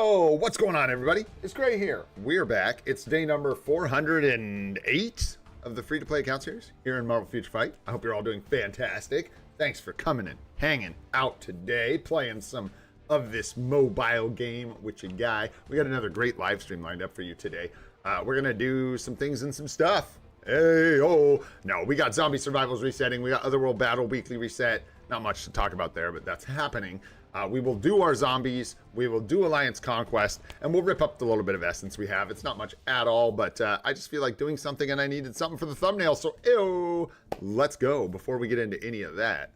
Yo, what's going on, everybody? It's Gray here. We're back. It's day number 408 of the free-to-play account series here in Marvel Future Fight. I hope you're all doing fantastic. Thanks for coming and hanging out today, playing some of this mobile game with your guy. We got another great live stream lined up for you today. We're gonna do some things and some stuff. Hey, oh, no, we got Zombie Survivals resetting. We got Otherworld Battle Weekly reset. Not much to talk about there, but that's happening. We will do our zombies, we will do Alliance Conquest, and we'll rip up the little bit of essence we have. It's not much at all, but I just feel like doing something and I needed something for the thumbnail, so ew, let's go. Before we get into any of that,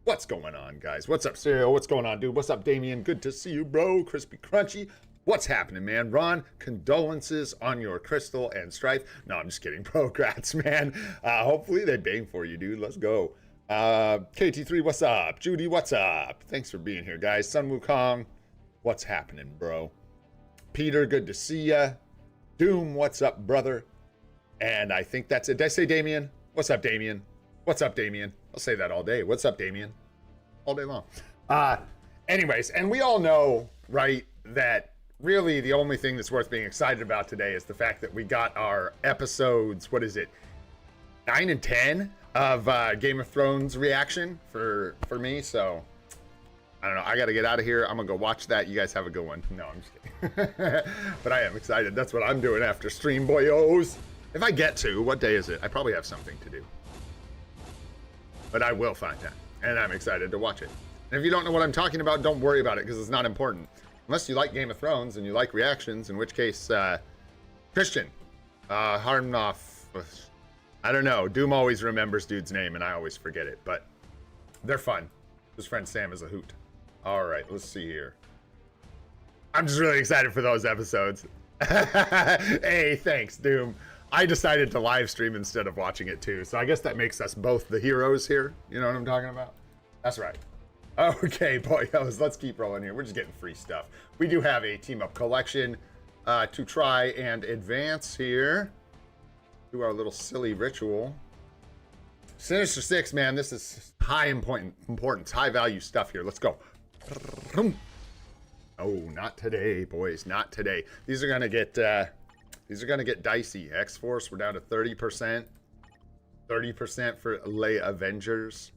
what's going on, guys? What's up, Serial? What's going on, dude? What's up, Damien? Good to see you, bro. Crispy Crunchy. What's happening, man? Ron, condolences on your Crystal and Strife. No, I'm just kidding, bro. Grats, man. Hopefully they bang for you, dude. Let's go. KT3, what's up? Judy, what's up? Thanks for being here, guys. Sun Wukong, what's happening, bro? Peter, good to see ya. Doom, what's up, brother? And I think that's it. Did I say Damien? What's up, Damien? What's up, Damien? I'll say that all day. What's up, Damien? All day long. Anyways, and we all know, right, that really the only thing that's worth being excited about today is the fact that we got our episodes, what is it, 9 and 10 of Game of Thrones reaction for me. So I don't know, I gotta get out of here. I'm gonna go watch that. You guys have a good one. No, I'm just kidding. But I am excited. That's what I'm doing after stream, boyos. If I get to, what day is it? I probably have something to do, but I will find that, and I'm excited to watch it. And if you don't know what I'm talking about, don't worry about it, because it's not important unless you like Game of Thrones and you like reactions, in which case Christian Harnoff, I don't know. Doom always remembers dude's name, and I always forget it, but they're fun. His friend Sam is a hoot. All right, let's see here. I'm just really excited for those episodes. Hey, thanks, Doom. I decided to live stream instead of watching it, too, so I guess that makes us both the heroes here. You know what I'm talking about? That's right. Okay, boyos, let's keep rolling here. We're just getting free stuff. We do have a team-up collection to try and advance here. Do our little silly ritual. Sinister 6, man, this is high importance, high value stuff here. Let's go. Oh, not today, boys, not today. These are gonna get dicey. X-Force, we're down to 30%. 30% for Lay Avengers.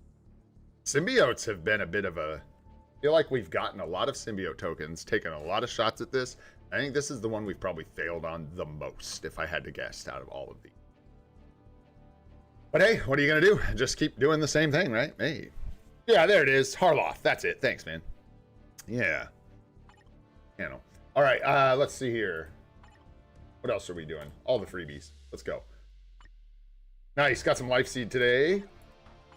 Symbiotes have been a bit of a, I feel like we've gotten a lot of symbiote tokens, taken a lot of shots at this. I think this is the one we've probably failed on the most, if I had to guess, out of all of these. But hey, what are you gonna do? Just keep doing the same thing, right? Hey. Yeah, there it is. Harloff. That's it. Thanks, man. Yeah. Channel. All right, let's see here. What else are we doing? All the freebies. Let's go. Nice. Got some Life Seed today.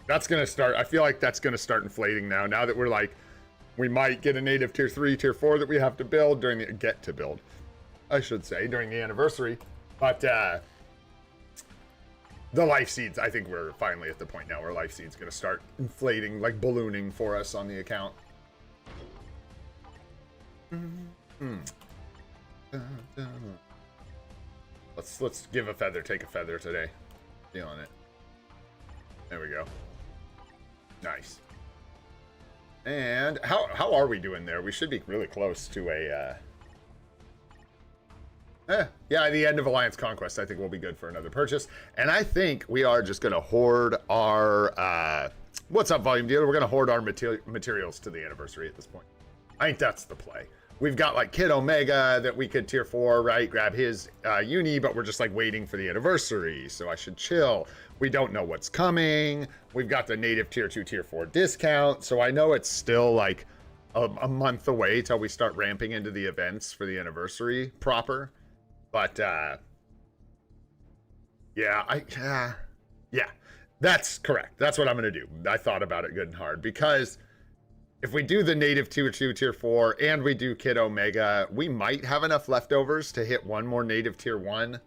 That's gonna start. I feel like that's gonna start inflating now. Now that we're like, we might get a native tier 3, tier 4 that we have to build during the I should say, during the anniversary. But the Life Seeds, I think we're finally at the point now where Life Seed's gonna start inflating, like ballooning for us on the account. Let's give a feather, take a feather today. Feeling it. There we go. Nice. And how are we doing there? We should be really close to a yeah, the end of Alliance Conquest. I think we'll be good for another purchase. And I think we are just gonna hoard our what's up, volume dealer? We're gonna hoard our materials to the anniversary at this point. I think that's the play. We've got like Kid Omega that we could tier 4, right? Grab his uni, but we're just like waiting for the anniversary, so I should chill. We don't know what's coming. We've got the native tier 2, tier 4 discount, so I know it's still like a month away till we start ramping into the events for the anniversary proper. But yeah, yeah, that's correct. That's what I'm gonna do. I thought about it good and hard, because if we do the native tier 2, tier 4, and we do Kid Omega, we might have enough leftovers to hit one more native tier 1.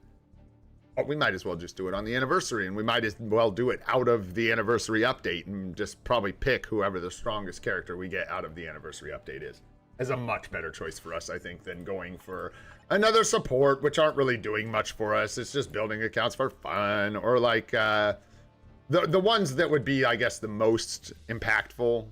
But we might as well just do it on the anniversary, and we might as well do it out of the anniversary update and just probably pick whoever the strongest character we get out of the anniversary update is. Is a much better choice for us, I think, than going for another support, which aren't really doing much for us. It's just building accounts for fun, or like the ones that would be, I guess, the most impactful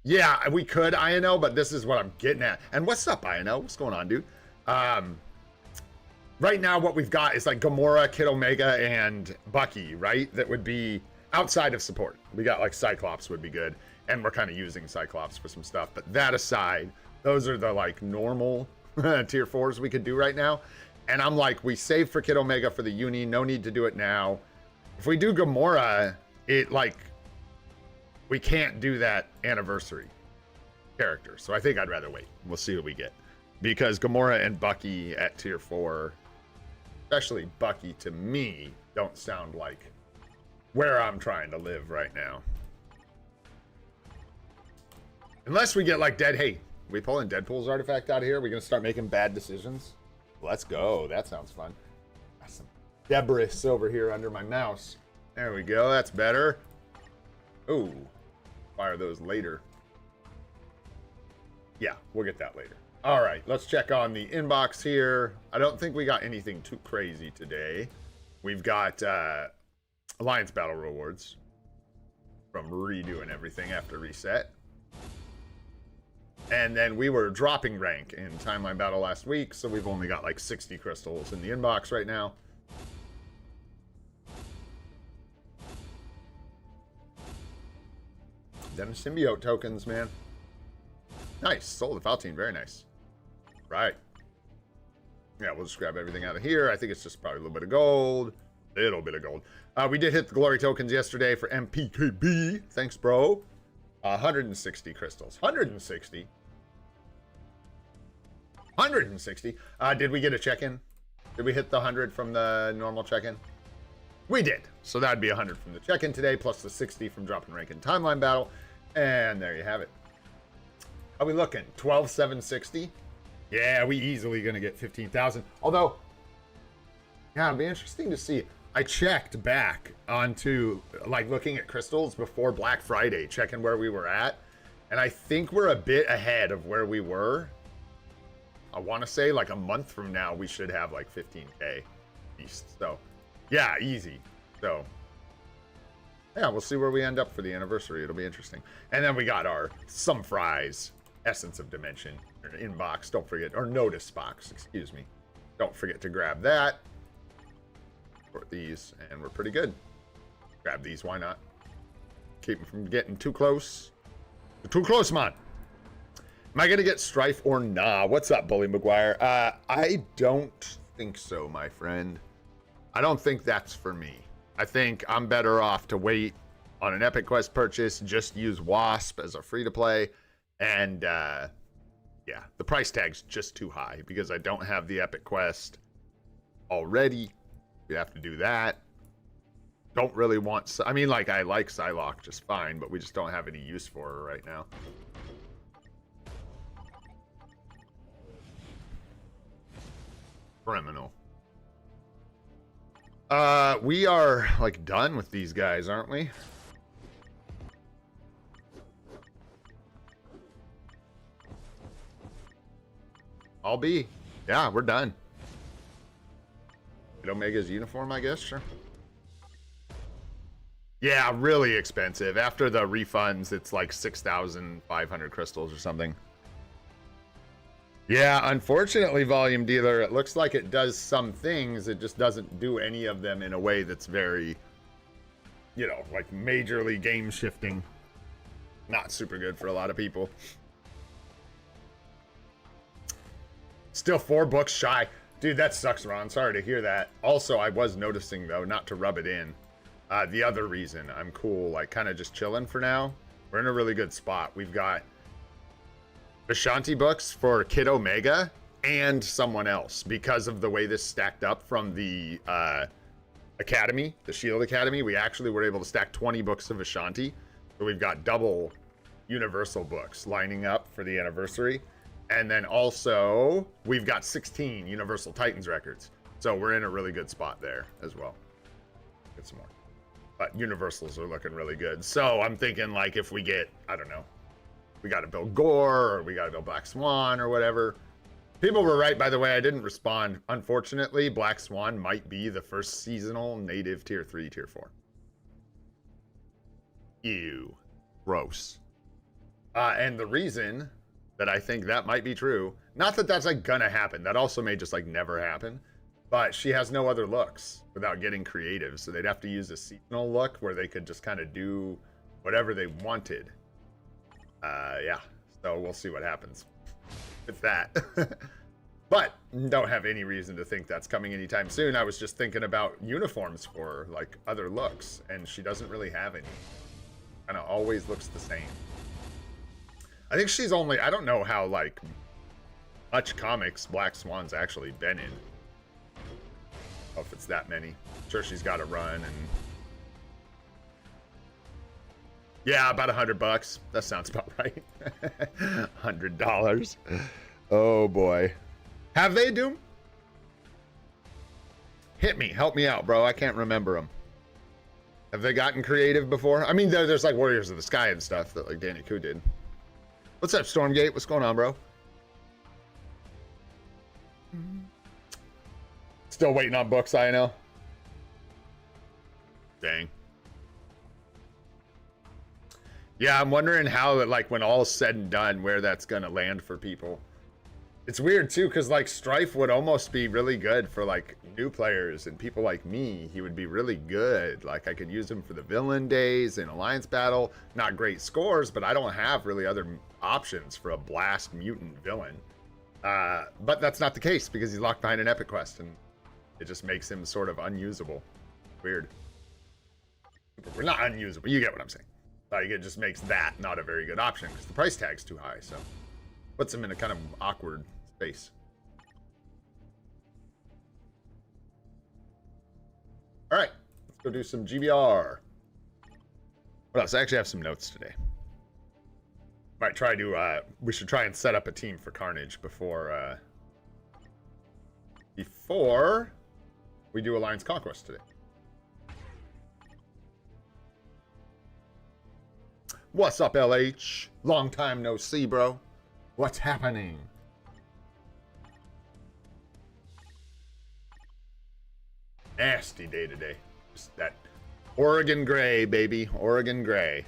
Yeah, we could INO, but this is what I'm getting at. And what's up, INO? What's going on, dude? Right now, what we've got is like Gamora, Kid Omega, and Bucky, right? That would be outside of support. We got like Cyclops would be good. And we're kind of using Cyclops for some stuff. But that aside, those are the like normal tier 4s we could do right now. And I'm like, we save for Kid Omega for the uni. No need to do it now. If we do Gamora, it like, we can't do that anniversary character. So I think I'd rather wait. We'll see what we get. Because Gamora and Bucky at tier 4, especially Bucky to me, don't sound like where I'm trying to live right now. Unless we get like hey, we pulling Deadpool's artifact out of here? We're going to start making bad decisions? Let's go. That sounds fun. Got some debris over here under my mouse. There we go. That's better. Ooh. Fire those later. Yeah, we'll get that later. All right, let's check on the inbox here. I don't think we got anything too crazy today. We've got Alliance Battle Rewards from redoing everything after reset. And then we were dropping rank in Timeline Battle last week, so we've only got like 60 crystals in the inbox right now. Then symbiote tokens, man. Nice. Soul of Faltine. Very nice. Right. Yeah, we'll just grab everything out of here. I think it's just probably a little bit of gold. Little bit of gold. We did hit the glory tokens yesterday for MPKB. Thanks, bro. 160 crystals. 160. 160. Did we get a check-in? Did we hit the 100 from the normal check-in? We did. So that'd be 100 from the check-in today, plus the 60 from dropping rank in Timeline Battle. And there you have it. Are we looking? 12,760? Yeah, we easily going to get 15,000. Although, yeah, it'll be interesting to see. I checked back onto, like, looking at crystals before Black Friday, checking where we were at. And I think we're a bit ahead of where we were. I want to say, like, a month from now, we should have, like, 15K east. So, yeah, easy. So, yeah, we'll see where we end up for the anniversary. It'll be interesting. And then we got our Some Fries Essence of Dimension inbox. Don't forget, or Notice box, excuse me. Don't forget to grab that. For these, and we're pretty good. Grab these, why not? Keep them from getting too close. Too close, man. Am I gonna get Strife or nah? What's up, Bully McGuire? I don't think so, my friend. I don't think that's for me. I think I'm better off to wait on an Epic Quest purchase, just use Wasp as a free-to-play, and yeah, the price tag's just too high because I don't have the Epic Quest already. We have to do that. Don't really want... I mean, like, I like Psylocke just fine, but we just don't have any use for her right now. Criminal. We are, like, done with these guys, aren't we? I'll be. Yeah, we're done. Omega's uniform, I guess, sure. Yeah, really expensive. After the refunds, it's like 6,500 crystals or something. Yeah, unfortunately, Volume Dealer, it looks like it does some things. It just doesn't do any of them in a way that's very, you know, like majorly game shifting. Not super good for a lot of people. Still 4 books shy. Dude, that sucks, Ron. Sorry to hear that. Also, I was noticing, though, not to rub it in. The other reason I'm cool, like, kind of just chilling for now. We're in a really good spot. We've got Vishanti books for Kid Omega and someone else because of the way this stacked up from the Academy, the Shield Academy. We actually were able to stack 20 books of Vishanti. So we've got double Universal books lining up for the anniversary. And then also, we've got 16 Universal Titans records. So we're in a really good spot there as well. Get some more. But Universals are looking really good. So I'm thinking, like, if we get, I don't know, we got to build Gore, or we got to build Black Swan, or whatever. People were right, by the way. I didn't respond. Unfortunately, Black Swan might be the first seasonal native tier 3, tier 4. Ew. Gross. And the reason that I think that might be true, not that that's like gonna happen, that also may just like never happen, but she has no other looks without getting creative. So they'd have to use a seasonal look where they could just kind of do whatever they wanted. Yeah, so we'll see what happens with that. But don't have any reason to think that's coming anytime soon. I was just thinking about uniforms for like other looks, and she doesn't really have any. Kind of always looks the same. I think she's only, I don't know how like much comics Black Swan's actually been in. I don't know if it's that many. I'm sure she's got a run, and yeah, about $100. That sounds about right. $100. Oh boy. Have they, Doom? Hit me. Help me out, bro. I can't remember them. Have they gotten creative before? I mean, there's like Warriors of the Sky and stuff that like Danny Koo did. What's up, Stormgate? What's going on, bro? Still waiting on books, I know. Dang. Yeah, I'm wondering how, like, when all is said and done, where that's going to land for people. It's weird, too, because, like, Strife would almost be really good for, like, new players and people like me. He would be really good. Like, I could use him for the villain days in Alliance Battle. Not great scores, but I don't have really other options for a blast mutant villain. But that's not the case, because he's locked behind an epic quest, and it just makes him sort of unusable. Weird. We're not unusable. You get what I'm saying. Like, it just makes that not a very good option, because the price tag's too high, so puts him in a kind of awkward space. All right, let's go do some GBR. What else? I actually have some notes today. Might try to, we should try and set up a team for Carnage before we do Alliance Conquest today. What's up, LH? Long time no see, bro. What's happening? Nasty day today. Just that Oregon gray, baby. Oregon gray.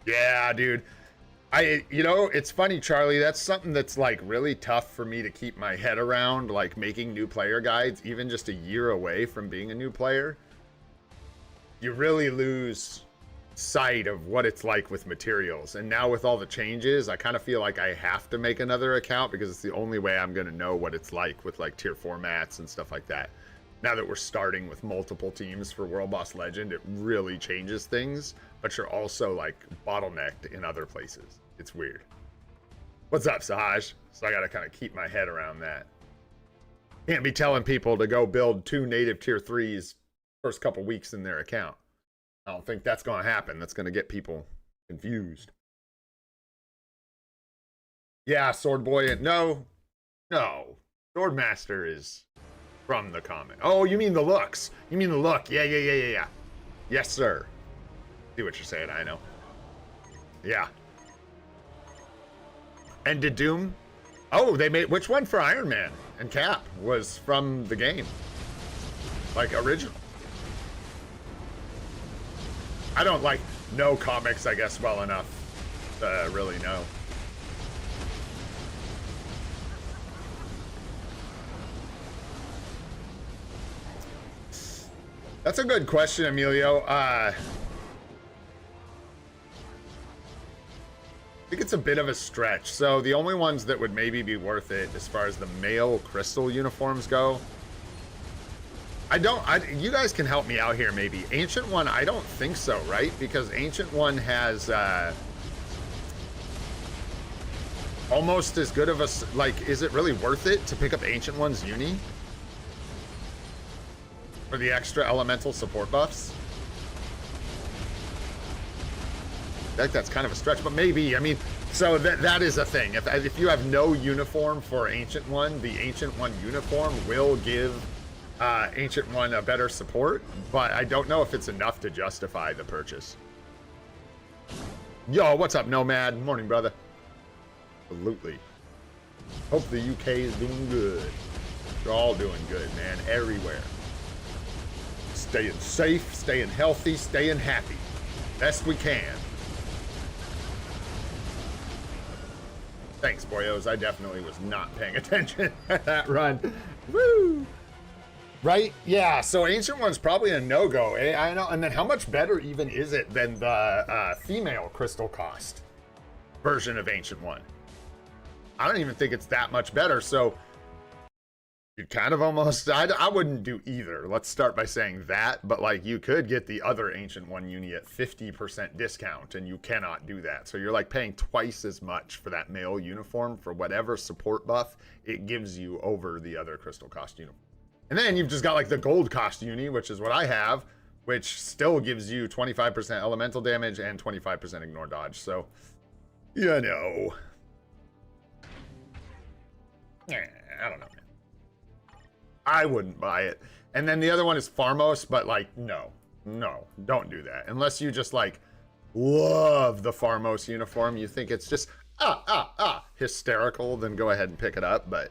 Yeah, dude. You know, it's funny, Charlie. That's something that's like really tough for me to keep my head around, like making new player guides, even just a year away from being a new player. You really lose sight of what it's like with materials. And now with all the changes, I kind of feel like I have to make another account because it's the only way I'm going to know what it's like with like tier 4 mats and stuff like that. Now that we're starting with multiple teams for World Boss Legend, it really changes things, but you're also like bottlenecked in other places. It's weird. What's up, Sahaj? So I got to kind of keep my head around that. Can't be telling people to go build 2 native tier 3s first couple weeks in their account. I don't think that's going to happen. That's going to get people confused. Yeah, Sword Boy. No. Swordmaster is from the comic. Oh, you mean the looks. You mean the look. Yeah. Yes, sir. See what you're saying. I know. Yeah. And did Doom? Oh, they made... Which one for Iron Man and Cap was from the game? Like, original. I don't like know comics, I guess, well enough to really know. That's a good question, Emilio. I think it's a bit of a stretch. So the only ones that would maybe be worth it as far as the male crystal uniforms go, you guys can help me out here maybe. Ancient One, I don't think so, right? Because Ancient One has almost as good of a, like, is it really worth it to pick up Ancient One's uni? For the extra elemental support buffs? I think that's kind of a stretch, but maybe, I mean, so that is a thing. If you have no uniform for Ancient One, the Ancient One uniform will give Ancient One a better support, but I don't know if it's enough to justify the purchase. Yo, what's up, Nomad? Morning, brother. Absolutely. Hope the UK is doing good. They're all doing good, man. Everywhere. Staying safe, staying healthy, staying happy. Best we can. Thanks, boyos. I definitely was not paying attention at that run. Woo! Right? Yeah, so Ancient One's probably a no-go. I know. And then how much better even is it than the female crystal cost version of Ancient One? I don't even think it's that much better. So you kind of almost, I wouldn't do either. Let's start by saying that. But like, you could get the other Ancient One uni at 50% discount, and you cannot do that. So you're like paying twice as much for that male uniform for whatever support buff it gives you over the other crystal cost uniform. And then you've just got like the gold cost uni, which is what I have, which still gives you 25% elemental damage and 25% ignore dodge. So, you know. I don't know, man. I wouldn't buy it. And then the other one is Farmos, but like, no, don't do that. Unless you just like love the Farmos uniform, you think it's just, hysterical, then go ahead and pick it up. But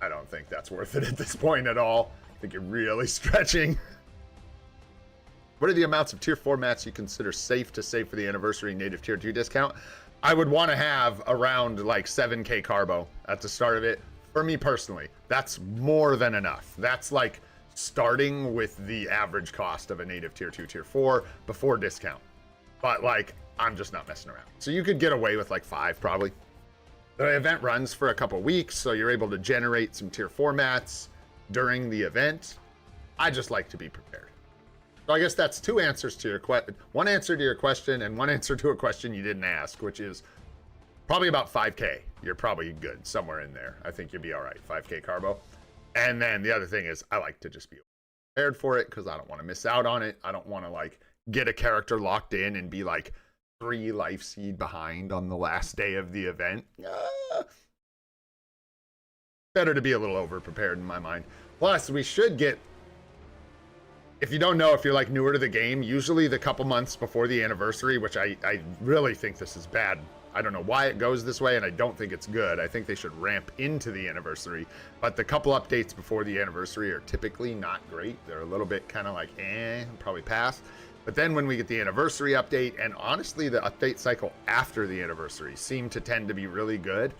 I don't think that's worth it at this point at all. I think you're really stretching. What are the amounts of tier 4 mats you consider safe to save for the anniversary native tier 2 discount? I would want to have around like 7k carbo at the start of it. For me personally, that's more than enough. That's like starting with the average cost of a native tier 2, tier 4 before discount. But like, I'm just not messing around. So you could get away with like 5 probably. The event runs for a couple weeks, so you're able to generate some tier 4 mats during the event. I just like to be prepared. So I guess that's 2 answers to your question. 1 answer to your question and 1 answer to a question you didn't ask, which is probably about 5k. You're probably good somewhere in there. I think you'll be all right. 5k carbo. And then the other thing is I like to just be prepared for it because I don't want to miss out on it. I don't want to like get a character locked in and be like 3 life seed behind on the last day of the event. Better to be a little over prepared in my mind. Plus, we should get, if you don't know, if you're like newer to the game, usually the couple months before the anniversary, which I really think this is bad. I don't know why it goes this way, and I don't think it's good. I think they should ramp into the anniversary. But the couple updates before the anniversary are typically not great. They're a little bit kind of like, probably pass. But then when we get the anniversary update, and honestly, the update cycle after the anniversary seem to tend to be really good.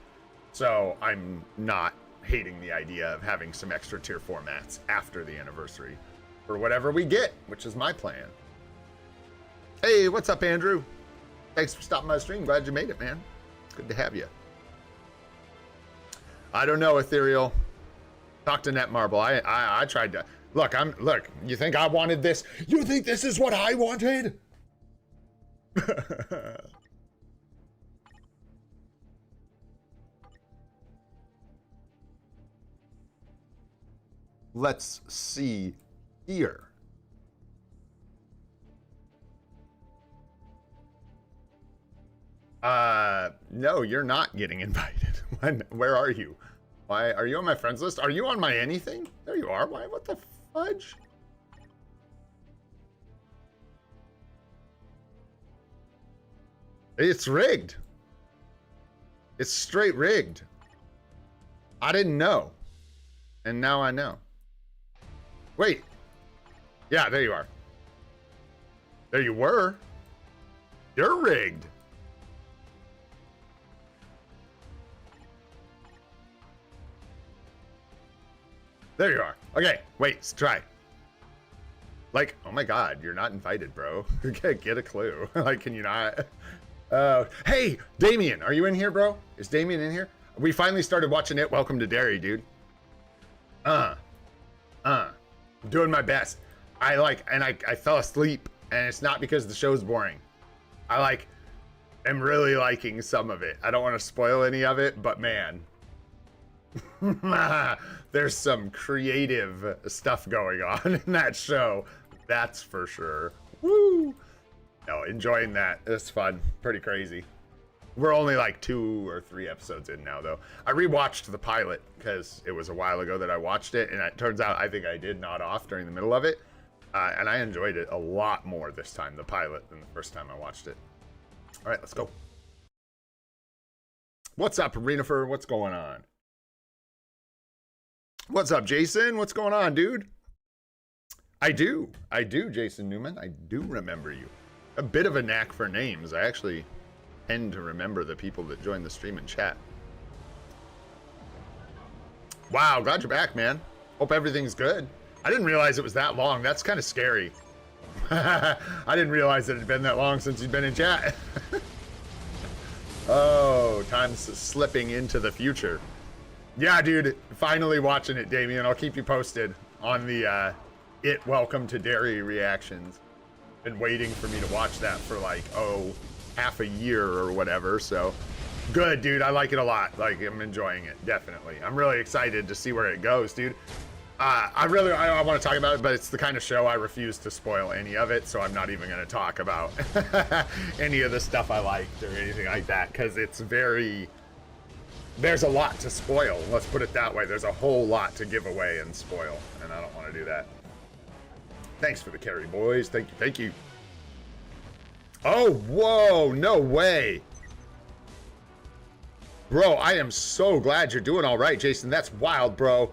So I'm not hating the idea of having some extra tier 4 mats after the anniversary for whatever we get, which is my plan. Hey, what's up, Andrew? Thanks for stopping by the stream. Glad you made it, man. Good to have you. I don't know, Ethereal. Talk to Netmarble. I tried to look. Look. You think I wanted this? You think this is what I wanted? Let's see here. No, you're not getting invited. Where are you? Why are you on my friends list? Are you on my anything? There you are. Why? What the fudge? It's rigged. It's straight rigged. I didn't know. And now I know. Wait. Yeah, there you are. There you were. You're rigged. There you are. Okay, wait, let's try. Like, oh my god, you're not invited, bro. Get a clue. Like, can you not? Hey, Damien, are you in here, bro? Is Damien in here? We finally started watching it. Welcome to Derry, dude. I'm doing my best. I fell asleep, and it's not because the show's boring. I am really liking some of it. I don't want to spoil any of it, but man. There's some creative stuff going on in that show. That's for sure. Woo! No, enjoying that. It's fun. Pretty crazy. We're only like 2 or 3 episodes in now, though. I rewatched the pilot because it was a while ago that I watched it, and it turns out I think I did nod off during the middle of it. And I enjoyed it a lot more this time, the pilot, than the first time I watched it. All right, let's go. What's up, Arenafer? What's going on? What's up, Jason? What's going on, dude? I do, Jason Newman. I do remember you. a bit of a knack for names. I actually tend to remember the people that join the stream and chat. Wow, glad you're back, man. Hope everything's good. I didn't realize it was that long. That's kind of scary. I didn't realize it had been that long since you'd been in chat. Oh, time's slipping into the future. Yeah, dude, finally watching it, Damien. I'll keep you posted on the Welcome to Derry reactions. Been waiting for me to watch that for like, half a year or whatever, so good, dude. I like it a lot. Like, I'm enjoying it, definitely. I'm really excited to see where it goes, dude. I want to talk about it, but it's the kind of show I refuse to spoil any of it, so I'm not even going to talk about any of the stuff I liked or anything like that, because it's there's a lot to spoil. Let's put it that way. There's a whole lot to give away and spoil, and I don't want to do that. Thanks for the carry, boys. Thank you, thank you. Oh, whoa, no way. Bro, I am so glad you're doing all right, Jason. That's wild, bro.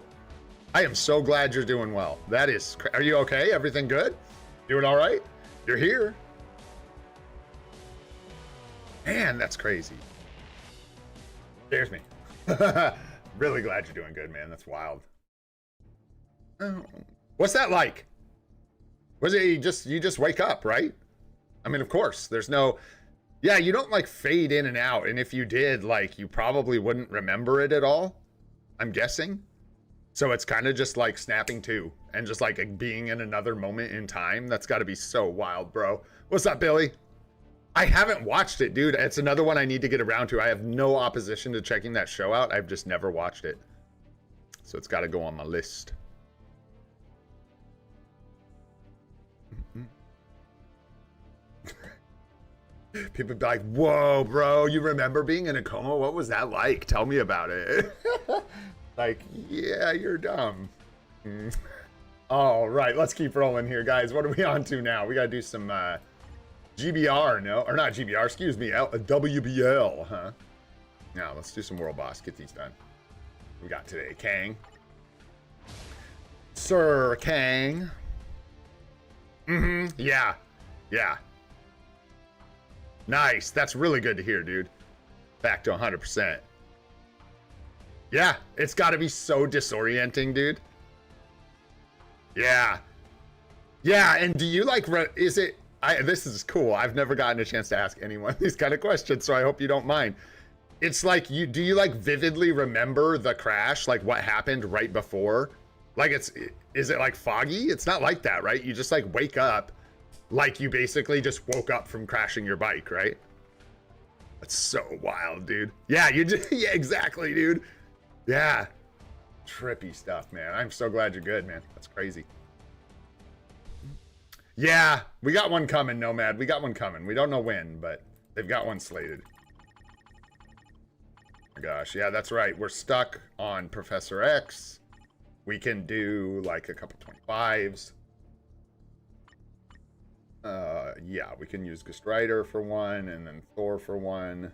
I am so glad you're doing well. That is, are you okay? Everything good? Doing all right? You're here. Man, that's crazy. Scares me. Really glad you're doing good, man. That's wild. Oh. What's that like? Was it you just wake up, right? I mean, of course, there's no, yeah, you don't like fade in and out. And if you did, like, you probably wouldn't remember it at all, I'm guessing. So it's kind of just like snapping to and just like being in another moment in time. That's got to be so wild, bro. What's up, Billy? I haven't watched it, dude. It's another one I need to get around to. I have no opposition to checking that show out. I've just never watched it. So it's got to go on my list. People be like, whoa, bro, you remember being in a coma? What was that like? Tell me about it. Like, yeah, you're dumb. All right, let's keep rolling here, guys. What are we on to now? We got to do some GBR, no? Or not GBR, excuse me, WBL, huh? Now, let's do some World Boss. Get these done. We got today Kang. Sir Kang. Yeah. Yeah. Nice. That's really good to hear, dude. Back to 100%. Yeah, it's got to be so disorienting, dude. Yeah. Yeah, and do you like, is it, this is cool. I've never gotten a chance to ask anyone these kind of questions, so I hope you don't mind. It's like, do you like vividly remember the crash, like what happened right before? Like is it like foggy? It's not like that, right? You just like wake up like you basically just woke up from crashing your bike, right? That's so wild, dude. Yeah, yeah, exactly, dude. Yeah. Trippy stuff, man. I'm so glad you're good, man. That's crazy. Yeah, we got one coming, Nomad. We got one coming. We don't know when, but they've got one slated. Oh my gosh, yeah, that's right. We're stuck on Professor X. We can do like a couple 25s. Yeah, we can use Ghost Rider for one, and then Thor for one.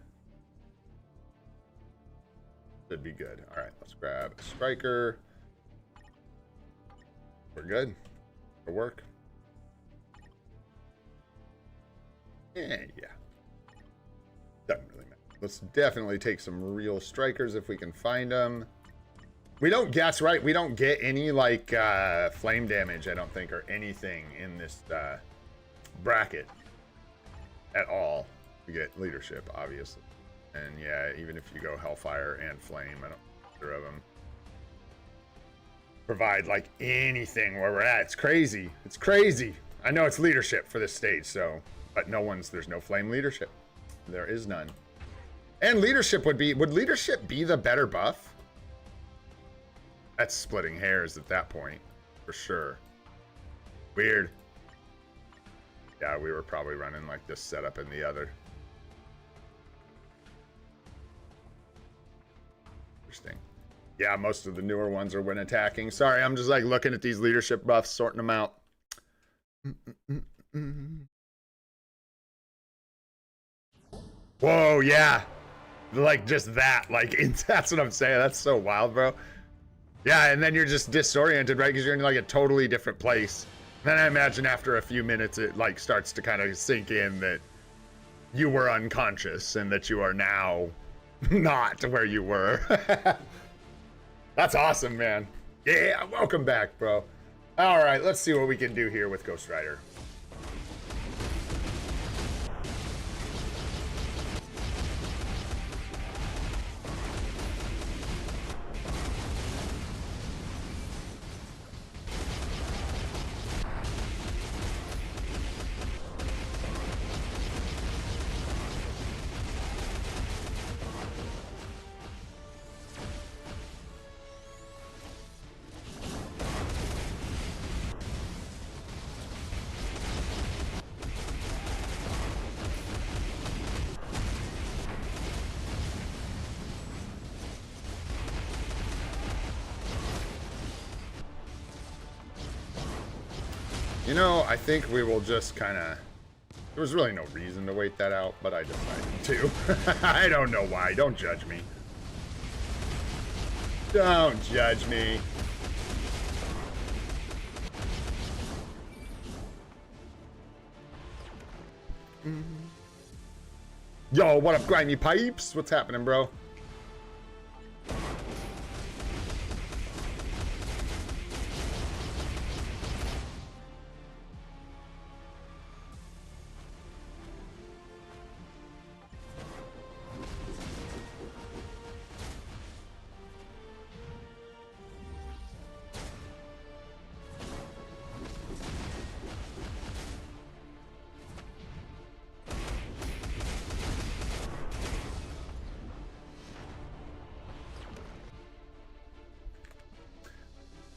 Should be good. All right, let's grab a Striker. We're good for work. Yeah. Doesn't really matter. Let's definitely take some real Strikers if we can find them. We don't guess, right? We don't get any like flame damage, I don't think, or anything in this bracket at all. We get leadership, obviously. And yeah, even if you go Hellfire and Flame, I don't think either of them provide like anything where we're at. It's crazy. It's crazy. I know it's leadership for this stage, so, but there's no Flame leadership. There is none. And leadership would leadership be the better buff? That's splitting hairs at that point, for sure. Weird. Yeah, we were probably running like this setup in the other. Interesting. Yeah, most of the newer ones are when attacking. Sorry, I'm just like looking at these leadership buffs, sorting them out. Whoa, yeah. Like just that, like that's what I'm saying. That's so wild, bro. Yeah, and then you're just disoriented, right? Because you're in like a totally different place. Then I imagine after a few minutes, it like starts to kind of sink in that you were unconscious and that you are now not where you were. That's awesome, man. Yeah, welcome back, bro. All right, let's see what we can do here with Ghost Rider. You know, I think we will just kind of... There was really no reason to wait that out, but I decided to. I don't know why. Don't judge me. Don't judge me. Yo, what up, grimy pipes? What's happening, bro?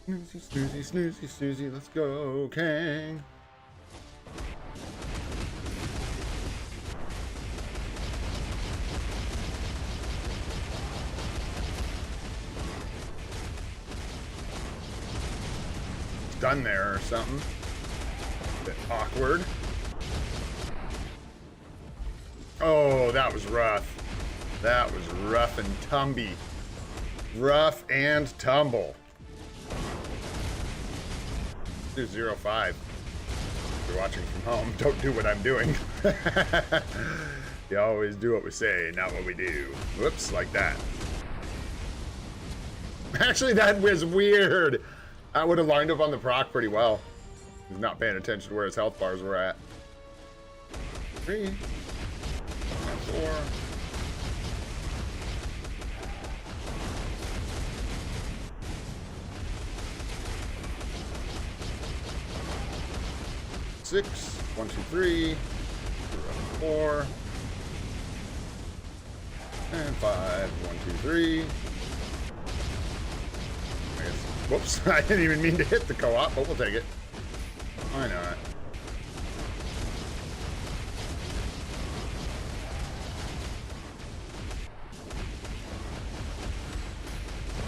Snoozy, snoozy, snoozy, snoozy, let's go, Kang. Done there or something. Bit awkward. Oh, that was rough. That was rough and tumby. Rough and tumble. 205. If you're watching from home, don't do what I'm doing. You always do what we say, not what we do. Whoops, like that. Actually, that was weird. I would have lined up on the proc pretty well. He's not paying attention to where his health bars were at. 3. 4. Six, 1, 2, 3, 4, and 5, 1, 2, 3. I guess, whoops, I didn't even mean to hit the co-op, but we'll take it. Why not?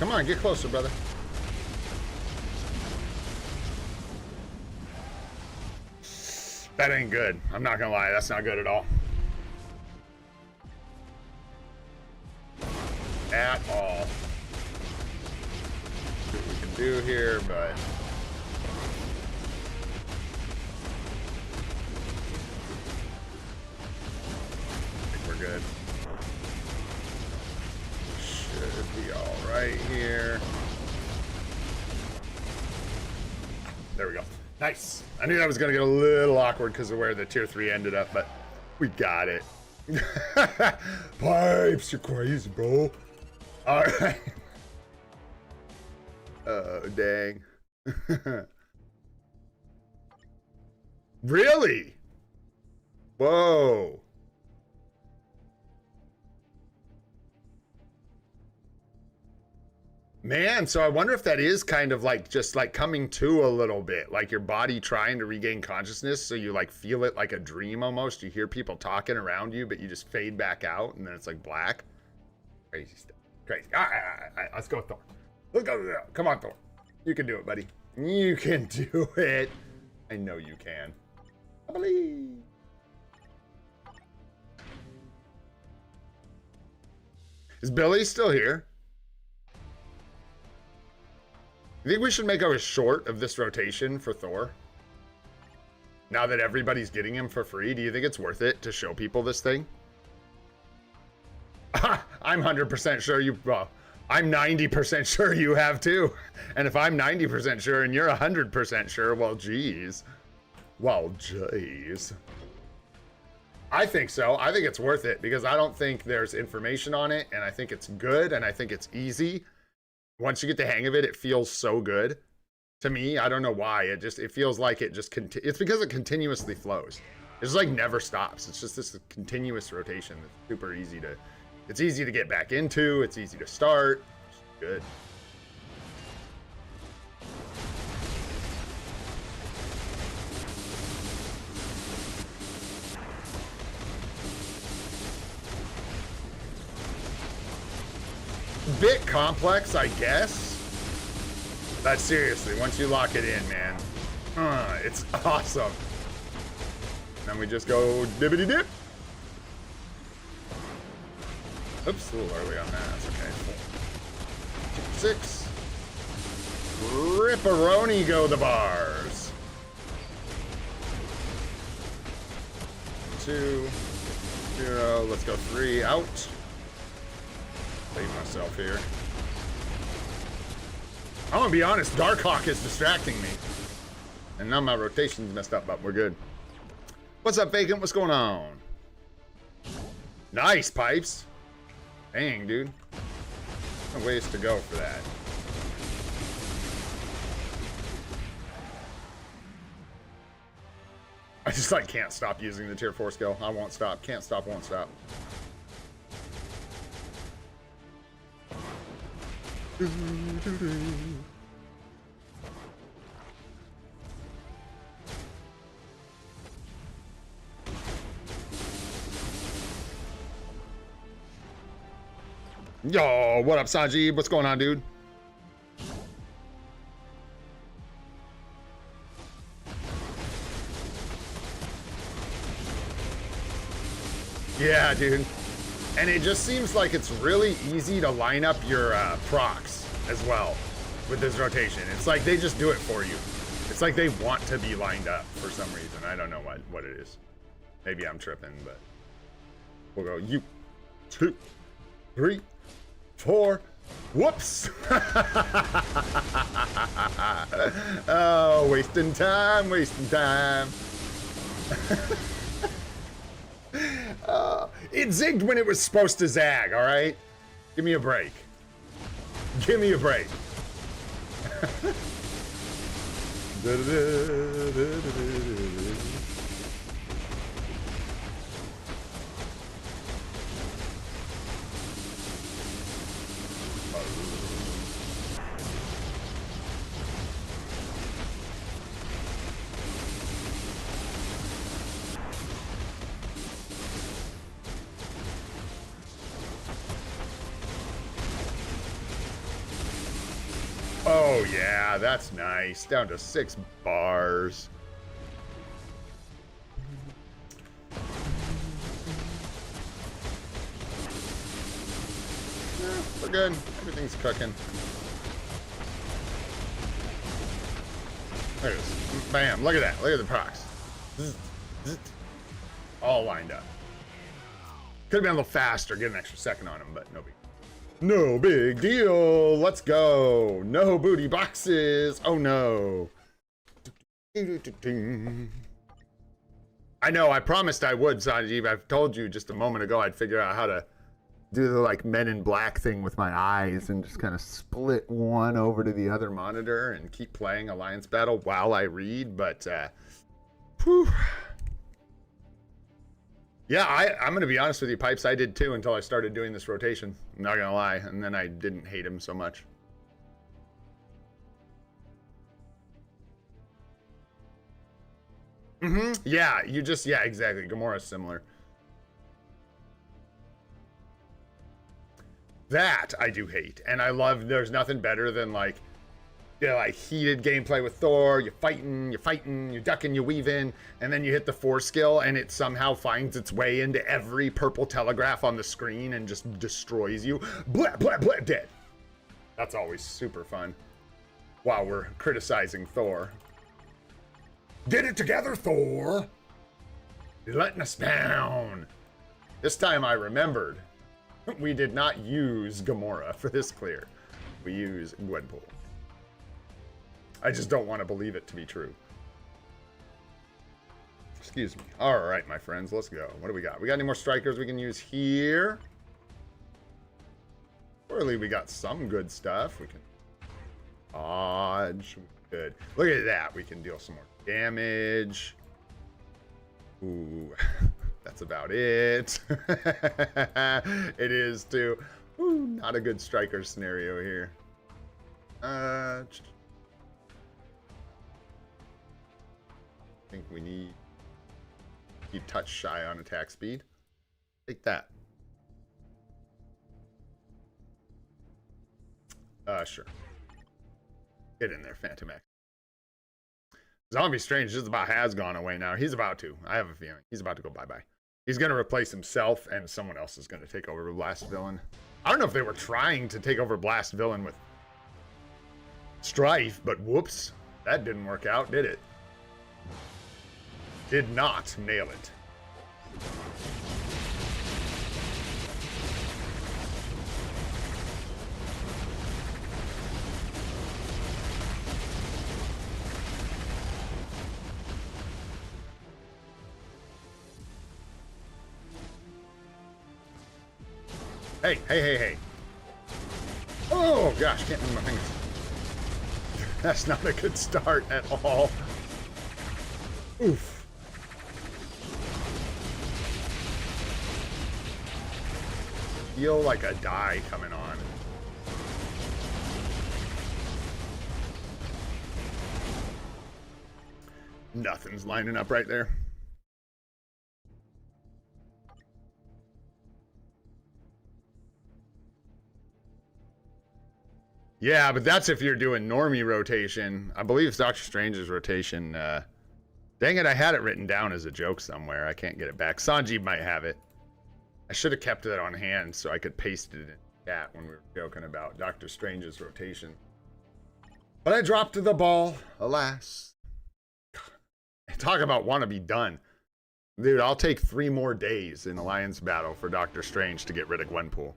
Come on, get closer, brother. That ain't good. I'm not gonna lie, that's not good at all. At all. See what we can do here, but... I think we're good. Should be alright here. There we go. Nice. I knew that was going to get a little awkward because of where the tier 3 ended up, but we got it. Pipes, you're crazy, bro. All right. Oh, dang. Really? Whoa. Man, so I wonder if that is kind of like just like coming to a little bit, like your body trying to regain consciousness, so you like feel it like a dream almost. You hear people talking around you, but you just fade back out, and then it's like black. Crazy stuff. Crazy. All right. Let's go, Thor. Let's go. Come on, Thor. You can do it, buddy. You can do it. I know you can. I believe. Is Billy still here? You think we should make a short of this rotation for Thor? Now that everybody's getting him for free, do you think it's worth it to show people this thing? I'm 100% sure you, well, I'm 90% sure you have too. And if I'm 90% sure and you're 100% sure, well, geez. Well, geez. I think so. I think it's worth it because I don't think there's information on it, and I think it's good, and I think it's easy. Once you get the hang of it, it feels so good. To me, I don't know why. It feels like it just it's because it continuously flows. It's like never stops. It's just this continuous rotation that's super easy to, it's easy to get back into, it's easy to start. It's good. Bit complex, I guess. But seriously, once you lock it in, man, it's awesome. Then we just go dibbity dip. Oops, a little early on that. That's okay. 6. Ripperoni go the bars. 2, 0. Let's go 3 out. Save myself here. I'm gonna be honest, Darkhawk is distracting me. And now my rotation's messed up, but we're good. What's up, Vacant? What's going on? Nice, Pipes. Dang, dude. No ways to go for that. I just like can't stop using the tier 4 skill. I won't stop. Can't stop, won't stop. Yo, what up, Sajib? What's going on, dude? Yeah, dude. And it just seems like it's really easy to line up your procs as well with this rotation. It's like they just do it for you. It's like they want to be lined up for some reason. I don't know what it is. Maybe I'm tripping, but we'll go you 2, 3, 4. Whoops. Oh, wasting time, wasting time. It zigged when it was supposed to zag, all right? Give me a break. Give me a break. Oh yeah, that's nice. Down to 6 bars. Yeah, we're good. Everything's cooking. There it is. Bam. Look at that. Look at the procs. Zzz, zzz. All lined up. Could have been a little faster, get an extra second on him, but no big. No big deal. Let's go. No booty boxes. Oh no. I know, I promised I would, Sanjeev. I've told you just a moment ago I'd figure out how to do the like Men in Black thing with my eyes and just kind of split one over to the other monitor and keep playing Alliance Battle while I read, but whew. Yeah, I'm going to be honest with you, Pipes. I did too until I started doing this rotation. I'm not going to lie. And then I didn't hate him so much. Yeah, yeah, exactly. Gamora's similar. That I do hate. And I love, there's nothing better than like, you know, like heated gameplay with Thor, you're fighting, you're ducking, you're weaving, and then you hit the 4 skill and it somehow finds its way into every purple telegraph on the screen and just destroys you. Blah, blah, blah, dead. That's always super fun while we're criticizing Thor. Get it together, Thor! You're letting us down. This time I remembered. We did not use Gamora for this clear. We use Gwenpool. I just don't want to believe it to be true. Excuse me. All right, my friends, let's go. What do we got? We got any more strikers we can use here? Surely we got some good stuff. We can dodge. Good. Look at that. We can deal some more damage. Ooh, that's about it. It is too. Ooh, not a good striker scenario here. I think we need touch shy on attack speed. Take that. Sure. Get in there, Phantom X. Zombie Strange just about has gone away now. He's about to. I have a feeling. He's about to go bye-bye. He's going to replace himself, and someone else is going to take over Blast Villain. I don't know if they were trying to take over Blast Villain with Strife, but whoops. That didn't work out, did it? Did not nail it. Hey, hey, hey, hey. Oh, gosh, can't move my fingers. That's not a good start at all. Oof. Feel like a die coming on. Nothing's lining up right there. Yeah, but that's if you're doing normie rotation. I believe it's Doctor Strange's rotation. Dang it, I had it written down as a joke somewhere. I can't get it back. Sanjeev might have it. I should have kept it on hand so I could paste it in chat when we were joking about Doctor Strange's rotation. But I dropped the ball, alas. Talk about want to be done. Dude, I'll take 3 more days in Alliance battle for Doctor Strange to get rid of Gwenpool.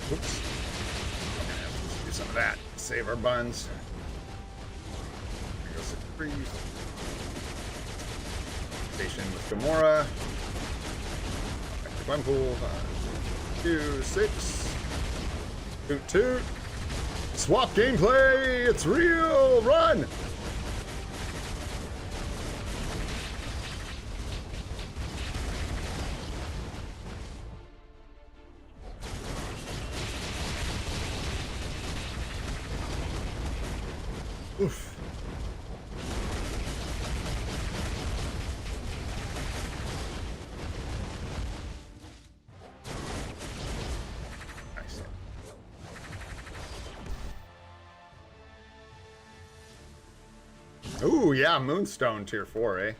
Oops. Let's do some of that. Save our buns. Here goes the freeze. Station with Gamora. Back to Gwenpool. 2, 6. Toot toot. Swap gameplay. It's real. Run. Oof. Nice. Ooh, yeah, Moonstone tier 4, eh?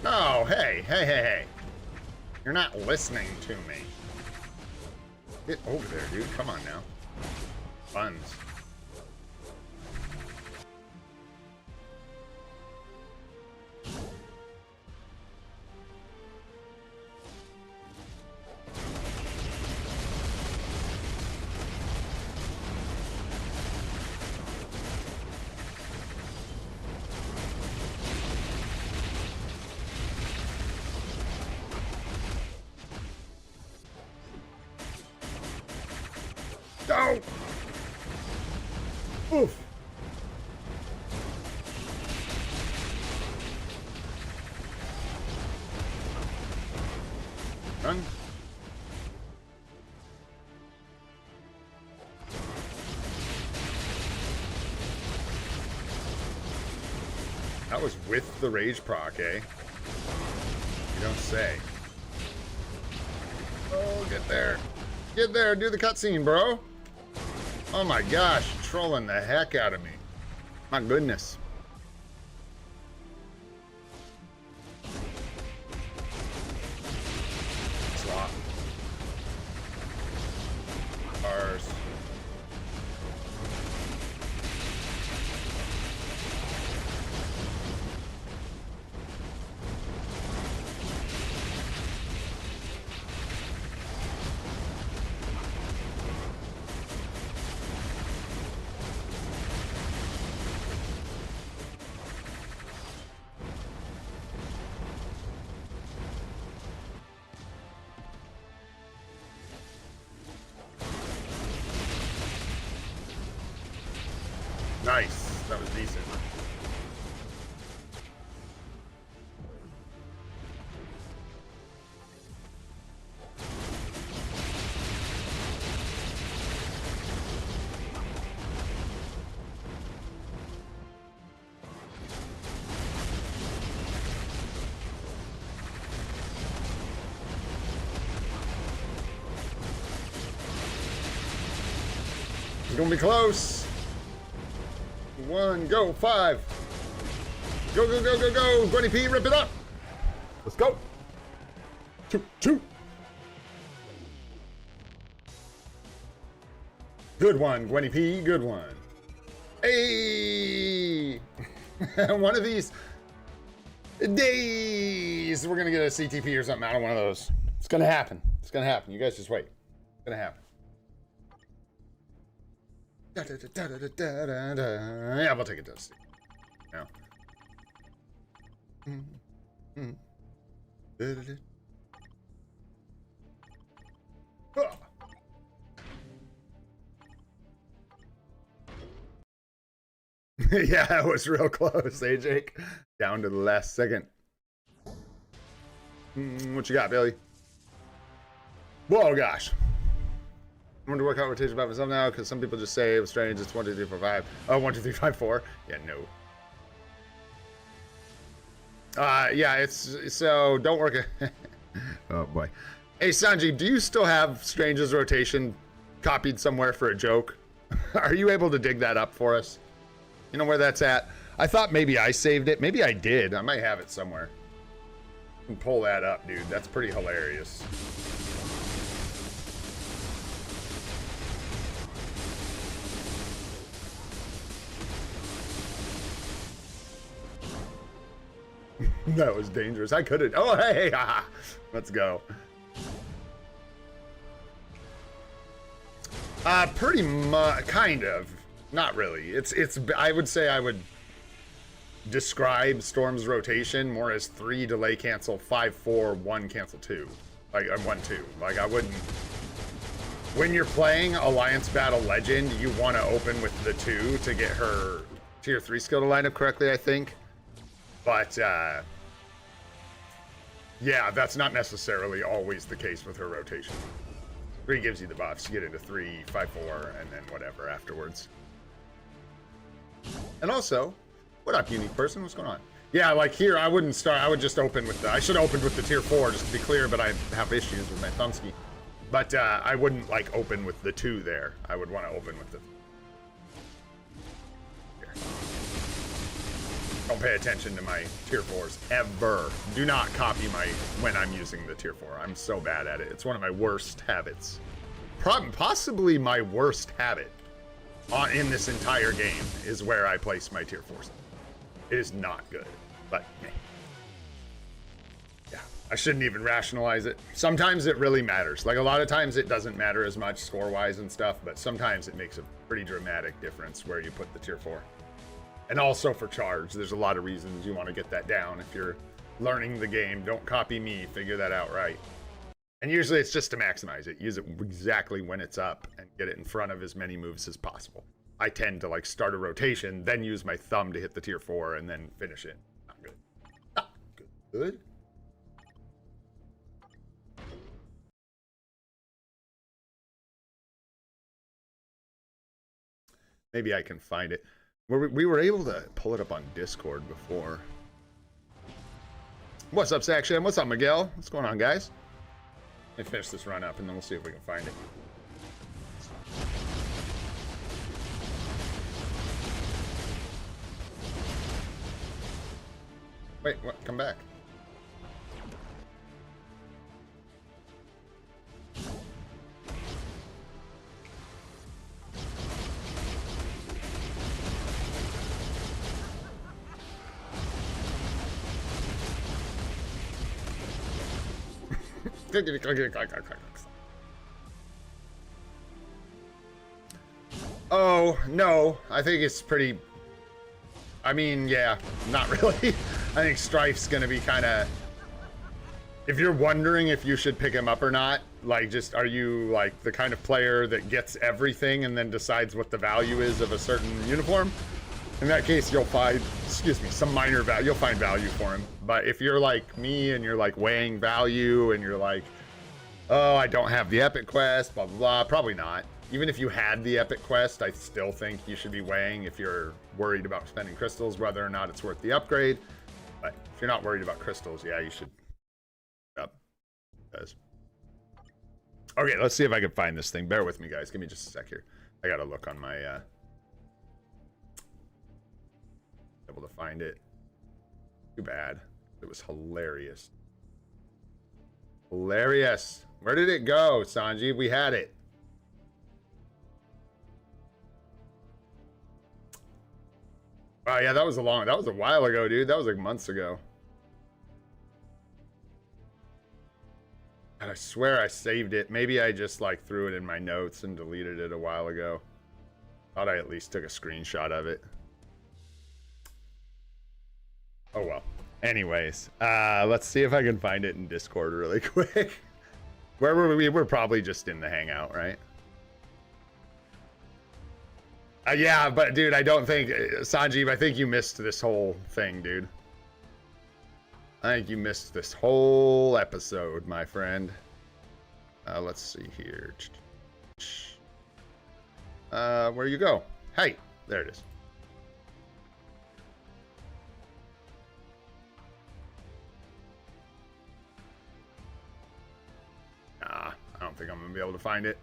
Oh, hey, hey, hey, hey. You're not listening to me. Get over there, dude. Come on now. Buns. Go! Oof. Run. That was with the rage proc, eh? You don't say. Oh, get there. Get there, do the cutscene, bro. Oh my gosh, trolling the heck out of me. My goodness. Slot. Bars. Nice. That was decent. It's gonna be close. 1, go, 5. Go, go, go, go, go. Gwenny P, rip it up. Let's go. 2, 2. Good one, Gwenny P, good one. Hey! One of these days, we're gonna get a CTP or something out of one of those. It's gonna happen. It's gonna happen. You guys just wait. It's gonna happen. Yeah, we'll take it to see. Now. Yeah, that was real close, eh, Jake? Down to the last second. What you got, Billy? Whoa, gosh. I'm going to work out rotation by myself now because some people just say it was strange. It's 1, 2, 3, 4, 5. Oh, 1, 2, 3, 5, 4. Yeah, no. Yeah, it's so don't work it. Oh boy. Hey Sanji, do you still have Strange's rotation copied somewhere for a joke? Are you able to dig that up for us? You know where that's at? I thought maybe I saved it. Maybe I did. I might have it somewhere. You can pull that up, dude. That's pretty hilarious. That was dangerous. I couldn't. Oh, hey, let's go. Pretty much, kind of. Not really. It's. I would say I would describe Storm's rotation more as 3 delay cancel, 5 4, 1 cancel 2, like 1 2. Like I wouldn't. When you're playing Alliance Battle Legend, you want to open with the 2 to get her tier 3 skill to line up correctly, I think. But, yeah, that's not necessarily always the case with her rotation. 3 gives you the buffs. You get into 3, 5, 4, and then whatever afterwards. And also, what up, unique person? What's going on? Yeah, like here, I wouldn't start. I would just open with the... I should have opened with the tier 4, just to be clear, but I have issues with my thumbski. But I wouldn't, like, open with the 2 there. I would want to open with the... Here. Don't pay attention to my tier 4s ever. Do not copy my when I'm using the tier 4. I'm so bad at it. It's one of my worst habits. Possibly my worst habit in this entire game is where I place my tier 4s. It is not good, but yeah, I shouldn't even rationalize it. Sometimes it really matters. Like a lot of times it doesn't matter as much score-wise and stuff, but sometimes it makes a pretty dramatic difference where you put the tier 4. And also for charge, there's a lot of reasons you want to get that down. If you're learning the game, don't copy me, figure that out right. And usually it's just to maximize it. Use it exactly when it's up and get it in front of as many moves as possible. I tend to like start a rotation, then use my thumb to hit the tier 4 and then finish it. Not good. Not good. Maybe I can find it. We were able to pull it up on Discord before. What's up, Saction? What's up, Miguel? What's going on, guys? Let me finish this run up, and then we'll see if we can find it. Wait, what? Come back. Oh, no. I think it's pretty... I mean, yeah, not really. I think Strife's gonna be kind of... If you're wondering if you should pick him up or not, like, just, are you, like, the kind of player that gets everything and then decides what the value is of a certain uniform? In that case, you'll find, excuse me, some minor value. You'll find value for him. But if you're like me and you're, like, weighing value and you're like, oh, I don't have the epic quest, blah, blah, blah, probably not. Even if you had the epic quest, I still think you should be weighing if you're worried about spending crystals, whether or not it's worth the upgrade. But if you're not worried about crystals, yeah, you should. Yep. Does. Okay, let's see if I can find this thing. Bear with me, guys. Give me just a sec here. I gotta look on my able to find it. Too bad. It was hilarious. Hilarious. Where did it go, Sanjeev? We had it. Oh yeah, that was a while ago, dude. That was like months ago. And I swear I saved it. Maybe I just like threw it in my notes and deleted it a while ago. Thought I at least took a screenshot of it. Oh well. Anyways, let's see if I can find it in Discord really quick. Where were we? We're probably just in the hangout, right? Yeah, but dude, I don't think, Sanjeev, I think you missed this whole thing, dude. I think you missed this whole episode, my friend. Let's see here. Where you go? Hey, there it is. Nah, I don't think I'm gonna be able to find it.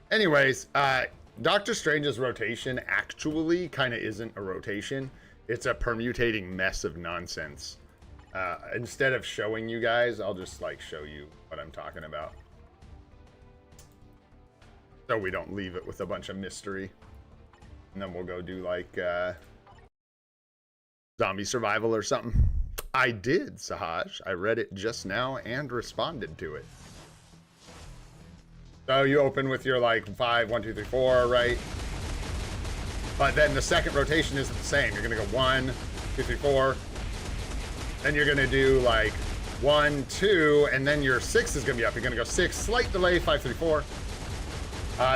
Anyways, Doctor Strange's rotation actually kind of isn't a rotation. It's a permutating mess of nonsense. Instead of showing you guys, I'll just like show you what I'm talking about. So we don't leave it with a bunch of mystery. And then we'll go do like zombie survival or something. I did, Sahaj. I read it just now and responded to it. So you open with your like 5, 1, 2, 3, 4, right? But then the second rotation isn't the same. You're gonna go 1, 2, 3, 4. Then you're gonna do like 1, 2, and then your 6 is gonna be up. You're gonna go 6, slight delay, 5, 3, 4.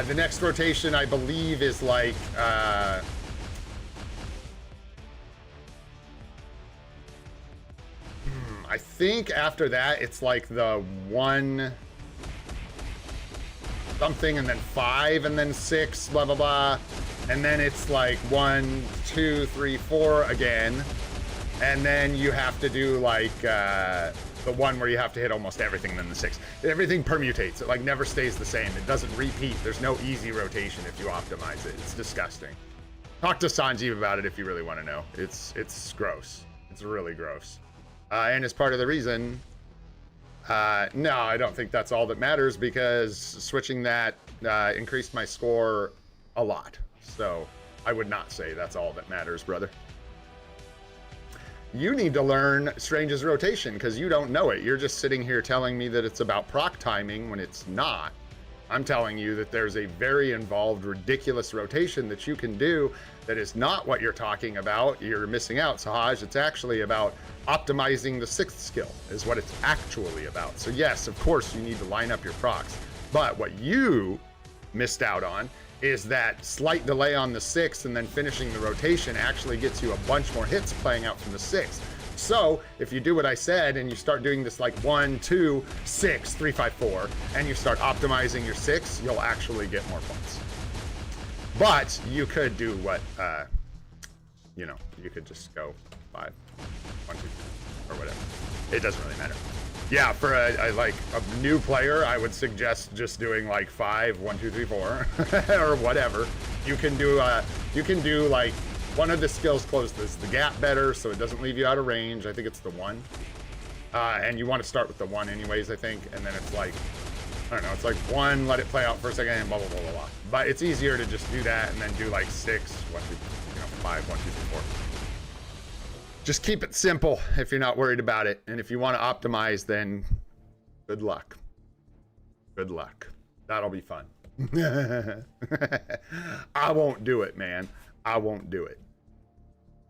The next rotation, I believe, is like I think after that it's like the 1 something and then 5 and then 6, blah blah blah, and then it's like 1, 2, 3, 4 again, and then you have to do like the one where you have to hit almost everything, then the 6. Everything permutates. It like never stays the same. It doesn't repeat. There's no easy rotation if you optimize it. It's disgusting. Talk to Sanjeev about it if you really want to know. It's gross. It's really gross. And it's part of the reason. No, I don't think that's all that matters, because switching that increased my score a lot. So I would not say that's all that matters, brother. You need to learn Strange's rotation because you don't know it. You're just sitting here telling me that it's about proc timing when it's not. I'm telling you that there's a very involved, ridiculous rotation that you can do that is not what you're talking about. You're missing out, Sahaj. It's actually about optimizing the 6th skill is what it's actually about. So yes, of course, you need to line up your procs. But what you missed out on is that slight delay on the 6th and then finishing the rotation actually gets you a bunch more hits playing out from the 6th. So if you do what I said and you start doing this like 1, 2, 6, 3, 5, 4, and you start optimizing your 6, you'll actually get more points. But you could do what you know, you could just go 5, 1, 2, 3, or whatever. It doesn't really matter. Yeah, for like a new player, I would suggest just doing like 5, 1, 2, 3, 4, or whatever. You can do like one of the skills closes the gap better, so it doesn't leave you out of range. I think it's the 1. And you want to start with the 1 anyways, I think, and then it's like, I don't know, it's like 1, let it play out for a second, and blah, blah, blah, blah, blah. But it's easier to just do that and then do like 6, 1, 2, 5, 1, 2, 3, 4. Just keep it simple if you're not worried about it. And if you want to optimize, then good luck. Good luck. That'll be fun. I won't do it, man. I won't do it.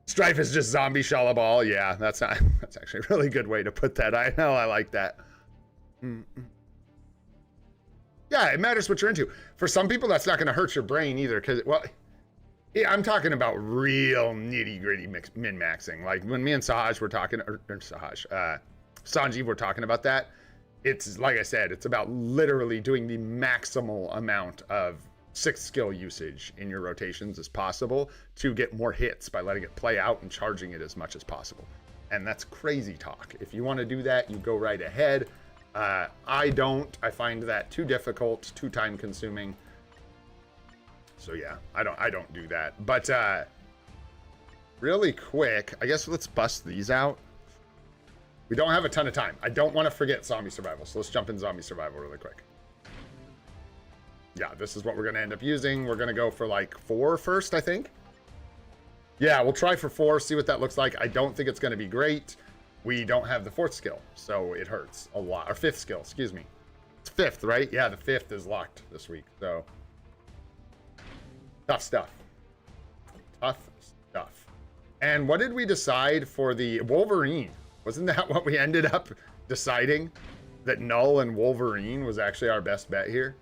Strife is just zombie shalaball. Yeah, that's actually a really good way to put that. I know, I like that. Yeah, it matters what you're into. For some people, that's not going to hurt your brain either, because, well, yeah, I'm talking about real nitty-gritty min-maxing. Like, when me and Sahaj were talking, or Sanjeev were talking about that, it's, like I said, it's about literally doing the maximal amount of 6 skill usage in your rotations as possible to get more hits by letting it play out and charging it as much as possible. And that's crazy talk. If you want to do that, you go right ahead. I don't. I find that too difficult, too time-consuming. So yeah, I don't do that. But really quick, I guess let's bust these out. We don't have a ton of time. I don't want to forget zombie survival, so let's jump in zombie survival really quick. Yeah, this is what we're going to end up using. We're going to go for like 4 first, I think. Yeah, we'll try for 4, see what that looks like. I don't think it's going to be great. We don't have the 4th skill, so it hurts a lot. Or 5th skill, excuse me. It's 5th, right? Yeah, the 5th is locked this week, so tough stuff. Tough stuff. And what did we decide for the Wolverine? Wasn't that what we ended up deciding? That Null and Wolverine was actually our best bet here?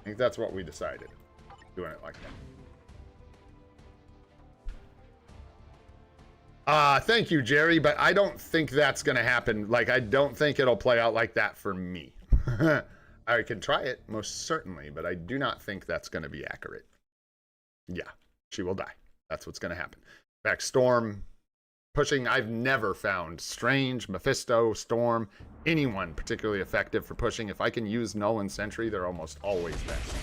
I think that's what we decided. Doing it like that. Thank you, Jerry, but I don't think that's going to happen. Like, I don't think it'll play out like that for me. I can try it, most certainly, but I do not think that's going to be accurate. Yeah, she will die. That's what's going to happen. In fact, Storm pushing, I've never found Strange, Mephisto, Storm, anyone particularly effective for pushing. If I can use Null and Sentry, they're almost always best.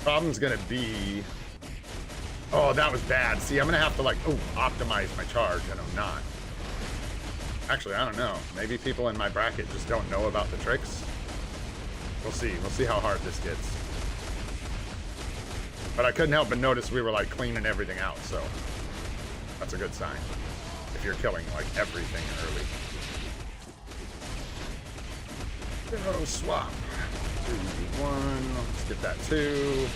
Problem's gonna be, oh, that was bad. See, I'm gonna have to like, optimize my charge, and I'm not. Actually, I don't know. Maybe people in my bracket just don't know about the tricks. We'll see. We'll see how hard this gets. But I couldn't help but notice we were like cleaning everything out, so that's a good sign. If you're killing like everything early. Zero swap. 2, 1. Let's get that 2.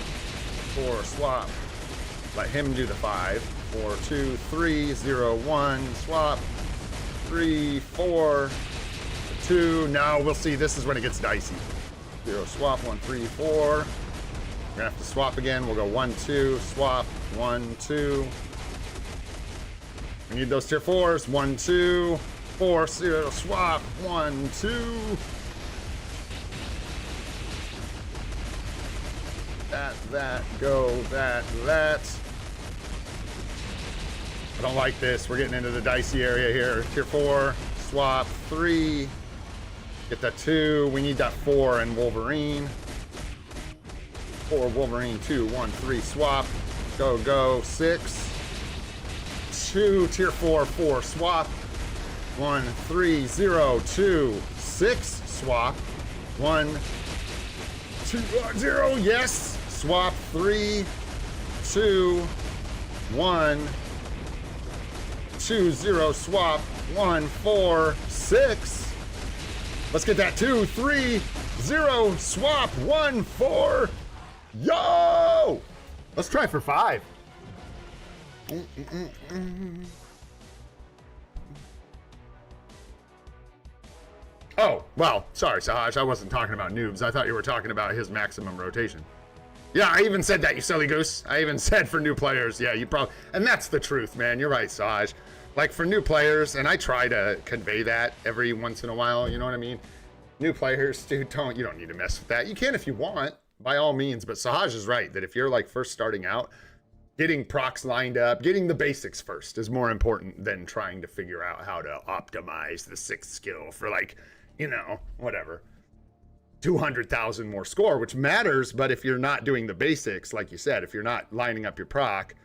4 swap. Let him do the 5. 4, 2, 3, 0, 1. Swap. 3, 4. 2. Now we'll see. This is when it gets dicey. 0 swap. 1, 3, 4. We're gonna have to swap again. We'll go 1, 2, swap, 1, 2. We need those tier 4s. 1, 2, 4, 0, swap, 1, 2. That, go, that. I don't like this. We're getting into the dicey area here. Tier 4, swap, 3. Get that 2. We need that 4 in Wolverine. 4 Wolverine, 2, 1, 3, swap, go, 6, 2, tier 4, 4, swap, 1, 3, 0, 2, 6, swap, 1, 2, 0, yes, swap, 3, 2, 1, 2, 0, swap, 1, 4, 6, let's get that 2, 3, 0, swap, 1, 4, yo! Let's try for 5. Oh, well, sorry, Sahaj. I wasn't talking about noobs. I thought you were talking about his maximum rotation. Yeah, I even said that, you silly goose. I even said for new players. Yeah, you probably... And that's the truth, man. You're right, Sahaj. Like, for new players, and I try to convey that every once in a while, you know what I mean? New players, dude, you don't need to mess with that. You can if you want, by all means, but Sahaj is right that if you're like first starting out, getting procs lined up, getting the basics first is more important than trying to figure out how to optimize the 6th skill for like, you know, whatever. 200,000 more score, which matters, but if you're not doing the basics, like you said, if you're not lining up your proc,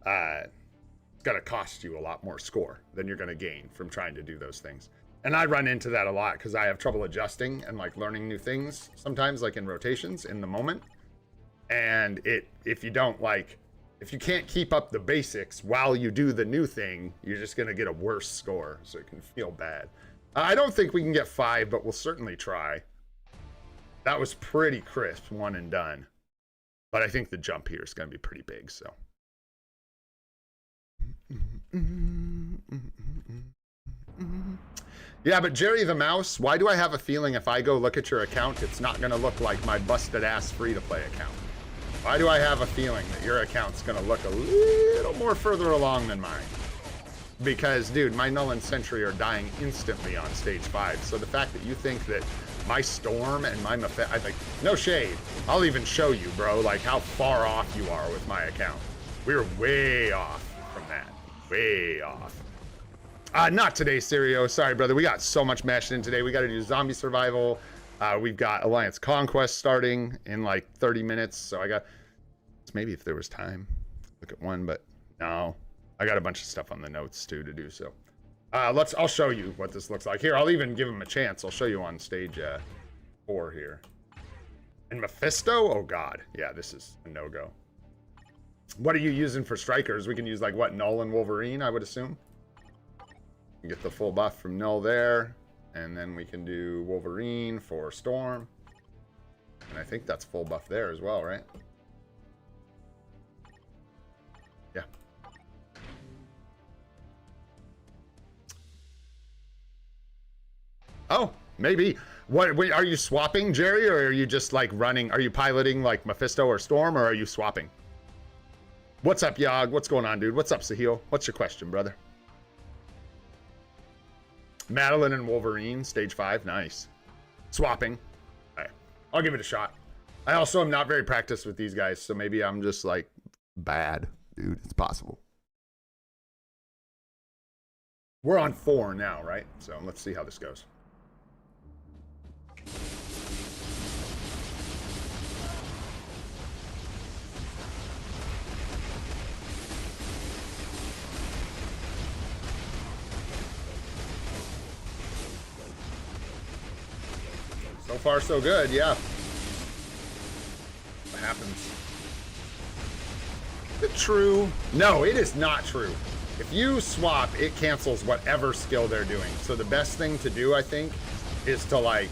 it's gonna cost you a lot more score than you're gonna gain from trying to do those things. And I run into that a lot because I have trouble adjusting and like learning new things sometimes, like in rotations in the moment. And if you can't keep up the basics while you do the new thing, you're just gonna get a worse score, so it can feel bad. I don't think we can get 5, but we'll certainly try. That was pretty crisp, one and done. But I think the jump here is going to be pretty big, so. Yeah, but Jerry the Mouse, why do I have a feeling if I go look at your account, it's not going to look like my busted-ass free-to-play account? Why do I have a feeling that your account's going to look a little more further along than mine? Because, dude, my Null and Sentry are dying instantly on stage 5, so the fact that you think that my Storm and my I think, no shade. I'll even show you, bro, like how far off you are with my account. We're way off from that. Way off. Not today, Sirio. Sorry, brother. We got so much mashed in today. We got to do zombie survival. We've got Alliance Conquest starting in like 30 minutes. So I got, maybe if there was time, look at one, but no. I got a bunch of stuff on the notes too to do so. I'll show you what this looks like. Here, I'll even give him a chance. I'll show you on stage 4 here. And Mephisto? Oh, God. Yeah, this is a no-go. What are you using for strikers? We can use, like, what, Null and Wolverine, I would assume? Get the full buff from Null there. And then we can do Wolverine for Storm. And I think that's full buff there as well, right? Yeah. Oh, maybe. What are you swapping, Jerry, or are you just like running? Are you piloting like Mephisto or Storm, or are you swapping? What's up, Yog? What's going on, dude? What's up, Sahil? What's your question, brother? Madeline and Wolverine, stage 5. Nice. Swapping. All right. I'll give it a shot. I also am not very practiced with these guys, so maybe I'm just like bad, dude. It's possible. We're on 4 now, right? So let's see how this goes. So far, so good, yeah. What happens? Is it true? No, it is not true. If you swap, it cancels whatever skill they're doing. So the best thing to do, I think, is to like,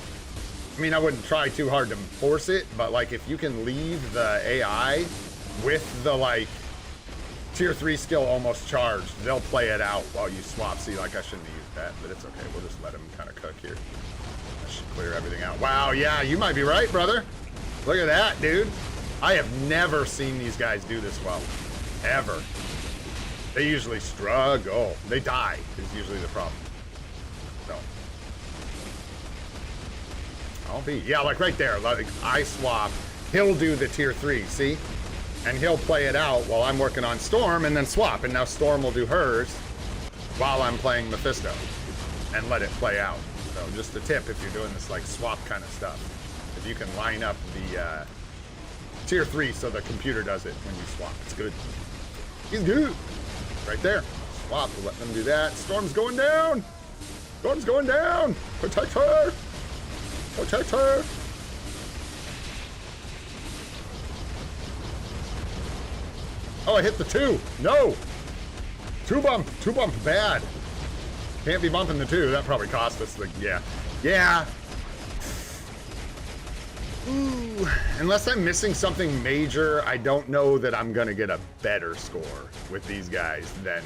I mean, I wouldn't try too hard to force it, but like if you can leave the AI with the like tier 3 skill almost charged, they'll play it out while you swap. See, like I shouldn't have used that, but it's okay. We'll just let him kind of cook here. That should clear everything out. Wow, yeah, you might be right, brother. Look at that, dude. I have never seen these guys do this well, ever. They usually struggle. They die is usually the problem. So. I'll be, yeah, like right there. Like I swap, he'll do the tier 3, see? And he'll play it out while I'm working on Storm and then swap. And now Storm will do hers while I'm playing Mephisto and let it play out. So just a tip if you're doing this like swap kind of stuff. If you can line up the tier 3 so the computer does it when you swap. It's good. He's good. Right there. Swap. We'll let them do that. Storm's going down. Storm's going down. Protect her. Protect her. Oh, I hit the 2. No. 2 bump. 2 bump bad. Can't be bumping the 2. That probably cost us the, yeah. Yeah. Ooh. Unless I'm missing something major, I don't know that I'm going to get a better score with these guys than,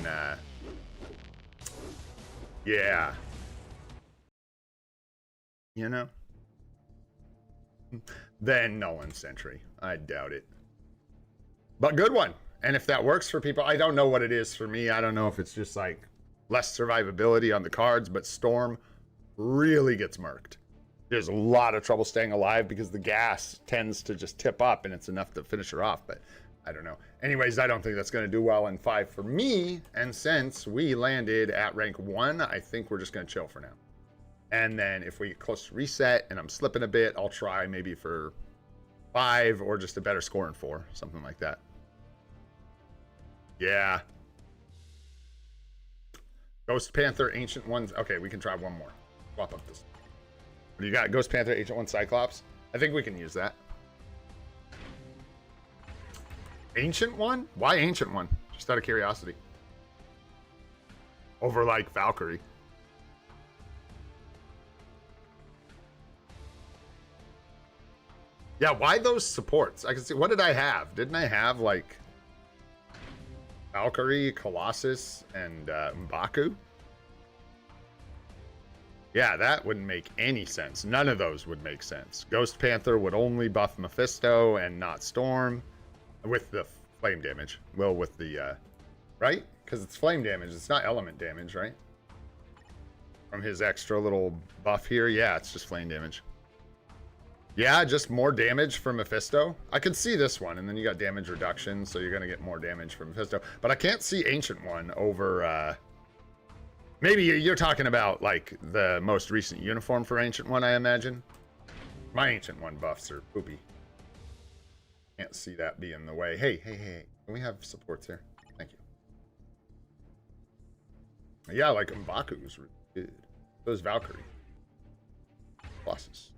yeah. You know? Then Null and Sentry. I doubt it. But good one. And if that works for people, I don't know what it is for me. I don't know if it's just like less survivability on the cards, but Storm really gets murked. there's a lot of trouble staying alive because the gas tends to just tip up and it's enough to finish her off. But I don't know. Anyways, I don't think that's going to do well in 5 for me. And since we landed at rank 1, I think we're just going to chill for now. And then if we get close to reset and I'm slipping a bit, I'll try maybe for 5 or just a better score in 4. Something like that. Yeah. Ghost Panther, Ancient Ones. Okay, we can try one more. Swap up this. What do you got? Ghost Panther, Ancient One, Cyclops. I think we can use that. Ancient One? Why Ancient One? Just out of curiosity. Over like Valkyrie. Yeah, why those supports? I can see. What did I have? Didn't I have like Valkyrie, Colossus, and M'Baku? Yeah, that wouldn't make any sense. None of those would make sense. Ghost Panther would only buff Mephisto and not Storm with the flame damage. Well, with the, right? Because it's flame damage. It's not element damage, right? From his extra little buff here. Yeah, it's just flame damage. Yeah, just more damage from Mephisto. I can see this one, and then you got damage reduction, so you're going to get more damage from Mephisto. But I can't see Ancient One over... maybe you're talking about, like, the most recent uniform for Ancient One, I imagine. My Ancient One buffs are poopy. Can't see that being the way. Hey. Can we have supports here? Thank you. Yeah, like M'Baku is really good. So is Valkyrie. Colossus.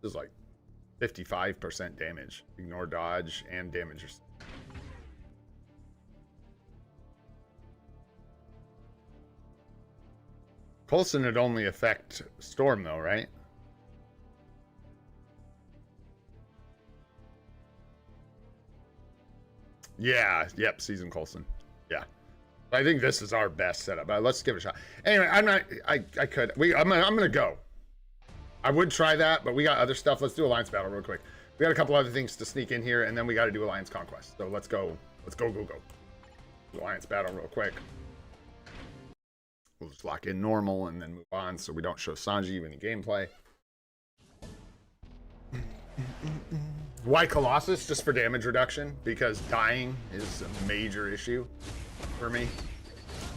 This is like 55% damage. Ignore dodge and damage. Coulson would only affect Storm though, right? Yeah, yep, Season Coulson. Yeah. I think this is our best setup. Let's give it a shot. Anyway, I'm gonna go. I would try that, but we got other stuff. Let's do Alliance Battle real quick. We got a couple other things to sneak in here, and then we got to do Alliance Conquest. So let's go. Let's go. Do Alliance Battle real quick. We'll just lock in normal and then move on so we don't show Sanji any gameplay. Why Colossus? Just for damage reduction, because dying is a major issue for me.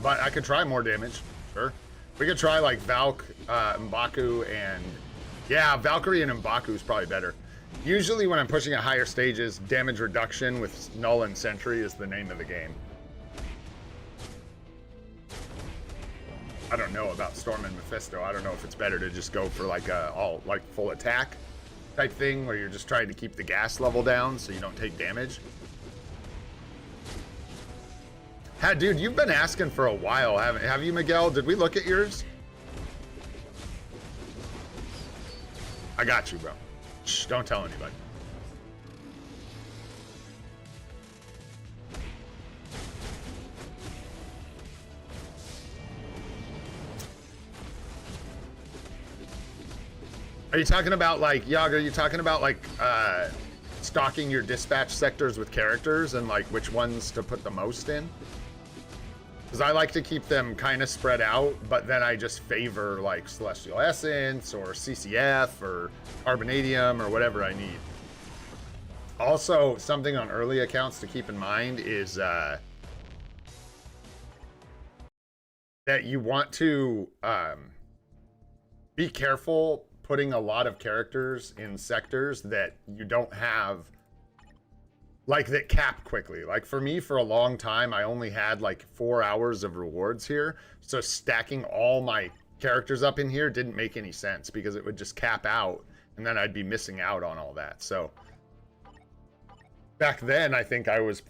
But I could try more damage. Sure. We could try like Valk, M'Baku, and... Yeah, Valkyrie and M'Baku is probably better. Usually when I'm pushing at higher stages, damage reduction with Null and Sentry is the name of the game. I don't know about Storm and Mephisto. I don't know if it's better to just go for like a full attack type thing where you're just trying to keep the gas level down so you don't take damage. Dude, you've been asking for a while, have you, Miguel? Did we look at yours? I got you, bro. Shh, don't tell anybody. Are you talking about like, Yag, are you talking about like stocking your dispatch sectors with characters and like which ones to put the most in? Because I like to keep them kind of spread out, but then I just favor like Celestial Essence or CCF or Carbonadium or whatever I need. Also, something on early accounts to keep in mind is that you want to be careful putting a lot of characters in sectors that you don't have, like that cap quickly. Like for me, for a long time, I only had like 4 hours of rewards here. So stacking all my characters up in here didn't make any sense because it would just cap out and then I'd be missing out on all that. So back then, I think I was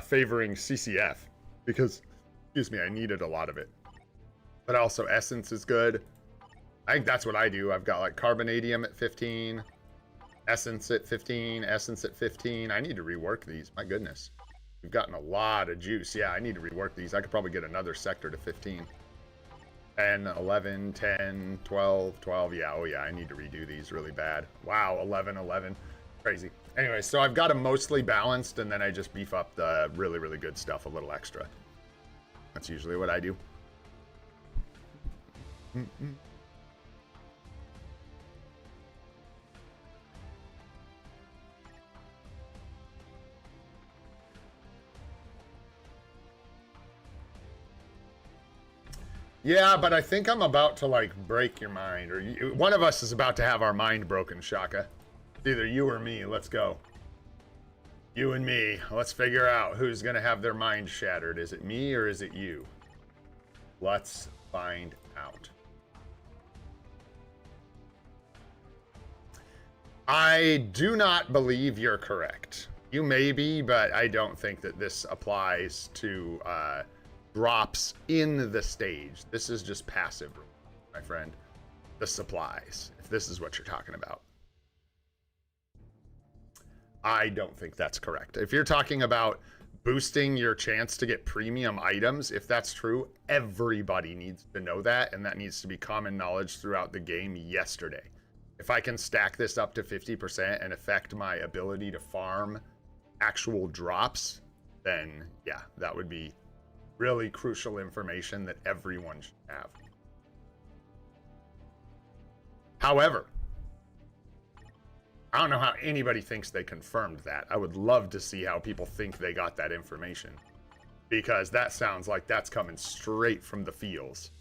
favoring CCF because, excuse me, I needed a lot of it. But also Essence is good. I think that's what I do. I've got like Carbonadium at 15. Essence at 15, Essence at 15. I need to rework these. My goodness. We've gotten a lot of juice. Yeah, I need to rework these. I could probably get another sector to 15. 10, 11, 10, 12, 12. Yeah, oh yeah, I need to redo these really bad. Wow, 11, 11. Crazy. Anyway, so I've got them mostly balanced, and then I just beef up the really, really good stuff a little extra. That's usually what I do. Yeah, but I think I'm about to, like, break your mind. Or one of us is about to have our mind broken, Shaka. Either you or me. Let's go. You and me. Let's figure out who's going to have their mind shattered. Is it me or is it you? Let's find out. I do not believe you're correct. You may be, but I don't think that this applies to drops in the stage. This is just passive, my friend. The supplies, if this is what you're talking about. I don't think that's correct. If you're talking about boosting your chance to get premium items, if that's true, everybody needs to know that, and that needs to be common knowledge throughout the game yesterday. If I can stack this up to 50% and affect my ability to farm actual drops, then yeah, that would be really crucial information that everyone should have. However, I don't know how anybody thinks they confirmed that. I would love to see how people think they got that information, because that sounds like that's coming straight from the fields.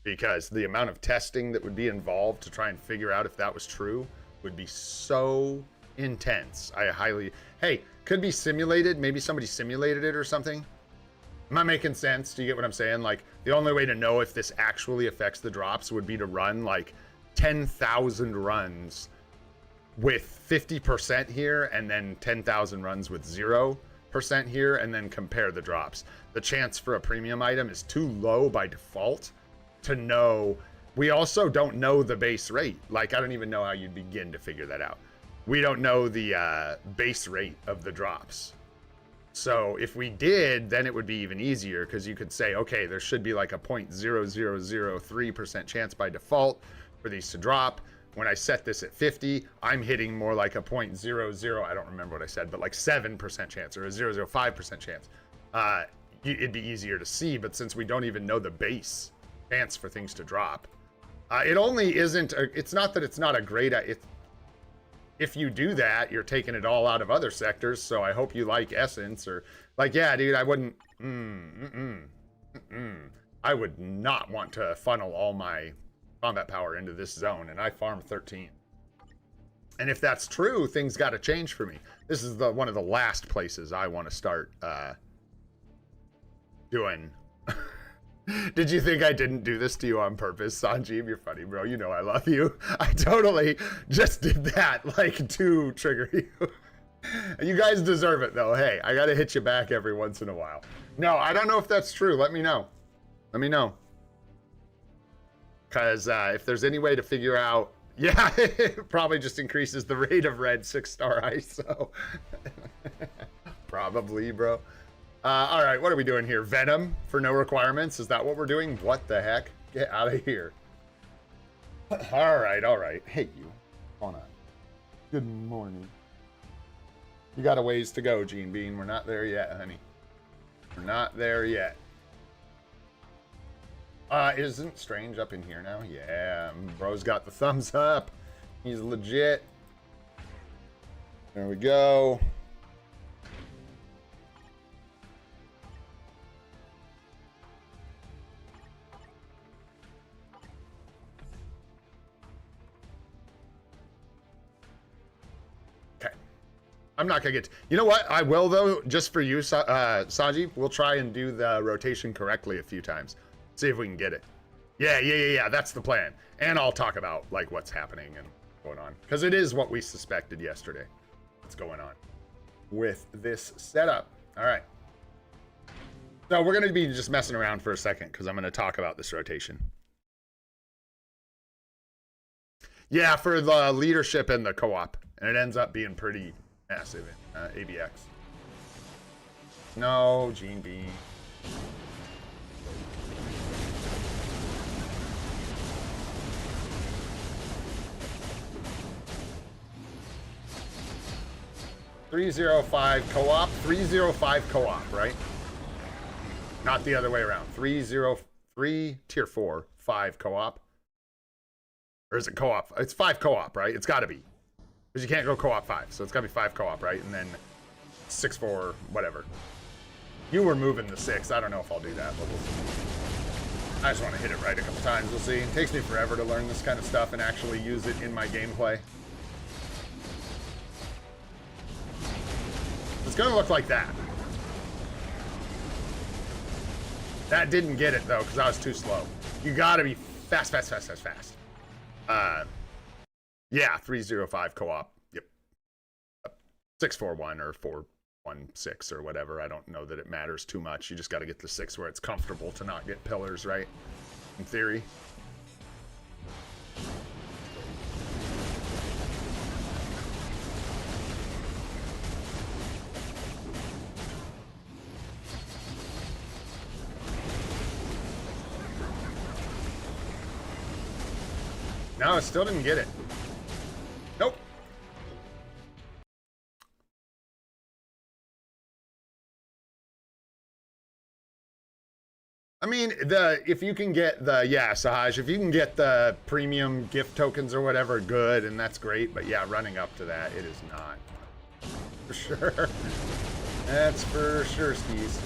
Because the amount of testing that would be involved to try and figure out if that was true would be so intense. Hey, could be simulated. Maybe somebody simulated it or something. Am I making sense? Do you get what I'm saying? Like, the only way to know if this actually affects the drops would be to run like 10,000 runs with 50% here and then 10,000 runs with 0% here and then compare the drops. The chance for a premium item is too low by default to know. We also don't know the base rate. Like, I don't even know how you'd begin to figure that out. We don't know the base rate of the drops. So if we did, then it would be even easier, because you could say, okay, there should be like a 0.0003% chance by default for these to drop. When I set this at 50, I'm hitting more like a 0.00, I don't remember what I said, but like 7% chance or a 0.05% chance. It'd be easier to see, but since we don't even know the base chance for things to drop, it only isn't, it's not that it's not a great, if you do that, you're taking it all out of other sectors, so I hope you like Essence, or like, yeah, dude, I wouldn't, I would not want to funnel all my combat power into this zone, and I farm 13. And if that's true, things got to change for me. This is one of the last places I want to start doing. Did you think I didn't do this to you on purpose, Sanjeev? You're funny, bro. You know I love you. I totally just did that, like, to trigger you. You guys deserve it, though. Hey, I got to hit you back every once in a while. No, I don't know if that's true. Let me know. Let me know. Because if there's any way to figure out, yeah, it probably just increases the rate of red 6-star ISO. Probably, bro. All right, what are we doing here? Venom for no requirements? Is that what we're doing? What the heck? Get out of here. All right, all right. Hey, you. Hold on. Good morning. You got a ways to go, Gene Bean. We're not there yet, honey. We're not there yet. Isn't Strange up in here now? Yeah, bro's got the thumbs up. He's legit. There we go. Okay. I'm not gonna get... You know what? I will, though, just for you, Sanjeev. We'll try and do the rotation correctly a few times. See if we can get it. Yeah. That's the plan. And I'll talk about like what's happening and going on, because it is what we suspected yesterday. What's going on with this setup? All right. So we're going to be just messing around for a second, because I'm going to talk about this rotation. Yeah, for the leadership and the co-op, and it ends up being pretty massive in ABX. No, Gene B. $305 co-op, 305 co-op, right? Not the other way around. 303 tier 4, 5 co-op. Or is it co-op? It's 5 co-op, right? It's got to be, because you can't go co-op 5, so it's got to be 5 co-op, right? And then 6-4, whatever. You were moving the 6. I don't know if I'll do that, but we'll see. I just want to hit it right a couple times. We'll see. It takes me forever to learn this kind of stuff and actually use it in my gameplay. It's going to look like that. That didn't get it, though, because I was too slow. You got to be fast, fast, fast, fast, fast. Yeah, 305 co-op. Yep. 641 or 416 or whatever. I don't know that it matters too much. You just got to get the 6 where it's comfortable to not get pillars, right? In theory. No, I still didn't get it. Nope. I mean, if you can get the, yeah, Sahaj, if you can get the premium gift tokens or whatever, good, and that's great. But yeah, running up to that, it is not. For sure. That's for sure, skis.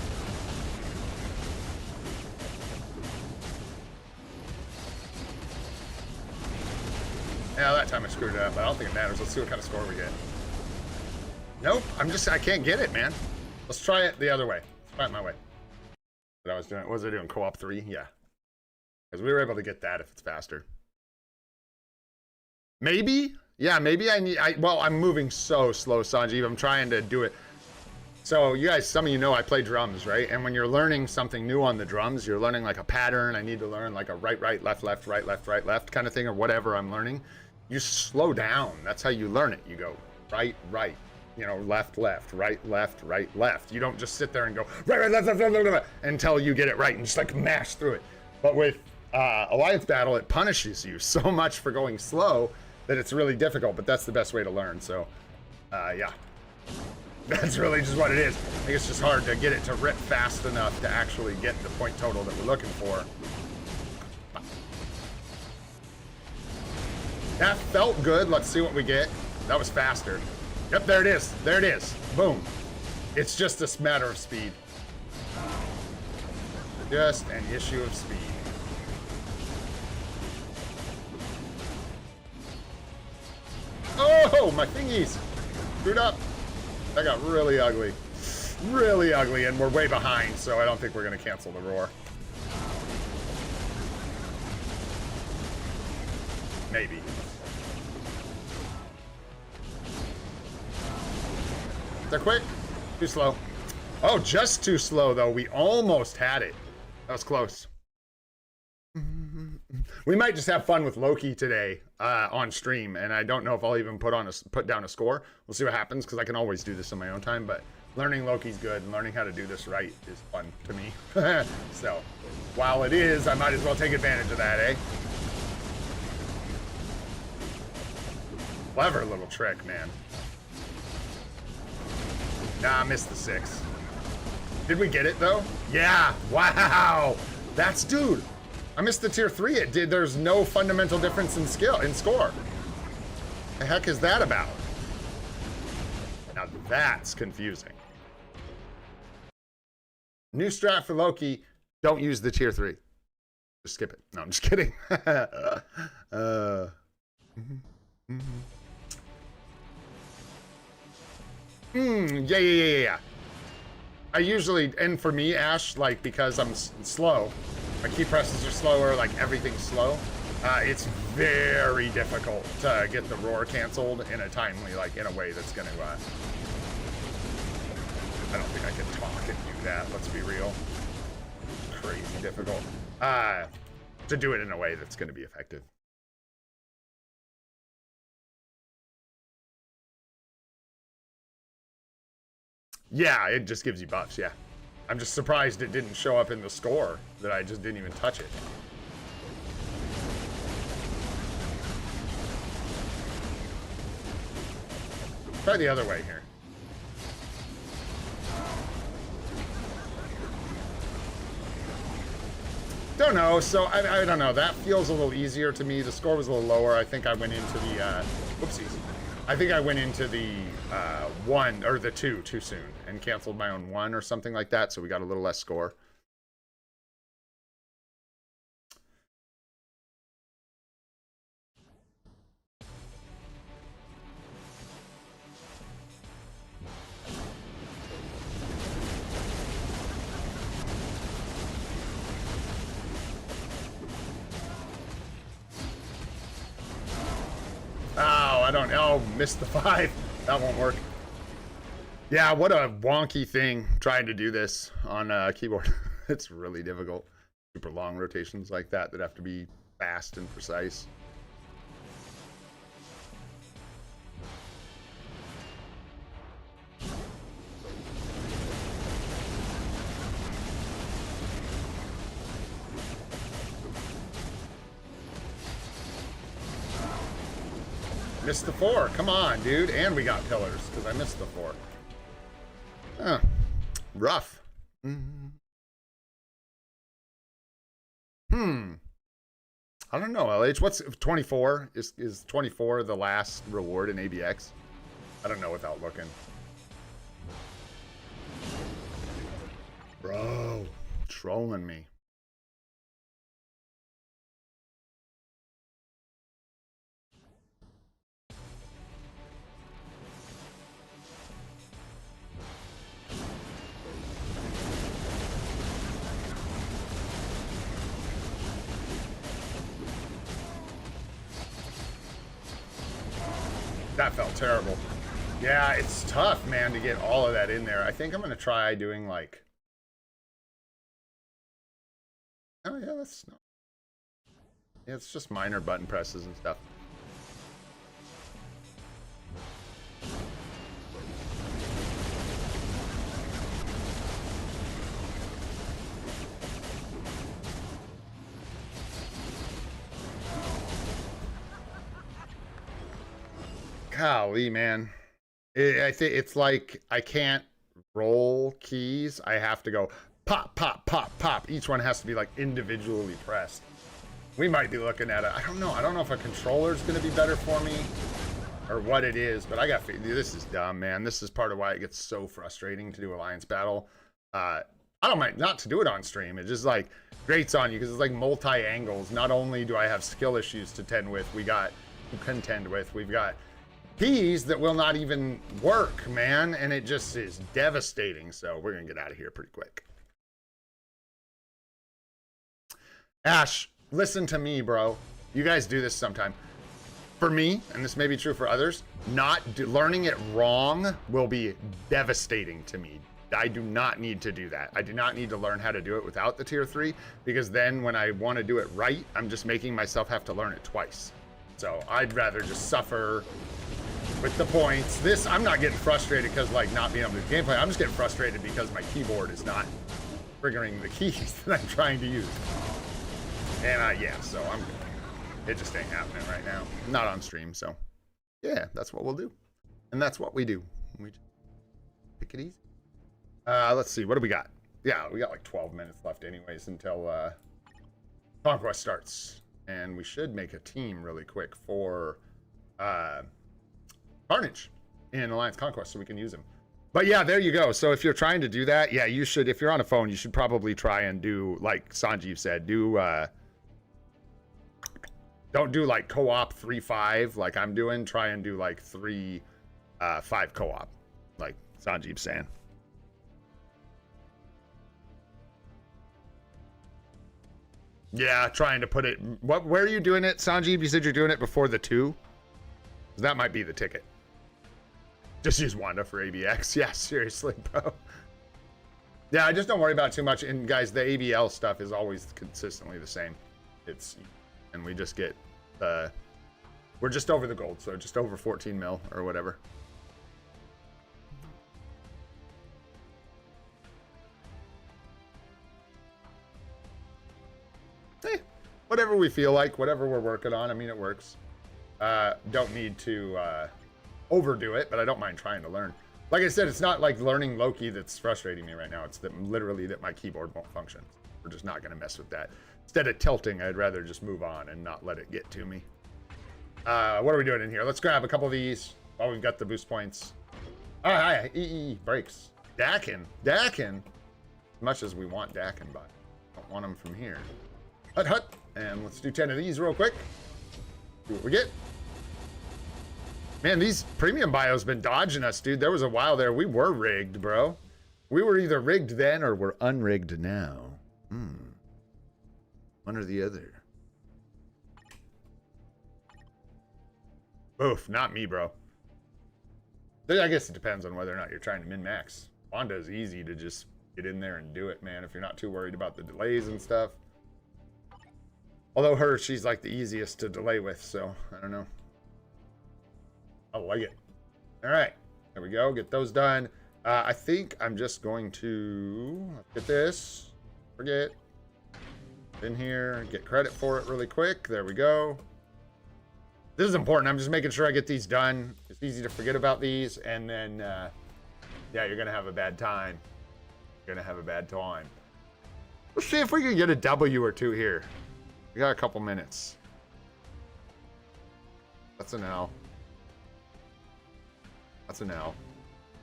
Yeah, that time I screwed it up, but I don't think it matters. Let's see what kind of score we get. Nope, I can't get it, man. Let's try it the other way. Let's try it my way. What I was doing, what was I doing? Co-op 3? Yeah. Because we were able to get that if it's faster. Maybe? Yeah, maybe well, I'm moving so slow, Sanjeev. I'm trying to do it. So you guys, some of you know I play drums, right? And when you're learning something new on the drums, you're learning like a pattern. I need to learn like a right, right, left, left, right, left, right, left kind of thing, or whatever I'm learning. You slow down. That's how you learn it. You go right, right, you know, left, left, right, left, right, left. You don't just sit there and go right, right, left, left, left, left, left until you get it right and just like mash through it. But with Alliance Battle, it punishes you so much for going slow that it's really difficult, but that's the best way to learn. So, yeah. That's really just what it is. I think it's just hard to get it to rip fast enough to actually get the point total that we're looking for. That felt good. Let's see what we get. That was faster. Yep, there it is. There it is. Boom. It's just a matter of speed. Just an issue of speed. Oh, my thingies. Screwed up. That got really ugly. Really ugly, and we're way behind, so I don't think we're going to cancel the roar. Maybe. They're quick. Too slow. Oh, just too slow, though. We almost had it. That was close. We might just have fun with Loki today on stream, and I don't know if I'll even put down a score. We'll see what happens, because I can always do this in my own time, but learning Loki's good, and learning how to do this right is fun to me. So, while it is, I might as well take advantage of that, eh? Clever little trick, man. Nah, I missed the 6. Did we get it, though? Yeah! Wow! That's, dude! I missed the tier 3. It did. There's no fundamental difference in score. The heck is that about? Now that's confusing. New strat for Loki. Don't use the tier 3. Just skip it. No, I'm just kidding. Yeah. I usually, and for me, Ash, like, because I'm slow, my key presses are slower, like, everything's slow, it's very difficult to get the roar canceled in a timely, like, in a way that's gonna, I don't think I can talk and do that, let's be real. Crazy difficult. To do it in a way that's gonna be effective. Yeah, it just gives you buffs, yeah. I'm just surprised it didn't show up in the score, that I just didn't even touch it. Try the other way here. Don't know, so I don't know. That feels a little easier to me. The score was a little lower. I think I went into the, whoopsies. I think I went into the 1 or the 2 too soon and canceled my own 1 or something like that, so we got a little less score. don't. Oh, missed the 5. That won't work. Yeah, what a wonky thing trying to do this on a keyboard. It's really difficult. Super long rotations like that have to be fast and precise. Missed the 4. Come on, dude. And we got pillars because I missed the 4. Huh. Rough. I don't know, LH. What's 24? Is 24 the last reward in ABX? I don't know without looking. Bro, trolling me. That felt terrible. Yeah, it's tough, man, to get all of that in there. I think I'm gonna try doing like... Oh yeah, that's not... Yeah, it's just minor button presses and stuff. Golly, man. I think it's like I can't roll keys. I have to go pop, pop, pop, pop. Each one has to be like individually pressed. We might be looking at it. I don't know. I don't know if a controller is going to be better for me or what it is, but I got this is dumb, man. This is part of why it gets so frustrating to do Alliance Battle. I don't mind not to do it on stream. It just like grates on you because it's like multi-angles. Not only do I have skill issues to contend with, we've got keys that will not even work, man, and it just is devastating. So we're gonna get out of here pretty quick. Ash, listen to me, bro. You guys do this sometime. For me, and this may be true for others, learning it wrong will be devastating to me. I do not need to do that. I do not need to learn how to do it without the tier 3, because then when I want to do it right, I'm just making myself have to learn it twice. So I'd rather just suffer with the points. This, I'm not getting frustrated because like not being able to do gameplay. I'm just getting frustrated because my keyboard is not triggering the keys that I'm trying to use. And yeah, so I'm good. It just ain't happening right now. Not on stream, so yeah, that's what we'll do. And that's what we do. We just pick it easy. Let's see, what do we got? Yeah, we got like 12 minutes left anyways until Conquest starts. And we should make a team really quick for Carnage in Alliance Conquest so we can use him. But yeah, there you go. So if you're trying to do that, yeah, you should, if you're on a phone, you should probably try and do, like Sanjeev said, don't do like co-op 3-5 like I'm doing. Try and do like 3-5 co-op, like Sanjeev's saying. Yeah, trying to put it... Where are you doing it, Sanjeev? You said you're doing it before the 2? That might be the ticket. Just use Wanda for ABX. Yeah, seriously, bro. Yeah, I just don't worry about it too much. And guys, the ABL stuff is always consistently the same. And we just get... we're just over the gold, so just over 14 mil or whatever. Whatever we feel like, whatever we're working on. I mean, it works. Don't need to overdo it, but I don't mind trying to learn. Like I said, it's not like learning Loki that's frustrating me right now. It's that literally that my keyboard won't function. We're just not going to mess with that. Instead of tilting, I'd rather just move on and not let it get to me. What are we doing in here? Let's grab a couple of these while we've got the boost points. Oh, hi, breaks. Dakin. As much as we want Dakin, but don't want them from here. Hut. And let's do 10 of these real quick. See what we get. Man, these premium bios been dodging us, dude. There was a while there we were rigged, bro. We were either rigged then or we're unrigged now. One or the other. Oof, not me, bro. I guess it depends on whether or not you're trying to min-max. Wanda is easy to just get in there and do it, man, if you're not too worried about the delays and stuff. Although she's like the easiest to delay with, so I don't know. I like it. All right, there we go. Get those done. I think I'm just going to get this. Forget. In here, get credit for it really quick. There we go. This is important. I'm just making sure I get these done. It's easy to forget about these, and then, yeah, you're gonna have a bad time. You're gonna have a bad time. Let's see if we can get a W or two here. We got a couple minutes. That's an L. That's an L.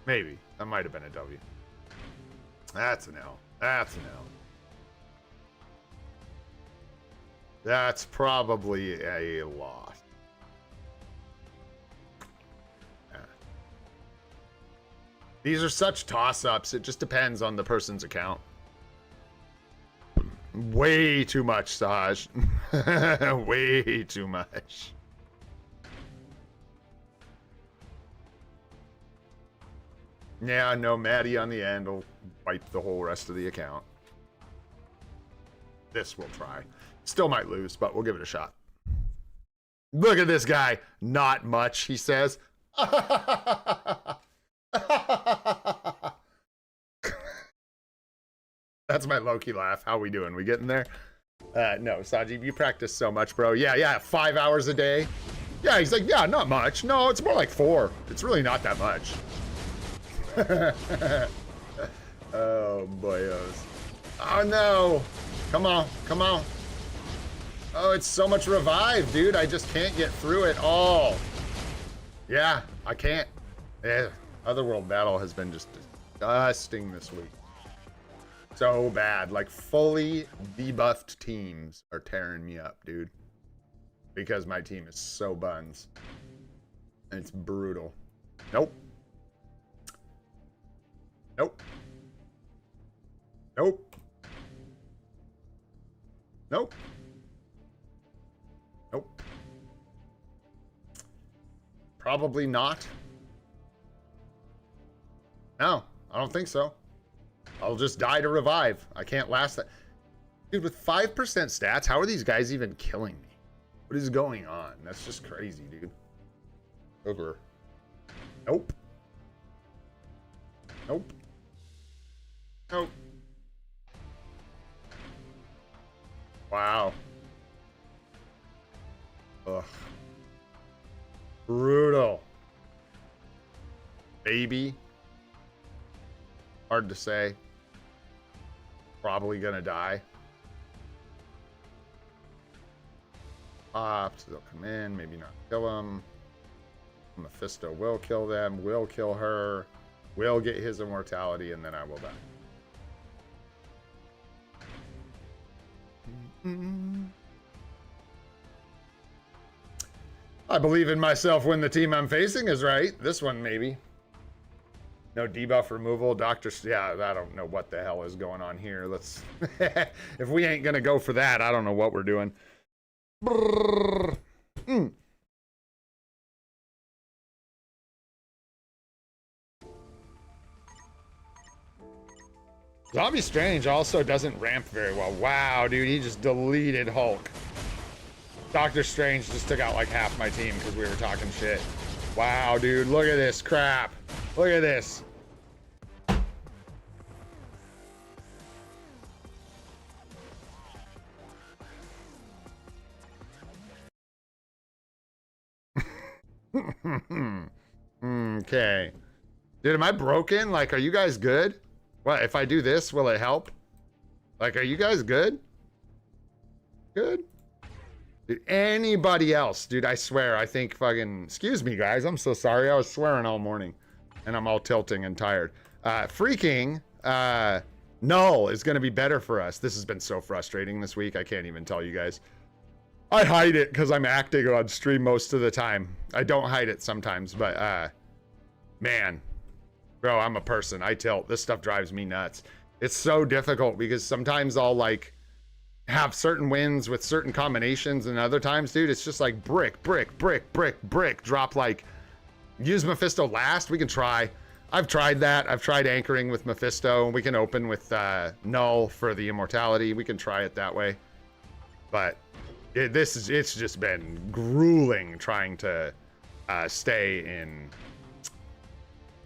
Maybe. That might have been a W. That's an L. That's an L. That's probably a loss. Yeah. These are such toss-ups. It just depends on the person's account. Way too much, Saj. Way too much. Yeah, no, Maddie on the end will wipe the whole rest of the account. This we'll try. Still might lose, but we'll give it a shot. Look at this guy. Not much, he says. That's my low-key laugh. How we doing? We getting there? No, Sajib, you practice so much, bro. Yeah, 5 hours a day. Yeah, he's like, yeah, not much. No, it's more like 4. It's really not that much. Oh, boyos. Oh, no. Come on, come on. Oh, it's so much revive, dude. I just can't get through it all. Yeah, I can't. Yeah, Otherworld Battle has been just disgusting this week. So bad. Like, fully debuffed teams are tearing me up, dude. Because my team is so buns. And it's brutal. Nope. Nope. Nope. Nope. Nope. Probably not. No, I don't think so. I'll just die to revive. I can't last that. Dude, with 5% stats, how are these guys even killing me? What is going on? That's just crazy, dude. Over. Nope. Nope. Nope. Wow. Ugh. Brutal. Baby. Hard to say. Probably gonna die. Popped. They'll come in. Maybe not kill them. Mephisto will kill them. Will kill her. Will get his immortality, and then I will die. I believe in myself when the team I'm facing is right. This one, maybe. No debuff removal. Yeah, I don't know what the hell is going on here. Let's... If we ain't gonna go for that, I don't know what we're doing. Zombie Strange also doesn't ramp very well. Wow, dude, he just deleted Hulk. Doctor Strange just took out like half my team because we were talking shit. Wow, dude, look at this crap. Look at this. Okay. Dude, am I broken? Like, are you guys good? What, if I do this, will it help? Like, are you guys good? Good? Dude, anybody else? Dude, I swear, I think fucking... Excuse me, guys. I'm so sorry. I was swearing all morning. And I'm all tilting and tired. Freaking... Null is going to be better for us. This has been so frustrating this week. I can't even tell you guys. I hide it because I'm acting on stream most of the time. I don't hide it sometimes, but... Man... Bro, I'm a person. I tilt. This stuff drives me nuts. It's so difficult because sometimes I'll like have certain wins with certain combinations, and other times, dude, it's just like brick, brick, brick, brick, brick, drop like, use Mephisto last. We can try. I've tried that. I've tried anchoring with Mephisto. We can open with Null for the immortality. We can try it that way. But it's just been grueling trying to stay in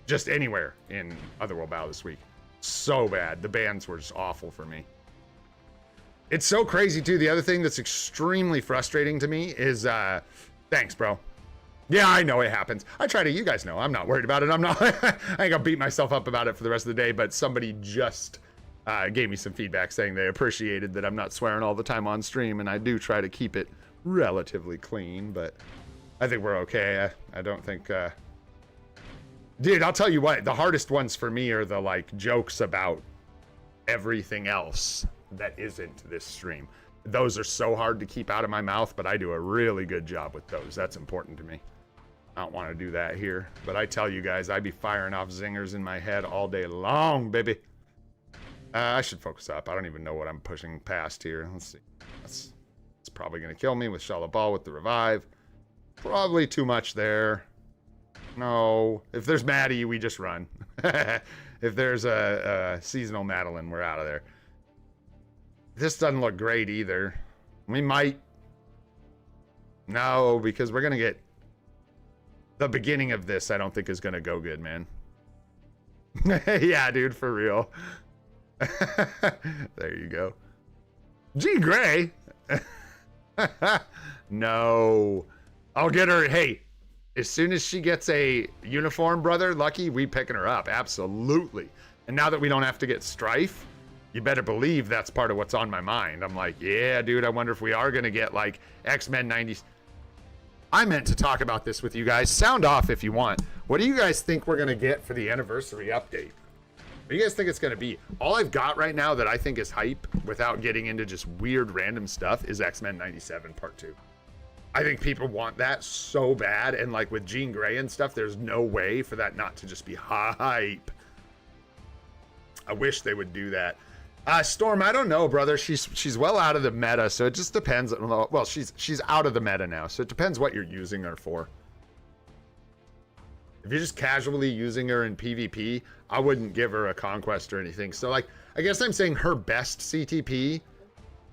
just anywhere in Otherworld Battle this week. So bad. The bans were just awful for me. It's so crazy too. The other thing that's extremely frustrating to me is thanks, bro. Yeah, I know it happens. I try to, you guys know, I'm not worried about it. I'm not, I ain't gonna beat myself up about it for the rest of the day, but somebody just gave me some feedback saying they appreciated that I'm not swearing all the time on stream, and I do try to keep it relatively clean, but I think we're okay. I don't think, dude, I'll tell you what, the hardest ones for me are the like jokes about everything else that isn't this stream. Those are so hard to keep out of my mouth, but I do a really good job with those. That's important to me. I don't want to do that here, but I tell you guys, I be firing off zingers in my head all day long, baby. I should focus up. I don't even know what I'm pushing past here. Let's see. It's probably going to kill me with Shala Ball with the revive. Probably too much there. No. If there's Maddie, we just run. If there's a seasonal Madeline, we're out of there. This doesn't look great either. We might. No, because we're going to get... The beginning of this, I don't think is going to go good, man. Yeah, dude, for real. There you go. G Gray. No. I'll get her. Hey, as soon as she gets a uniform, brother, Lucky, we picking her up. Absolutely. And now that we don't have to get Strife, you better believe that's part of what's on my mind. I'm like, yeah, dude, I wonder if we are going to get like X-Men 90s. I meant to talk about this with you guys. Sound off if you want. What do you guys think we're going to get for the anniversary update? What do you guys think it's going to be? All I've got right now that I think is hype, without getting into just weird random stuff, is X-Men 97 Part 2. I think people want that so bad, and like with Jean Grey and stuff, there's no way for that not to just be hype. I wish they would do that. Storm, I don't know, brother. She's well out of the meta, so it just depends. Well, she's out of the meta now, so it depends what you're using her for. If you're just casually using her in PvP, I wouldn't give her a Conquest or anything. So, like, I guess I'm saying her best CTP,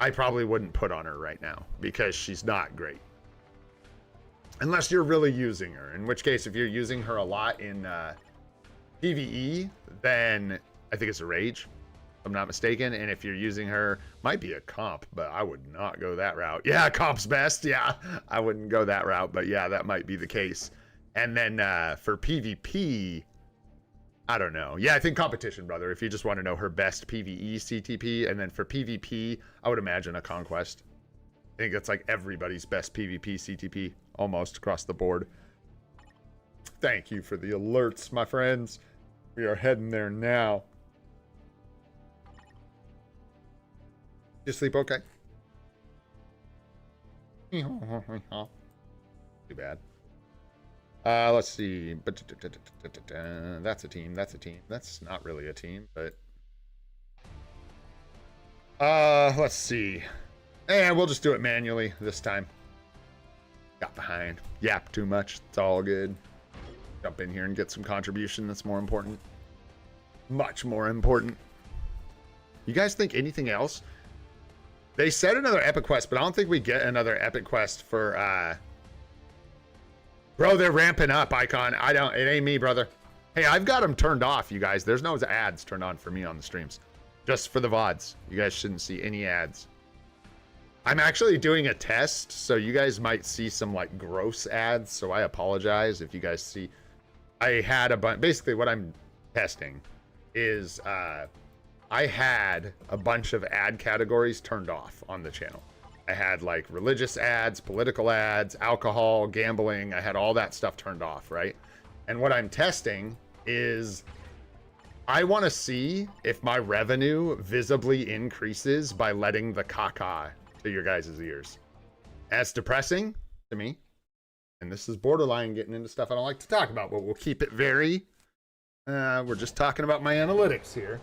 I probably wouldn't put on her right now because she's not great. Unless you're really using her, in which case, if you're using her a lot in PvE, then I think it's a Rage, if I'm not mistaken. And if you're using her, might be a comp, but I would not go that route. Yeah, comp's best. Yeah, I wouldn't go that route, but yeah, that might be the case. And then for PvP, I don't know. Yeah, I think competition, brother. If you just want to know her best PvE CTP, and then for PvP, I would imagine a Conquest. I think that's like everybody's best PvP CTP, almost across the board. Thank you for the alerts, my friends. We are heading there now. You sleep okay? Too bad. Let's see. That's a team. That's a team. That's not really a team, but let's see. And we'll just do it manually this time. Got behind. Yap too much. It's all good. Jump in here and get some contribution. That's more important. Much more important. You guys think anything else? They said another epic quest, but I don't think we get another epic quest for bro, they're ramping up, Icon. It ain't me, brother. Hey, I've got them turned off, you guys. There's no ads turned on for me on the streams. Just for the VODs. You guys shouldn't see any ads. I'm actually doing a test, so you guys might see some like gross ads, so I apologize if you guys see. I had a bunch. Basically, what I'm testing is I had a bunch of ad categories turned off on the channel. I had like religious ads, political ads, alcohol, gambling. I had all that stuff turned off, right? And what I'm testing is I want to see if my revenue visibly increases by letting the caca to your guys' ears. That's depressing to me. And this is borderline getting into stuff I don't like to talk about, but we'll keep it very, we're just talking about my analytics here.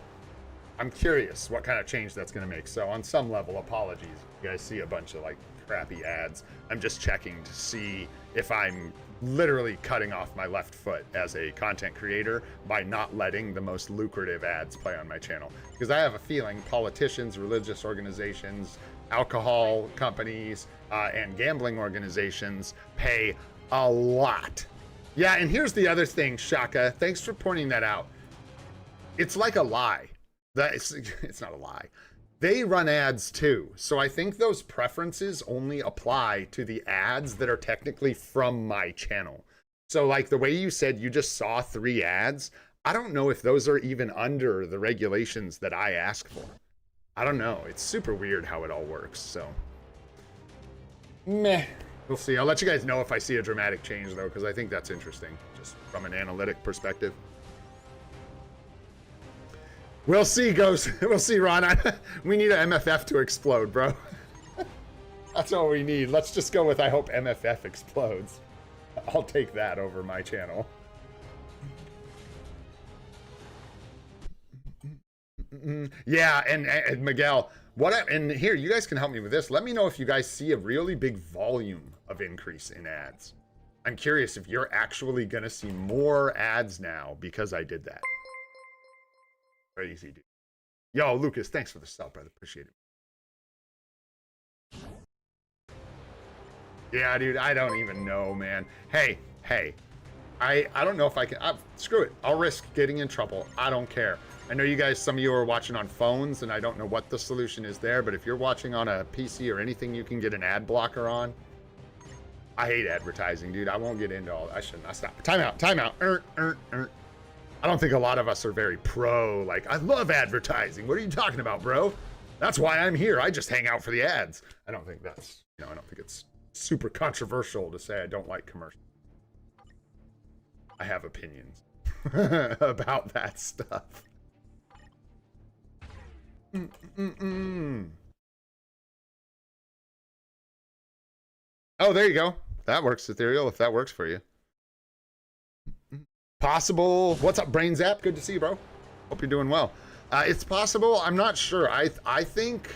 I'm curious what kind of change that's going to make. So on some level, apologies. You guys see a bunch of like crappy ads. I'm just checking to see if I'm literally cutting off my left foot as a content creator by not letting the most lucrative ads play on my channel. Because I have a feeling politicians, religious organizations, alcohol companies, and gambling organizations pay a lot. Yeah, and here's the other thing, Shaka. Thanks for pointing that out. It's like a lie. It's not a lie. They run ads too. So I think those preferences only apply to the ads that are technically from my channel. So like the way you said you just saw 3 ads, I don't know if those are even under the regulations that I ask for. I don't know. It's super weird how it all works. So meh. We'll see. I'll let you guys know if I see a dramatic change though, because I think that's interesting just from an analytic perspective. We'll see, Ghost. We'll see, Ron. We need an MFF to explode, bro. That's all we need. Let's just go with I hope MFF explodes. I'll take that over my channel. Yeah, and Miguel, and here, you guys can help me with this. Let me know if you guys see a really big volume of increase in ads. I'm curious if you're actually going to see more ads now because I did that. Crazy, dude. Yo, Lucas, thanks for the sub, brother. Appreciate it. Yeah, dude, I don't even know, man. Hey, I don't know if I can. Screw it. I'll risk getting in trouble. I don't care. I know you guys, some of you are watching on phones, and I don't know what the solution is there, but if you're watching on a PC or anything you can get an ad blocker on, I hate advertising, dude. I won't get into all that. I shouldn't. I stop. Time out. I don't think a lot of us are very pro, like, I love advertising. What are you talking about, bro? That's why I'm here. I just hang out for the ads. I don't think that's, I don't think it's super controversial to say I don't like commercials. I have opinions about that stuff. Oh, there you go. That works, Ethereal, if that works for you. Possible. What's up, Brain Zap? Good to see you, bro. Hope you're doing well. It's possible. I'm not sure. I think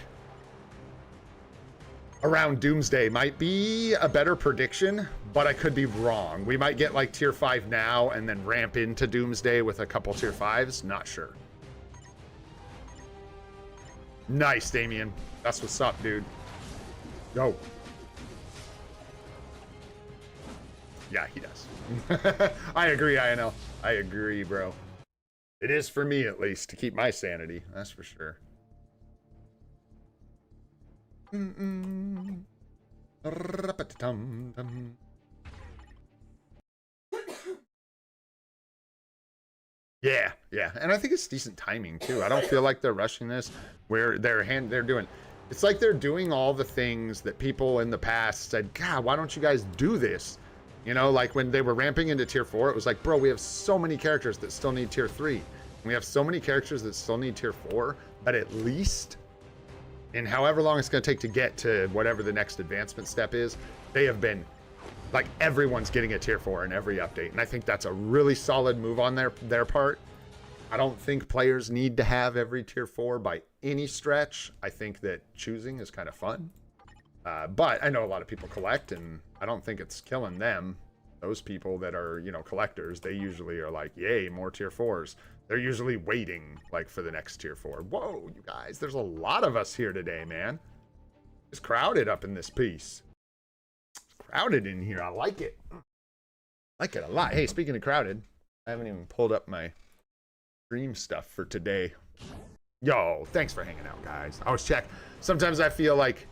around Doomsday might be a better prediction, but I could be wrong. We might get like tier 5 now and then ramp into Doomsday with a couple tier 5s. Not sure. Nice, Damien. That's what's up, dude. Yo. Yeah, he does. I agree, INL. I agree, bro. It is for me, at least, to keep my sanity. That's for sure. Yeah. And I think it's decent timing, too. I don't feel like they're rushing this, where they're doing... It's like they're doing all the things that people in the past said, God, why don't you guys do this? You know, like when they were ramping into tier 4, it was like, bro, we have so many characters that still need tier 3. We have so many characters that still need tier 4, but at least in however long it's going to take to get to whatever the next advancement step is, they have been, like, everyone's getting a tier 4 in every update. And I think that's a really solid move on their part. I don't think players need to have every tier 4 by any stretch. I think that choosing is kind of fun. But I know a lot of people collect, and I don't think it's killing them. Those people that are, you know, collectors, they usually are like, yay, more tier 4s. They're usually waiting, like, for the next tier 4. Whoa, you guys, there's a lot of us here today, man. It's crowded up in this piece. It's crowded in here. I like it. I like it a lot. Hey, speaking of crowded, I haven't even pulled up my stream stuff for today. Yo, thanks for hanging out, guys. I was check. Sometimes I feel like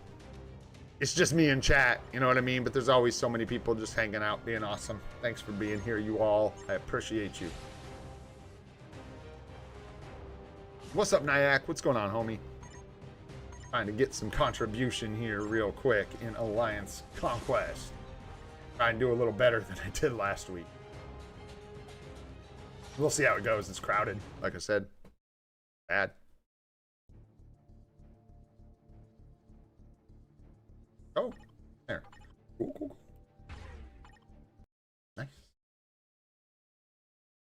it's just me in chat, you know what I mean? But there's always so many people just hanging out, being awesome. Thanks for being here, you all. I appreciate you. What's up, Nyack? What's going on, homie? Trying to get some contribution here real quick in Alliance Conquest. Try and do a little better than I did last week. We'll see how it goes. It's crowded, like I said. Bad. Oh, there. Cool. Nice.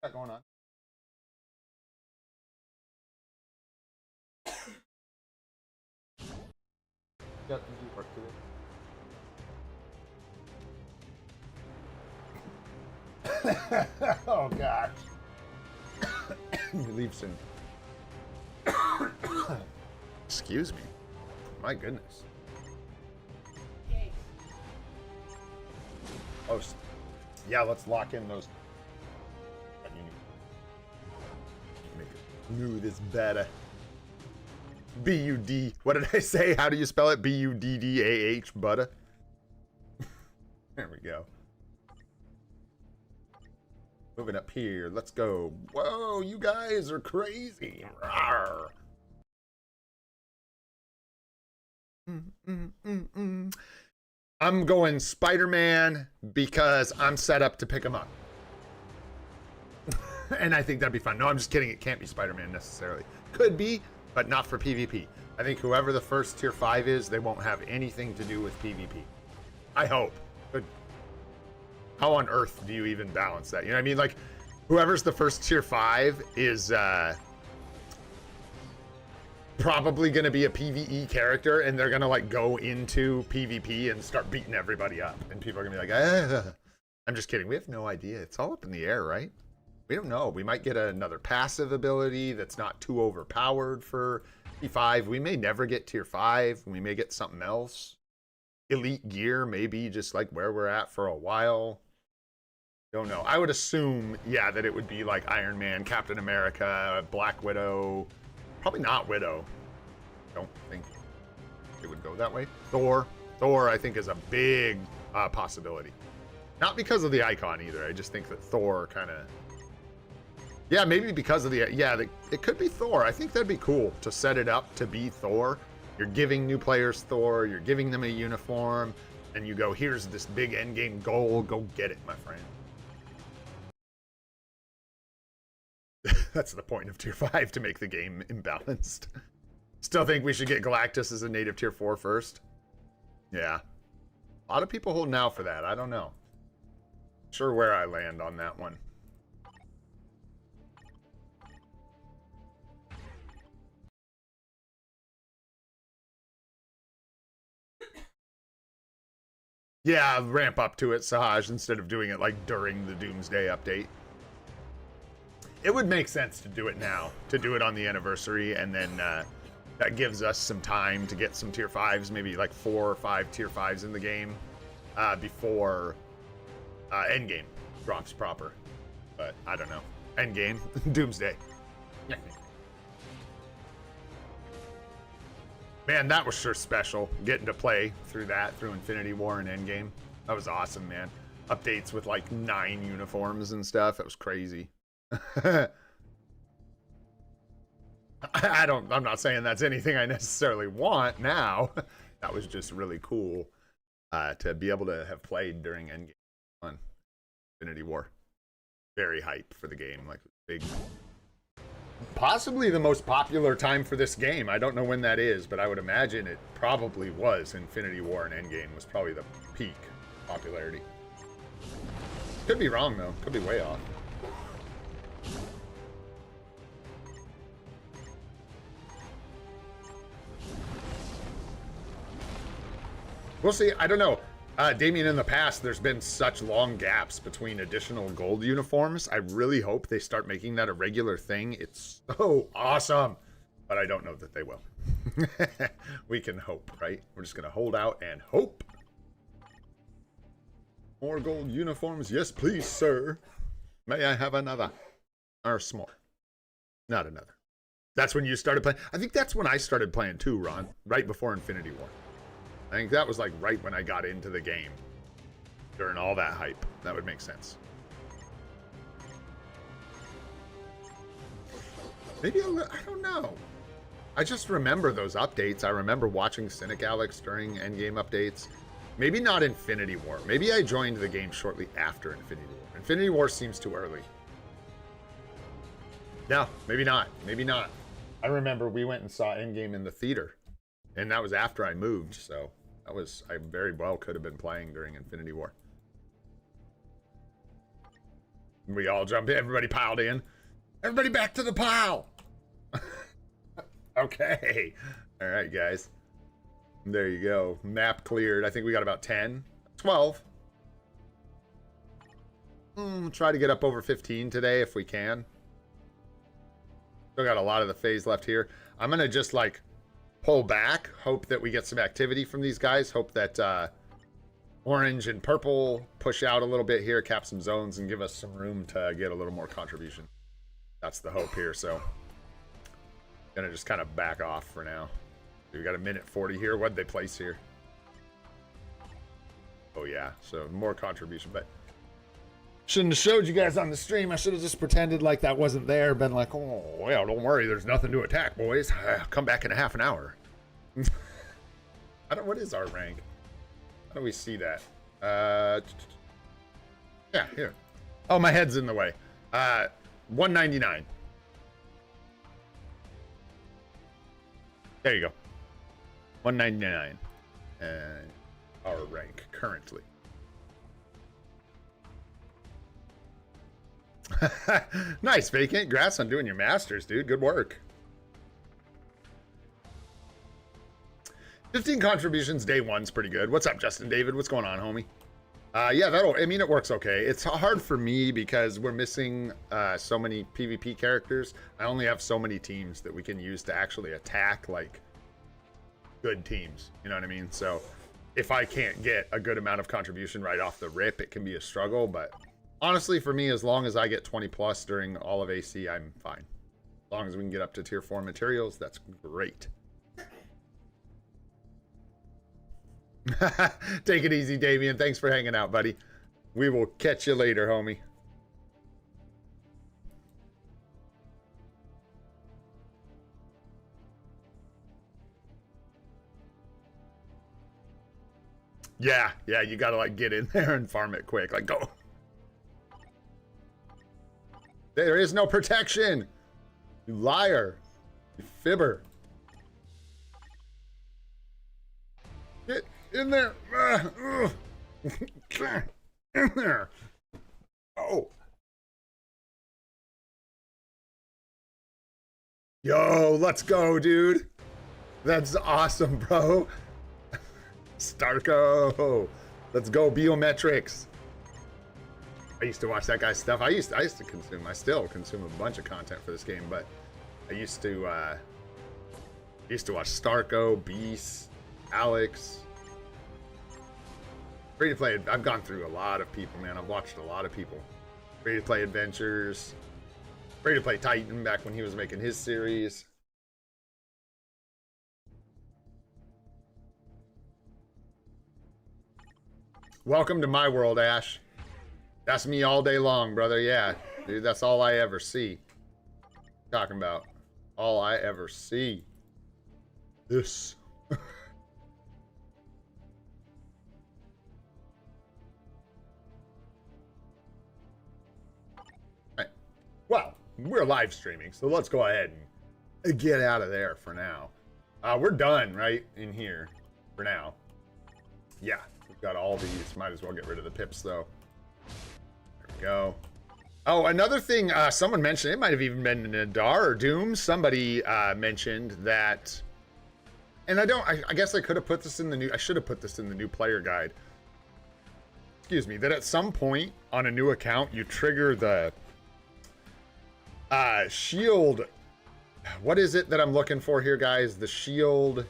What's going on? Got to do work today. Oh gosh. You leave soon. Excuse me. My goodness. Oh, yeah, let's lock in those. Make it smooth is better. B-U-D. What did I say? How do you spell it? B-U-D-D-A-H. Butter. There we go. Moving up here. Let's go. Whoa, you guys are crazy. Rawr. I'm going Spider-Man because I'm set up to pick him up. And I think that'd be fun. No, I'm just kidding. It can't be Spider-Man necessarily. Could be, but not for PvP. I think whoever the first tier 5 is, they won't have anything to do with PvP. I hope. But how on earth do you even balance that? You know what I mean? Like, whoever's the first tier 5 is probably going to be a PvE character, and they're going to, like, go into PvP and start beating everybody up. And people are going to be like, ah. I'm just kidding. We have no idea. It's all up in the air, right? We don't know. We might get another passive ability that's not too overpowered for T5. We may never get tier 5. We may get something else. Elite gear, maybe just like where we're at for a while. Don't know. I would assume, yeah, that it would be like Iron Man, Captain America, Black Widow. Probably not Widow. Don't think it would go that way. Thor. Thor, I think, is a big possibility. Not because of the icon either. I just think that Thor kind of... Yeah, maybe because of the... Yeah, it could be Thor. I think that'd be cool to set it up to be Thor. You're giving new players Thor. You're giving them a uniform. And you go, here's this big endgame goal. Go get it, my friend. That's the point of tier 5, to make the game imbalanced. Still think we should get Galactus as a native tier 4 first. Yeah. A lot of people holding out for that. I don't know. Sure where I land on that one. Yeah, ramp up to it, Sahaj, instead of doing it like during the Doomsday update. It would make sense to do it now, to do it on the anniversary, and then that gives us some time to get some tier 5s, maybe like 4 or 5 tier 5s in the game before Endgame drops proper. But I don't know. Endgame, Doomsday. Man, that was sure special, getting to play through that, through Infinity War and Endgame. That was awesome, man. Updates with like 9 uniforms and stuff. That was crazy. I'm not saying that's anything I necessarily want now. That was just really cool to be able to have played during Endgame on Infinity War. Very hype for the game, like big. Possibly the most popular time for this game. I don't know when that is, but I would imagine it probably was. Infinity War and Endgame was probably the peak popularity. Could be wrong though. Could be way off. We'll see. I don't know. Damien, in the past, there's been such long gaps between additional gold uniforms. I really hope they start making that a regular thing. It's so awesome. But I don't know that they will. We can hope, right? We're just going to hold out and hope. More gold uniforms? Yes, please, sir. May I have another? Or small. Not another. That's when you started playing. I think that's when I started playing too, Ron. Right before Infinity War. I think that was like right when I got into the game. During all that hype. That would make sense. Maybe I don't know. I just remember those updates. I remember watching Cynic Alex during Endgame updates. Maybe not Infinity War. Maybe I joined the game shortly after Infinity War. Infinity War seems too early. No, maybe not. Maybe not. I remember we went and saw Endgame in the theater. And that was after I moved, so that was, I very well could have been playing during Infinity War. We all jumped in, everybody piled in. Everybody back to the pile! Okay. Alright, guys. There you go. Map cleared. I think we got about 10. 12. Try to get up over 15 today if we can. Still got a lot of the phase left here. I'm going to just like pull back. Hope that we get some activity from these guys. Hope that orange and purple push out a little bit here. Cap some zones and give us some room to get a little more contribution. That's the hope here. So going to just kind of back off for now. We got a minute 40 here. What'd they place here? Oh yeah, so more contribution, but shouldn't have showed you guys on the stream. I should have just pretended like that wasn't there. Been like, oh well, don't worry, there's nothing to attack, boys. Come back in a half an hour. What is our rank? How do we see that? Yeah, here. Oh, my head's in the way. 199. There you go. 199. And our rank currently. Nice, Vacant. Congrats on doing your masters, dude. Good work. 15 contributions day one's pretty good. What's up, Justin David? What's going on, homie? Yeah, I mean, it works okay. It's hard for me because we're missing so many PvP characters. I only have so many teams that we can use to actually attack, like, good teams. You know what I mean? So if I can't get a good amount of contribution right off the rip, it can be a struggle. But honestly, for me, as long as I get 20 plus during all of AC, I'm fine. As long as we can get up to tier 4 materials, that's great. Take it easy, Damien. Thanks for hanging out, buddy. We will catch you later, homie. Yeah, you gotta like get in there and farm it quick. Like, go. There is no protection. You liar. You fibber. Get in there. Get in there. Oh. Yo, let's go, dude. That's awesome, bro. Starco. Let's go, biometrics. I used to watch that guy's stuff. I used to consume. I still consume a bunch of content for this game, but I used to watch Starco, Beast, Alex. Free to play. I've gone through a lot of people, man. I've watched a lot of people. Free to play adventures. Free to play Titan back when he was making his series. Welcome to my world, Ash. That's me all day long, brother. Yeah, dude, that's all I ever see. Talking about all I ever see. This. Right. Well, we're live streaming, so let's go ahead and get out of there for now. We're done, right, in here for now. Yeah, we've got all these. Might as well get rid of the pips, though. There we go. Oh, another thing someone mentioned, it might have even been Nadar or Doom. Somebody mentioned that, and I guess I could have put this in the new, I should have put this in the new player guide. Excuse me, that at some point on a new account, you trigger the shield. What is it that I'm looking for here, guys? The shield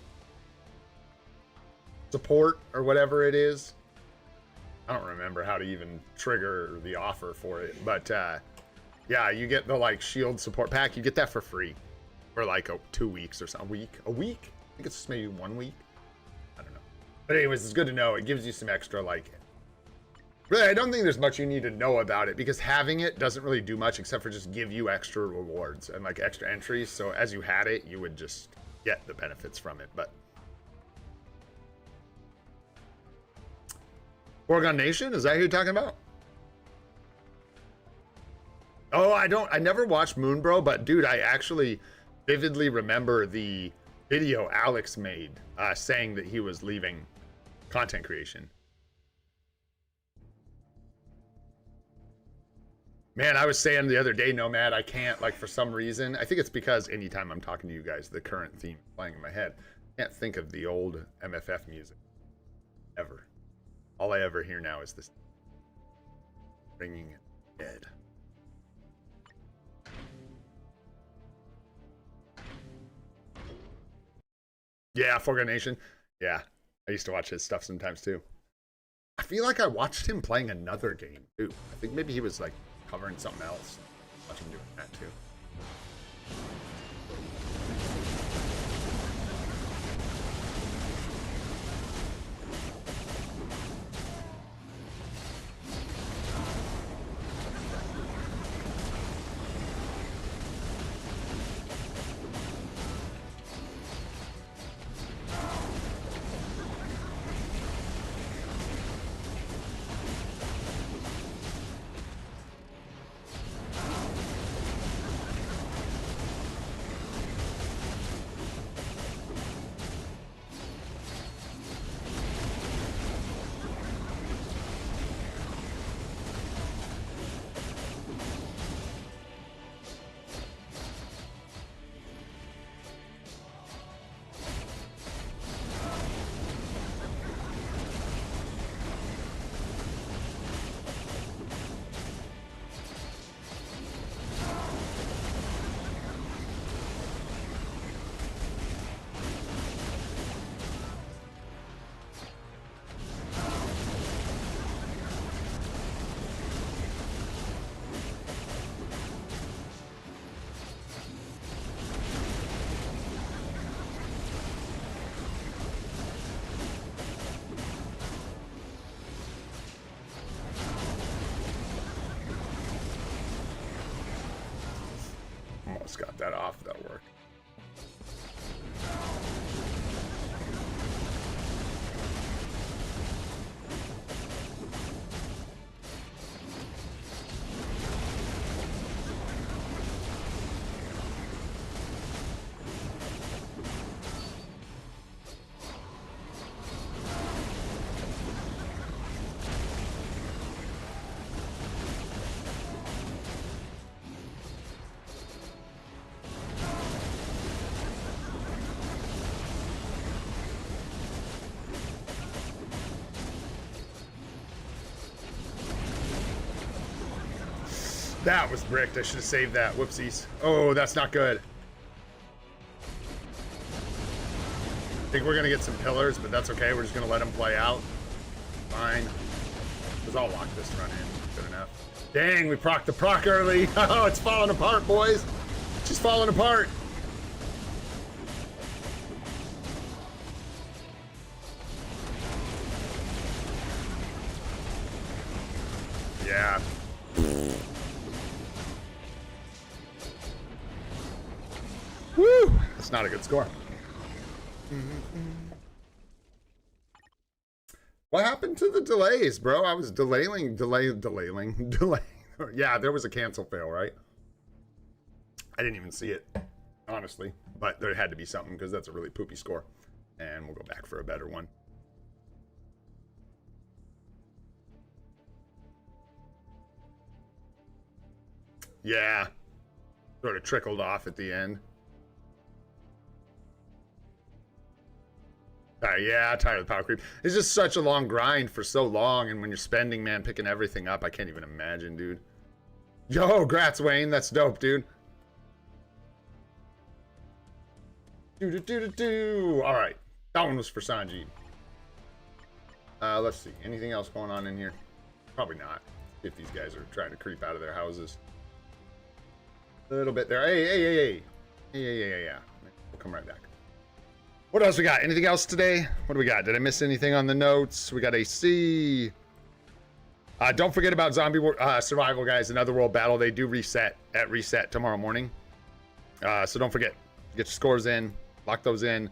support or whatever it is. I don't remember how to even trigger the offer for it, but yeah, you get the like shield support pack. You get that for free for like 2 weeks or something. A week? I think it's maybe 1 week. I don't know. But anyways, it's good to know. It gives you some extra like. Really, I don't think there's much you need to know about it because having it doesn't really do much except for just give you extra rewards and like extra entries. So as you had it, you would just get the benefits from it. But Oregon Nation, is that who you're talking about? Oh, I never watched Moonbro, but dude, I actually vividly remember the video Alex made saying that he was leaving content creation. Man, I was saying the other day, Nomad, I can't, like, for some reason, I think it's because anytime I'm talking to you guys, the current theme is playing in my head. Can't think of the old MFF music ever. All I ever hear now is this ringing dead. Yeah, Forgotten Nation. Yeah, I used to watch his stuff sometimes too. I feel like I watched him playing another game too. I think maybe he was like covering something else. Watch him doing that too. Almost got that off. That worked. That was bricked. I should have saved that. Whoopsies. Oh, that's not good. I think we're going to get some pillars, but that's okay. We're just going to let them play out. Fine. Because I'll lock this run in. Good enough. Dang, we procced the proc early. Oh, it's falling apart, boys. It's just falling apart. Yeah. Woo! That's not a good score. What happened to the delays, bro? I was delaying. Yeah, there was a cancel fail, right? I didn't even see it, honestly. But there had to be something because that's a really poopy score. And we'll go back for a better one. Yeah. Sort of trickled off at the end. Yeah, tired of the power creep. It's just such a long grind for so long, and when you're spending, man, picking everything up, I can't even imagine, dude. Yo, grats, Wayne. That's dope, dude. All right. That one was for Sanji. Let's see. Anything else going on in here? Probably not. If these guys are trying to creep out of their houses. A little bit there. Hey. Yeah. We'll come right back. What else we got? Anything else today? What do we got? Did I miss anything on the notes? We got AC. Don't forget about Zombie Survival, guys. Another world battle. They do reset at reset tomorrow morning. So don't forget. Get your scores in. Lock those in.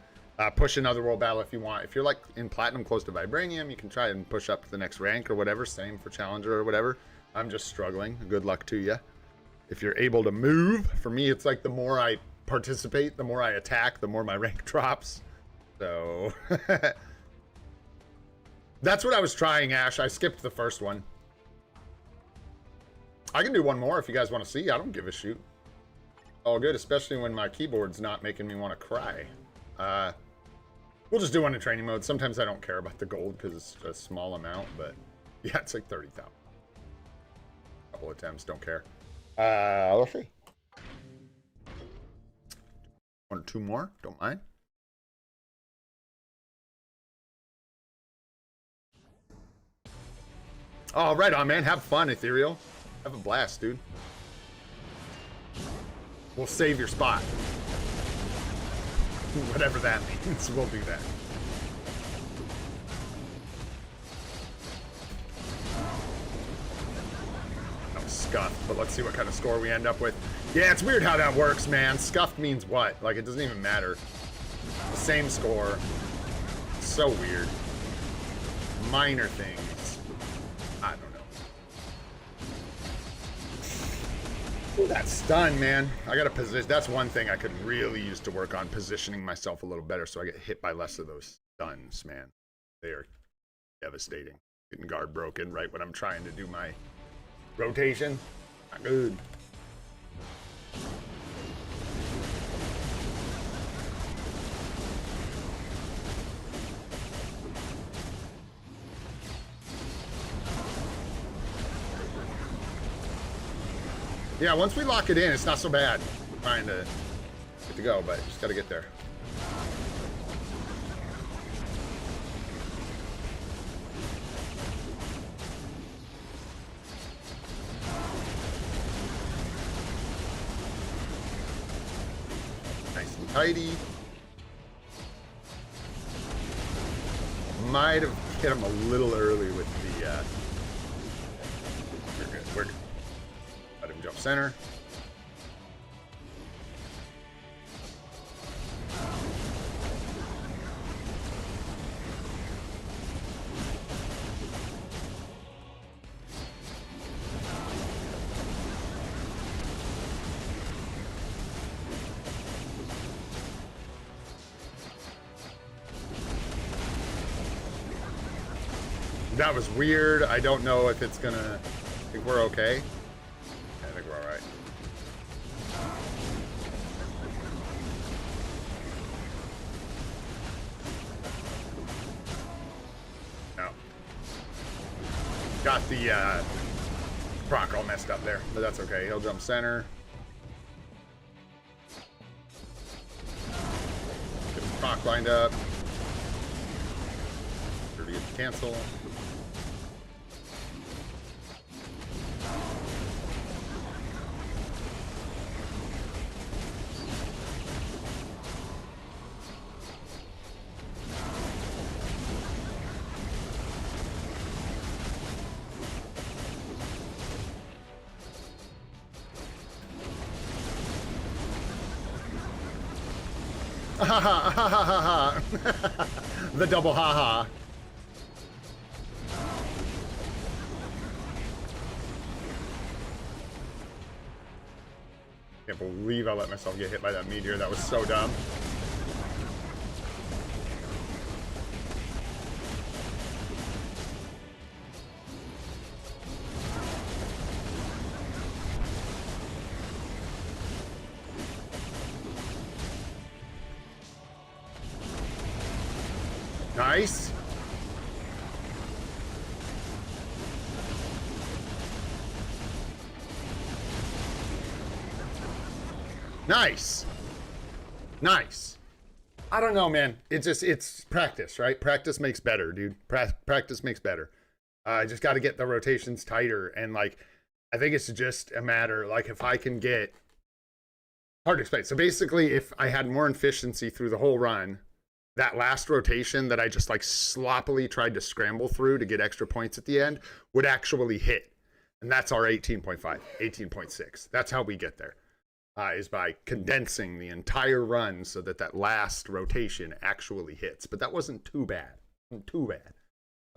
Push another world battle if you want. If you're like in Platinum close to Vibranium, you can try and push up to the next rank or whatever. Same for Challenger or whatever. I'm just struggling. Good luck to you. If you're able to move. For me, it's like the more I participate, the more I attack, the more my rank drops. So that's what I was trying, Ash. I skipped the first one. I can do one more if you guys want to see. I don't give a shoot. All good, especially when my keyboard's not making me want to cry. We'll just do one in training mode. Sometimes I don't care about the gold because it's a small amount, but yeah, it's like 30,000. Couple attempts, don't care. Let's see. One or two more, don't mind. Oh, right on, man. Have fun, Ethereal. Have a blast, dude. We'll save your spot. Whatever that means, we'll do that. That was scuffed, but let's see what kind of score we end up with. Yeah, it's weird how that works, man. Scuffed means what? Like, it doesn't even matter. The same score. So weird. Minor things. I don't know. Ooh, that stun, man. I gotta position. That's one thing I could really use to work on, positioning myself a little better so I get hit by less of those stuns, man. They are devastating. Getting guard broken right when I'm trying to do my rotation. Not good. Yeah, once we lock it in, it's not so bad. I'm trying to get to go, but just gotta get there. Nice and tidy. Might have hit him a little early with the, we're good, we're good. Let him jump center. That was weird. I don't know if it's gonna... I think we're okay. I think we're alright. No. Got the proc all messed up there, but that's okay. He'll jump center. Get the proc lined up. Sure to get the cancel. Ha ha ha ha ha. The double ha ha. Can't believe I let myself get hit by that meteor. That was so dumb. Nice. Nice. Nice. I don't know, man. It's practice, right? Practice makes better, dude. Practice makes better. I just got to get the rotations tighter. And like, I think it's just a matter, like if I can get, hard to explain. So basically, if I had more efficiency through the whole run, that last rotation that I just like sloppily tried to scramble through to get extra points at the end would actually hit. And that's our 18.5, 18.6. That's how we get there, is by condensing the entire run so that that last rotation actually hits. But that wasn't too bad. Too bad.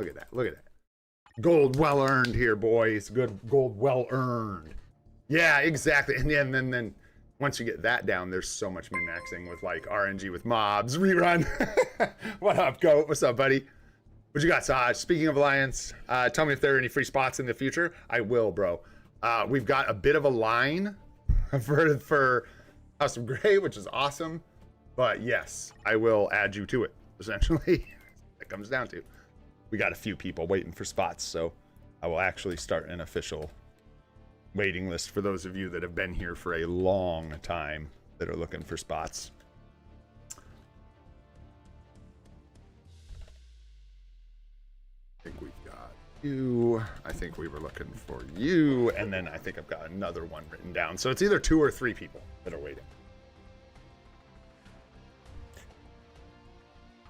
Look at that. Look at that. Gold well earned here, boys. Good gold well earned. Yeah, exactly. And then once you get that down, there's so much min-maxing with like RNG with mobs. Rerun. What up, Goat? What's up, buddy? What you got, Saj? Speaking of Alliance, tell me if there are any free spots in the future. I will, bro. We've got a bit of a line for House of Grey, which is awesome. But yes, I will add you to it. essentially. That comes down to. We got a few people waiting for spots, so I will actually start an official waiting list for those of you that have been here for a long time that are looking for spots. I think we've got you. I think we were looking for you, and then I think I've got another one written down. So it's either 2 or 3 people that are waiting.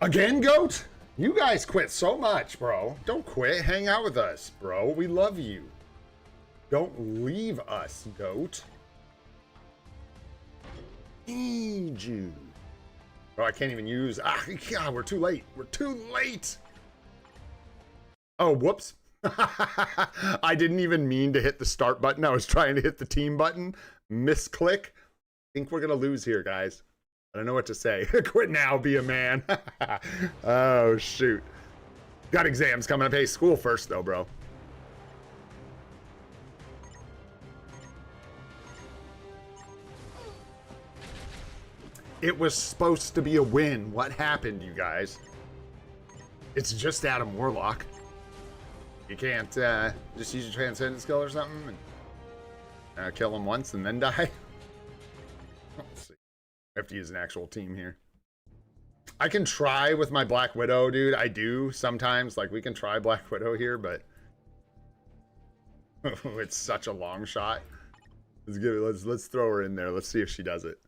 Again, Goat? You guys quit so much, bro. Don't quit. Hang out with us, bro. We love you. Don't leave us, Goat. Need you. Oh, I can't even use... Ah, God, we're too late. We're too late. Oh, whoops. I didn't even mean to hit the start button. I was trying to hit the team button. Misclick. I think we're going to lose here, guys. I don't know what to say. Quit now, be a man. Oh, shoot. Got exams coming up. Hey, school first, though, bro. It was supposed to be a win. What happened, you guys? It's just Adam Warlock. You can't just use your transcendent skill or something and kill him once and then die? Let's see. I have to use an actual team here. I can try with my Black Widow, dude. I do sometimes. Like, we can try Black Widow here, but it's such a long shot. Let's give it. Let's throw her in there. Let's see if she does it.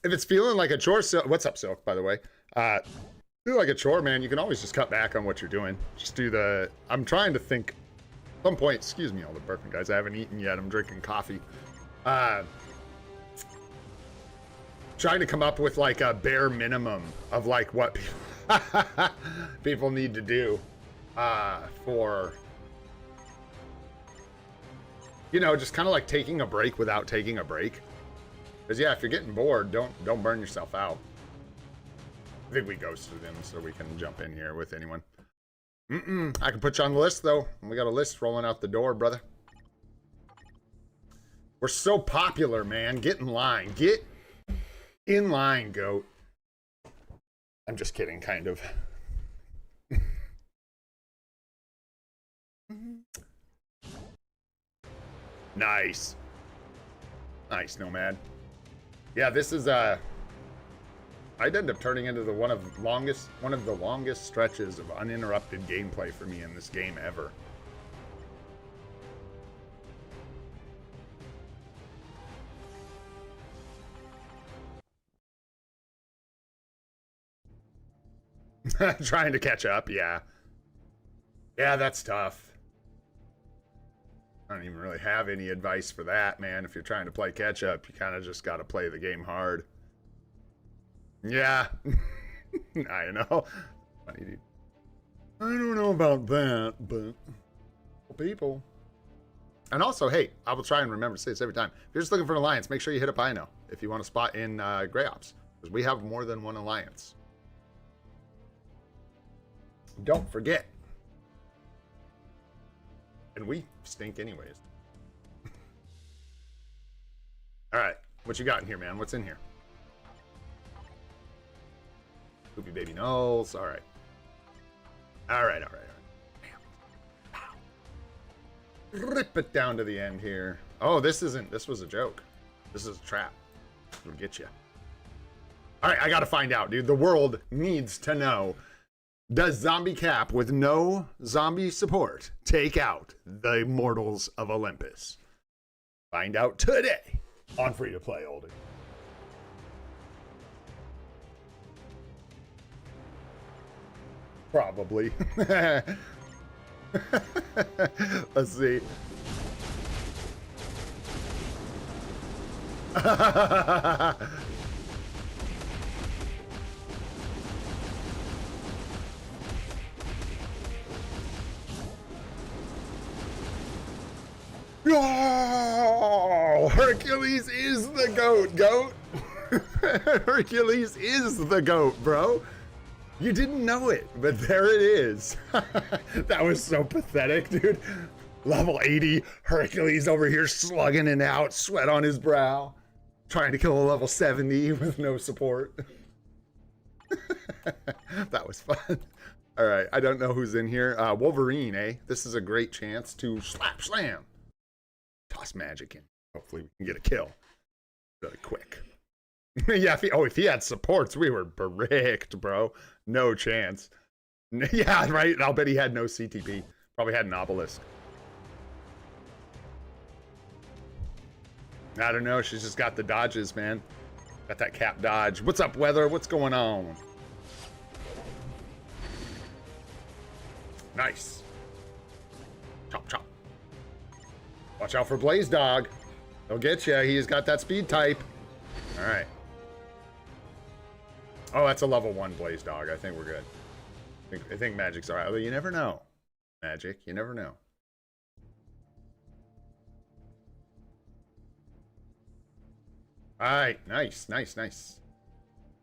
If it's feeling like a chore, what's up, Silk, by the way? Feel like a chore, man, you can always just cut back on what you're doing. Just do the... I'm trying to think... At some point, excuse me, all the burping, guys. I haven't eaten yet. I'm drinking coffee. Trying to come up with, like, a bare minimum of, like, what people need to do for... You know, just kind of like taking a break without taking a break. Because, yeah, if you're getting bored, don't burn yourself out. I think we ghosted him so we can jump in here with anyone. I can put you on the list, though. We got a list rolling out the door, brother. We're so popular, man. Get in line. Get in line, Goat. I'm just kidding, kind of. Nice. Nice, Nomad. Yeah, this is I'd end up turning into one of the longest stretches of uninterrupted gameplay for me in this game ever. Trying to catch up, yeah. Yeah, that's tough. I don't even really have any advice for that, man. If you're trying to play catch up, you kind of just got to play the game hard. Yeah. I know. Funny, dude. I don't know about that, but people. And also, hey, I will try and remember to say this every time. If you're just looking for an alliance, make sure you hit up Ino if you want a spot in Grey Ops, because we have more than one alliance. Don't forget. And we stink anyways. All right, what you got in here, man? What's in here? Poopy baby nulls. All right. All right. Rip it down to the end here. Oh, this was a joke. This is a trap. It'll get you. All right, I got to find out, dude. The world needs to know. Does Zombie Cap, with no zombie support, take out the Immortals of Olympus? Find out today on Free to Play Oldie. Probably. Let's see. Oh, Hercules is the goat. Hercules is the goat, bro. You didn't know it, but there it is. That was so pathetic, dude. Level 80, Hercules over here slugging it out, sweat on his brow. Trying to kill a level 70 with no support. That was fun. All right, I don't know who's in here. Wolverine, eh? This is a great chance to slap slam. Toss magic in. Hopefully we can get a kill really quick. Yeah, if he had supports, we were bricked, bro. No chance. Yeah, right. I'll bet he had no CTP. Probably had an obelisk. I don't know. She's just got the dodges, man. Got that cap dodge. What's up, Weather? What's going on? Nice. Chop, chop. Watch out for Blaze Dog. He'll get you. He's got that speed type. All right. Oh, that's a level 1 Blaze Dog. I think we're good. I think Magic's all right. Although you never know. Magic, you never know. All right. Nice, nice, nice.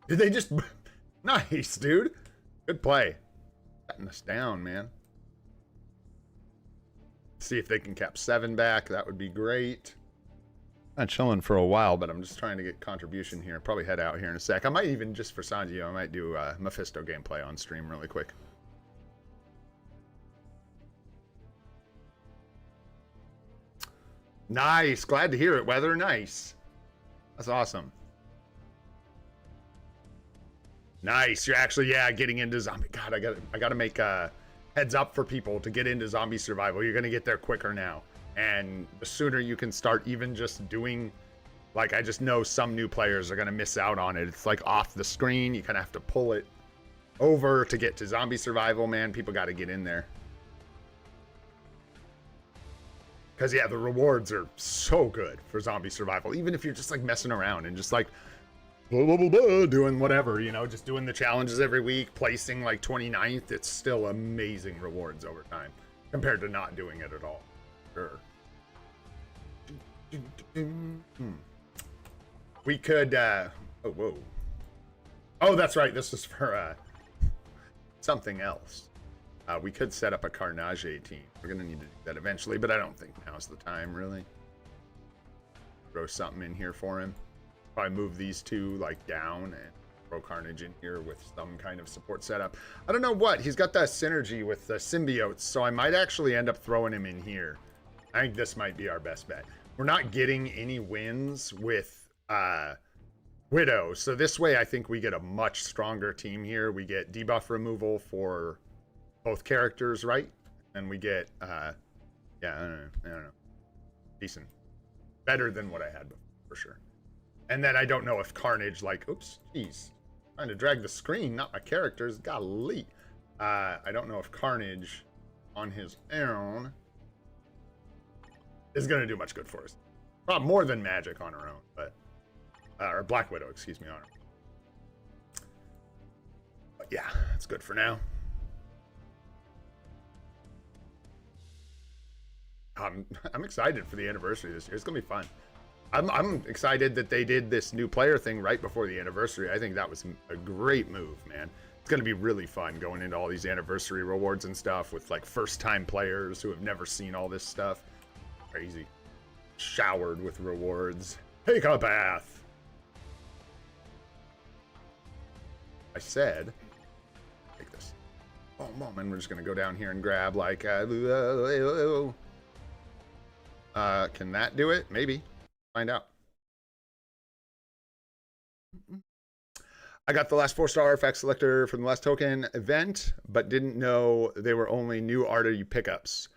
Did they just... Nice, dude. Good play. Cutting us down, man. See if they can cap 7 back. That would be great. Not chilling for a while, but I'm just trying to get contribution here. Probably head out here in a sec. I might even, just for Sanji, I might do Mephisto gameplay on stream really quick. Nice. Glad to hear it, Weather. Nice. That's awesome. Nice. You're actually, yeah, getting into zombie. God, I gotta make heads up for people to get into zombie survival. You're gonna get there quicker now. And the sooner you can start even just doing, like, I just know some new players are going to miss out on it. It's like off the screen. You kind of have to pull it over to get to zombie survival, man. People got to get in there. Because, yeah, the rewards are so good for zombie survival. Even if you're just, like, messing around and just, like, blah, blah, blah, blah, doing whatever, you know, just doing the challenges every week, placing, like, 29th. It's still amazing rewards over time compared to not doing it at all. Sure. We could oh, whoa. Oh, that's right. This is for something else. We could set up a Carnage team. We're gonna need to do that eventually, but I don't think now's the time, really. Throw something in here for him. Probably move these two like down and throw Carnage in here with some kind of support setup. I don't know what. He's got that synergy with the symbiotes, so I might actually end up throwing him in here. I think this might be our best bet. We're not getting any wins with Widow, so this way I think we get a much stronger team here. We get debuff removal for both characters, right? And we get, yeah, I don't know. Decent. Better than what I had before, for sure. And then I don't know if Carnage, like, oops, jeez. Trying to drag the screen, not my characters. Golly. I don't know if Carnage on his own is going to do much good for us. Probably more than Magic on her own, but... or Black Widow, excuse me, on her. But yeah, it's good for now. I'm excited for the anniversary this year. It's going to be fun. I'm excited that they did this new player thing right before the anniversary. I think that was a great move, man. It's going to be really fun going into all these anniversary rewards and stuff with, like, first-time players who have never seen all this stuff. Crazy. Showered with rewards. Take a bath. I said, take this. Oh, mom, and we're just gonna go down here and grab like, can that do it? Maybe. Find out. I got the last 4-star artifact selector from the last token event, but didn't know they were only new arty pickups.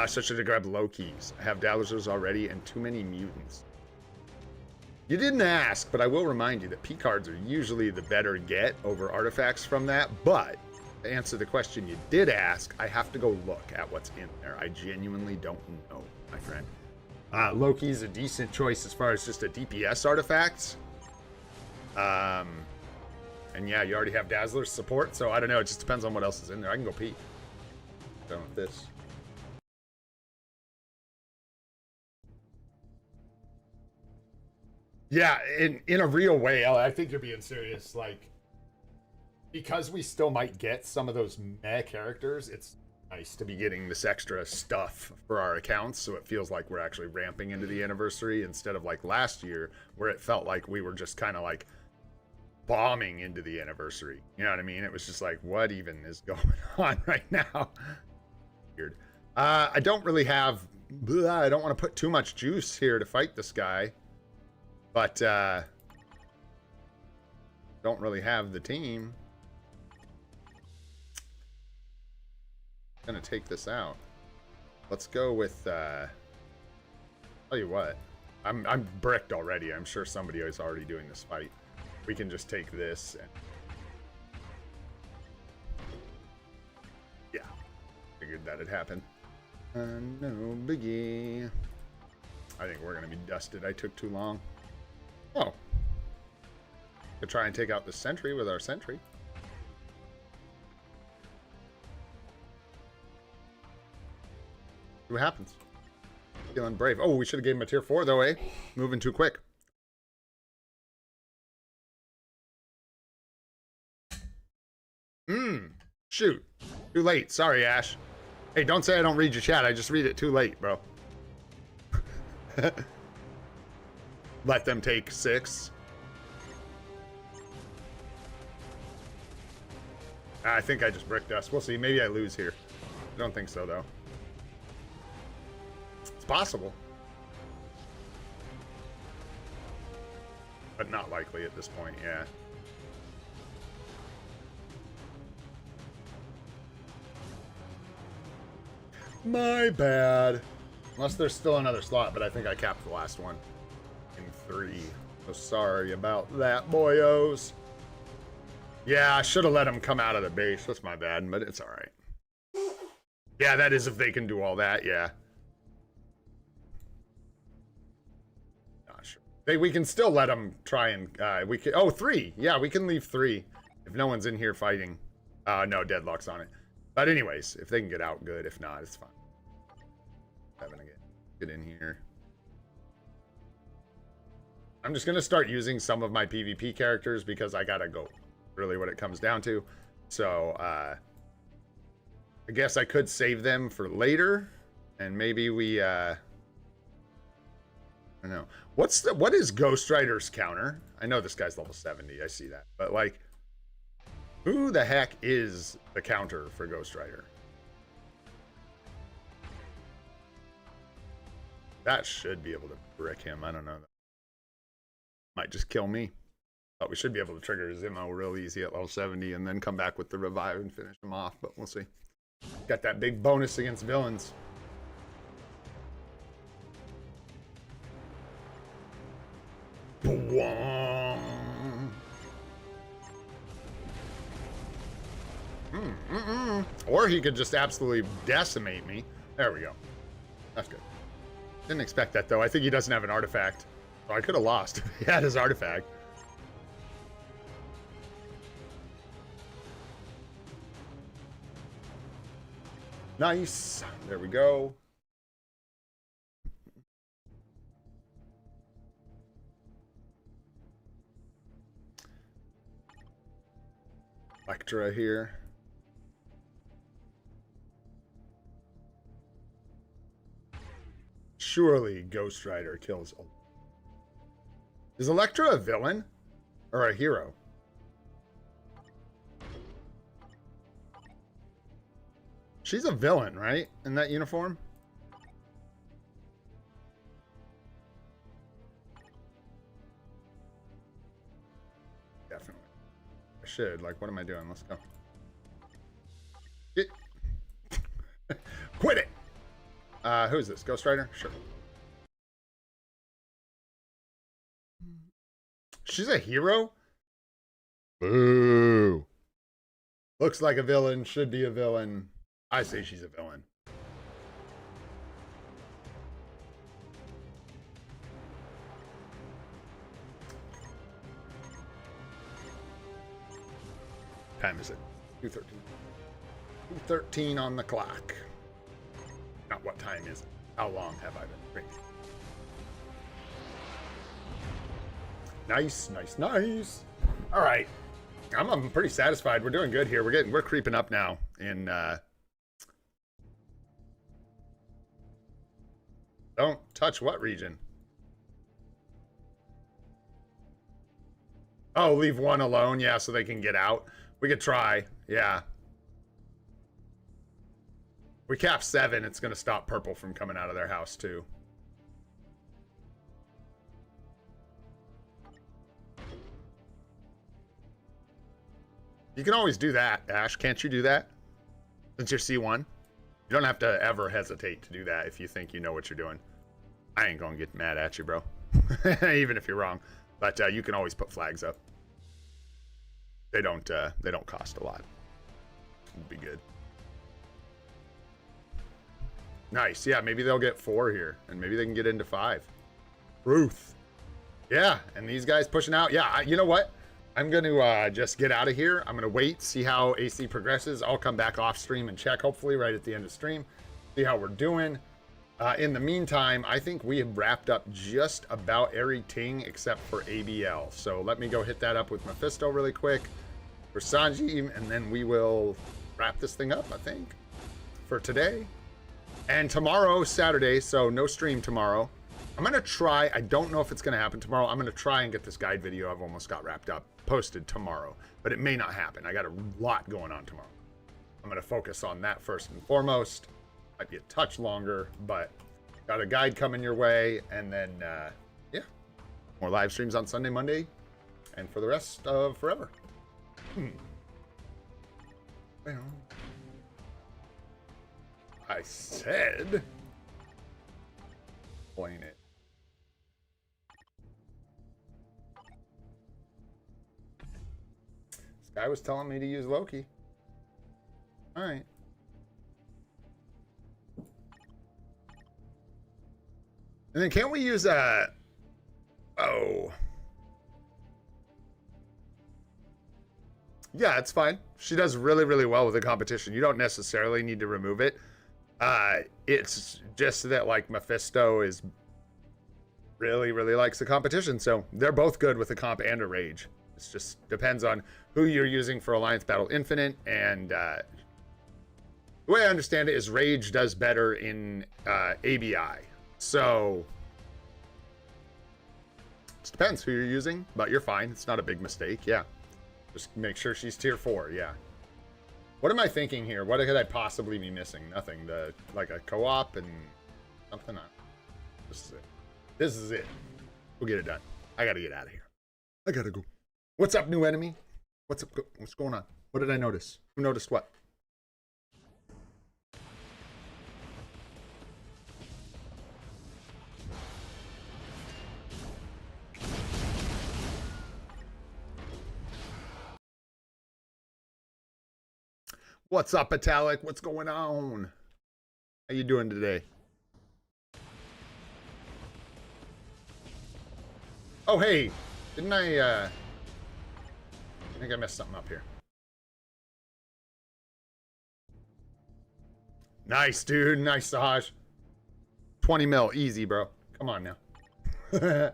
Such as to grab low keys. I have Dazzlers already and too many mutants. You didn't ask, but I will remind you that P cards are usually the better get over artifacts from that. But to answer the question you did ask, I have to go look at what's in there. I genuinely don't know, my friend. Loki's a decent choice as far as just a DPS artifact. And yeah, you already have Dazzler's support, so I don't know. It just depends on what else is in there. I can go peek. Done with this. Yeah, in a real way, I think you're being serious. Like, because we still might get some of those meh characters, it's Nice to be getting this extra stuff for our accounts, so it feels like we're actually ramping into the anniversary instead of like last year where it felt like we were just kind of like bombing into the anniversary. You know what I mean? It was just like, what even is going on right now? Weird. I don't really have, I don't want to put too much juice here to fight this guy, but don't really have the team. Gonna take this out. Let's go with tell you what, I'm bricked already. I'm sure somebody is already doing this fight. We can just take this and yeah, figured that'd happen. No biggie. I think we're gonna be dusted. I took too long. Oh, to try and take out the sentry with our sentry. See what happens. Feeling brave. Oh, we should have gave him a tier 4 though, eh? Moving too quick. Shoot. Too late. Sorry, Ash. Hey, don't say I don't read your chat. I just read it too late, bro. Let them take 6. I think I just bricked us. We'll see. Maybe I lose here. I don't think so, though. It's possible. But not likely at this point, yeah. My bad. Unless there's still another slot, but I think I capped the last one in 3. So sorry about that, boyos. Yeah, I should have let him come out of the base. That's my bad, but it's alright. Yeah, that is if they can do all that, yeah. Not sure. We can still let them try and, we can, oh, 3. Yeah, we can leave 3 if no one's in here fighting. No, deadlock's on it. But anyways, if they can get out, good. If not, it's fine. 7 again. Get in here. I'm just going to start using some of my PvP characters because I gotta go. Really what it comes down to. So, I guess I could save them for later. And maybe we, I don't know. What is Ghost Rider's counter? I know this guy's level 70. I see that. But, like, who the heck is the counter for Ghost Rider? That should be able to brick him. I don't know. Might just kill me. But we should be able to trigger his ammo real easy at level 70 and then come back with the revive and finish him off. But we'll see. Got that big bonus against villains. Or he could just absolutely decimate me. There we go. That's good. Didn't expect that, though. I think he doesn't have an artifact. So I could have lost if he had his artifact. Nice. There we go. Electra here. Surely Ghost Rider kills. Is Electra a villain or a hero? She's a villain, right? In that uniform? Definitely. I should. Like, what am I doing? Let's go. Get. Quit it! Who's this? Ghost Rider? Sure. She's a hero? Boo. Looks like a villain. Should be a villain. I say she's a villain. Time is it? 2:13. 2:13 on the clock. Not what time is it? How long have I been drinking? Nice, nice, nice. All right. I'm pretty satisfied. We're doing good here. We're creeping up now in Don't touch what region? Oh, leave one alone. Yeah, so they can get out. We could try. Yeah. We cap 7. It's going to stop purple from coming out of their house, too. You can always do that, Ash. Can't you do that? Since you're C1? You don't have to ever hesitate to do that if you think you know what you're doing. I ain't gonna get mad at you, bro. Even if you're wrong. But you can always put flags up. They don't cost a lot. It'd be good. Nice. Yeah, maybe they'll get 4 here. And maybe they can get into 5. Ruth. Yeah, and these guys pushing out. Yeah, you know what? I'm going to just get out of here. I'm going to wait, see how AC progresses. I'll come back off stream and check, hopefully, right at the end of stream. See how we're doing. In the meantime, I think we have wrapped up just about everything except for ABL. So let me go hit that up with Mephisto really quick for Sanjeev, and then we will wrap this thing up, I think, for today. And tomorrow, Saturday, so no stream tomorrow. I'm going to try, I don't know if it's going to happen tomorrow. I'm going to try and get this guide video I've almost got wrapped up posted tomorrow, but it may not happen. I got a lot going on tomorrow. I'm going to focus on that first and foremost. Might be a touch longer, but got a guide coming your way. And then, yeah, more live streams on Sunday, Monday, and for the rest of forever. Well, I said, explain it. This guy was telling me to use Loki. All right. And then can't we use oh. Yeah, it's fine. She does really, really well with the competition. You don't necessarily need to remove it. It's just that, like, Mephisto is really, really likes the competition. So they're both good with a comp and a rage. It just depends on who you're using for Alliance Battle Infinite. And the way I understand it is rage does better in ABI. So it depends who you're using, but you're fine. It's not a big mistake. Yeah. Just make sure she's tier 4. Yeah. What am I thinking here? What could I possibly be missing? Nothing. Like a co-op and something. This is it. This is it. We'll get it done. I got to get out of here. I got to go. What's up, new enemy? What's up? What's going on? What did I notice? Who noticed what? What's up, Italic? What's going on? How you doing today? Oh, hey. Didn't I think I messed something up here. Nice, dude. Nice, Sahaj. 20 mil. Easy, bro. Come on now. Yeah.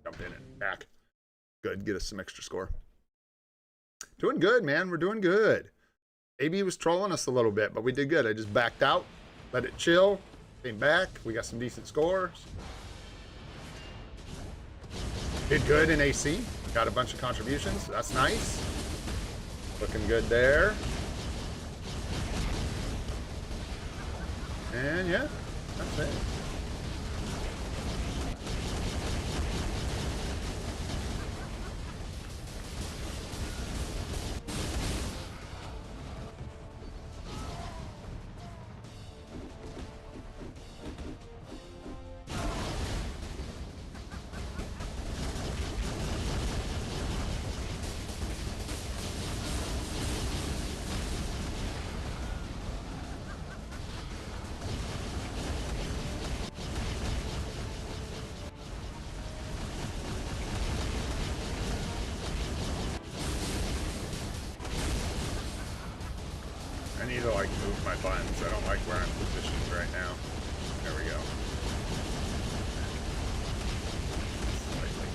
Jump in and back. Good. Get us some extra score. Doing good, man. We're doing good. AB was trolling us a little bit, but we did good. I just backed out, let it chill, came back. We got some decent scores. Did good in AC. Got a bunch of contributions. That's nice. Looking good there. And yeah, that's it. I need to, like, move my buttons. I don't like where I'm positioned right now. There we go. Slightly.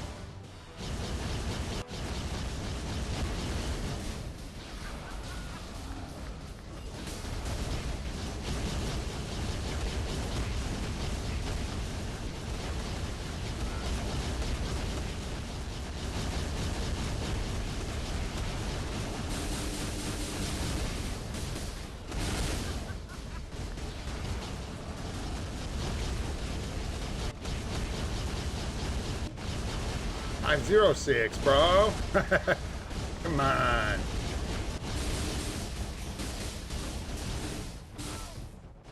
506, bro. Come on.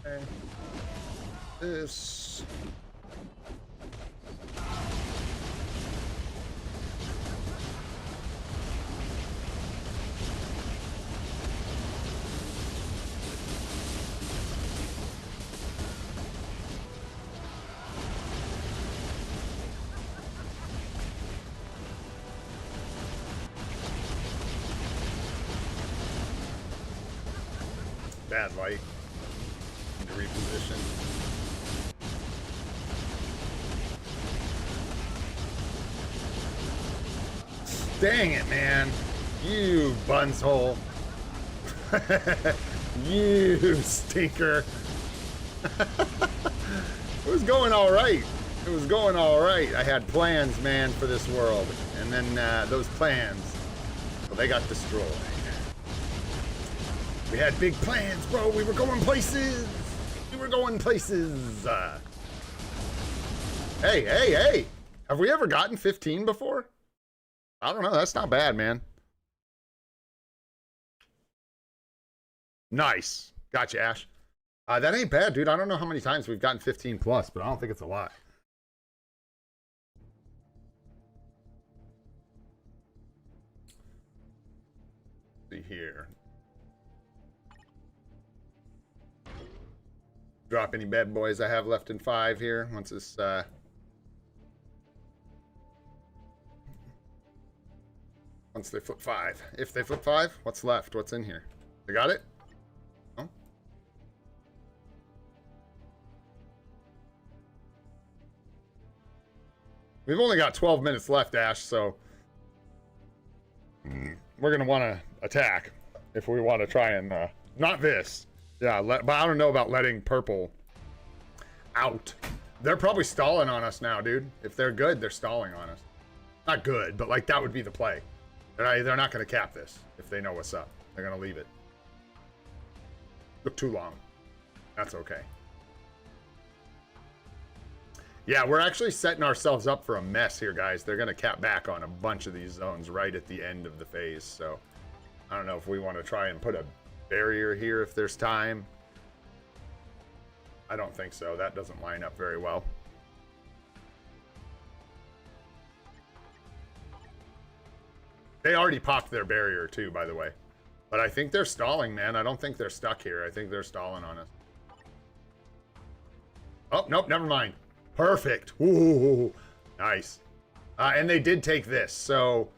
Okay. This. Bad light. Need to reposition. Dang it, man. You bunshole. You stinker. It was going all right. It was going all right. I had plans, man, for this world. And then those plans, well, they got destroyed. We had big plans, bro. We were going places. We were going places. Hey, hey, hey. Have we ever gotten 15 before? I don't know. That's not bad, man. Nice. Gotcha, Ash. That ain't bad, dude. I don't know how many times we've gotten 15 plus, but I don't think it's a lot. Let's see here. Drop any bad boys I have left in 5 here. Once this, once they flip 5. If they flip 5, what's left? What's in here? They got it? Oh. We've only got 12 minutes left, Ash, so we're going to want to attack if we want to try and, not this. Yeah, but I don't know about letting purple out. They're probably stalling on us now, dude. If they're good, they're stalling on us. Not good, but like that would be the play. They're not going to cap this if they know what's up. They're going to leave it. Look too long. That's okay. Yeah, we're actually setting ourselves up for a mess here, guys. They're going to cap back on a bunch of these zones right at the end of the phase. So I don't know if we want to try and put a barrier here if there's time. I don't think so. That doesn't line up very well. They already popped their barrier too, by the way. But I think they're stalling, man. I don't think they're stuck here. I think they're stalling on us. Oh, nope, never mind. Perfect. Ooh, nice. And they did take this, so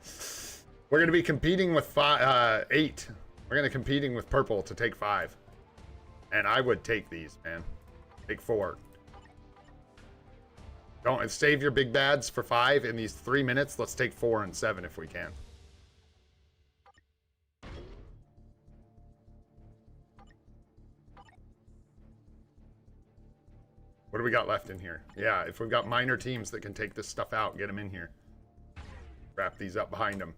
we're going to be competing with 8. We're going to competing with purple to take 5. And I would take these, man. Take 4. Don't save your big bads for 5 in these 3 minutes. Let's take 4 and 7 if we can. What do we got left in here? Yeah, if we've got minor teams that can take this stuff out, get them in here. Wrap these up behind them.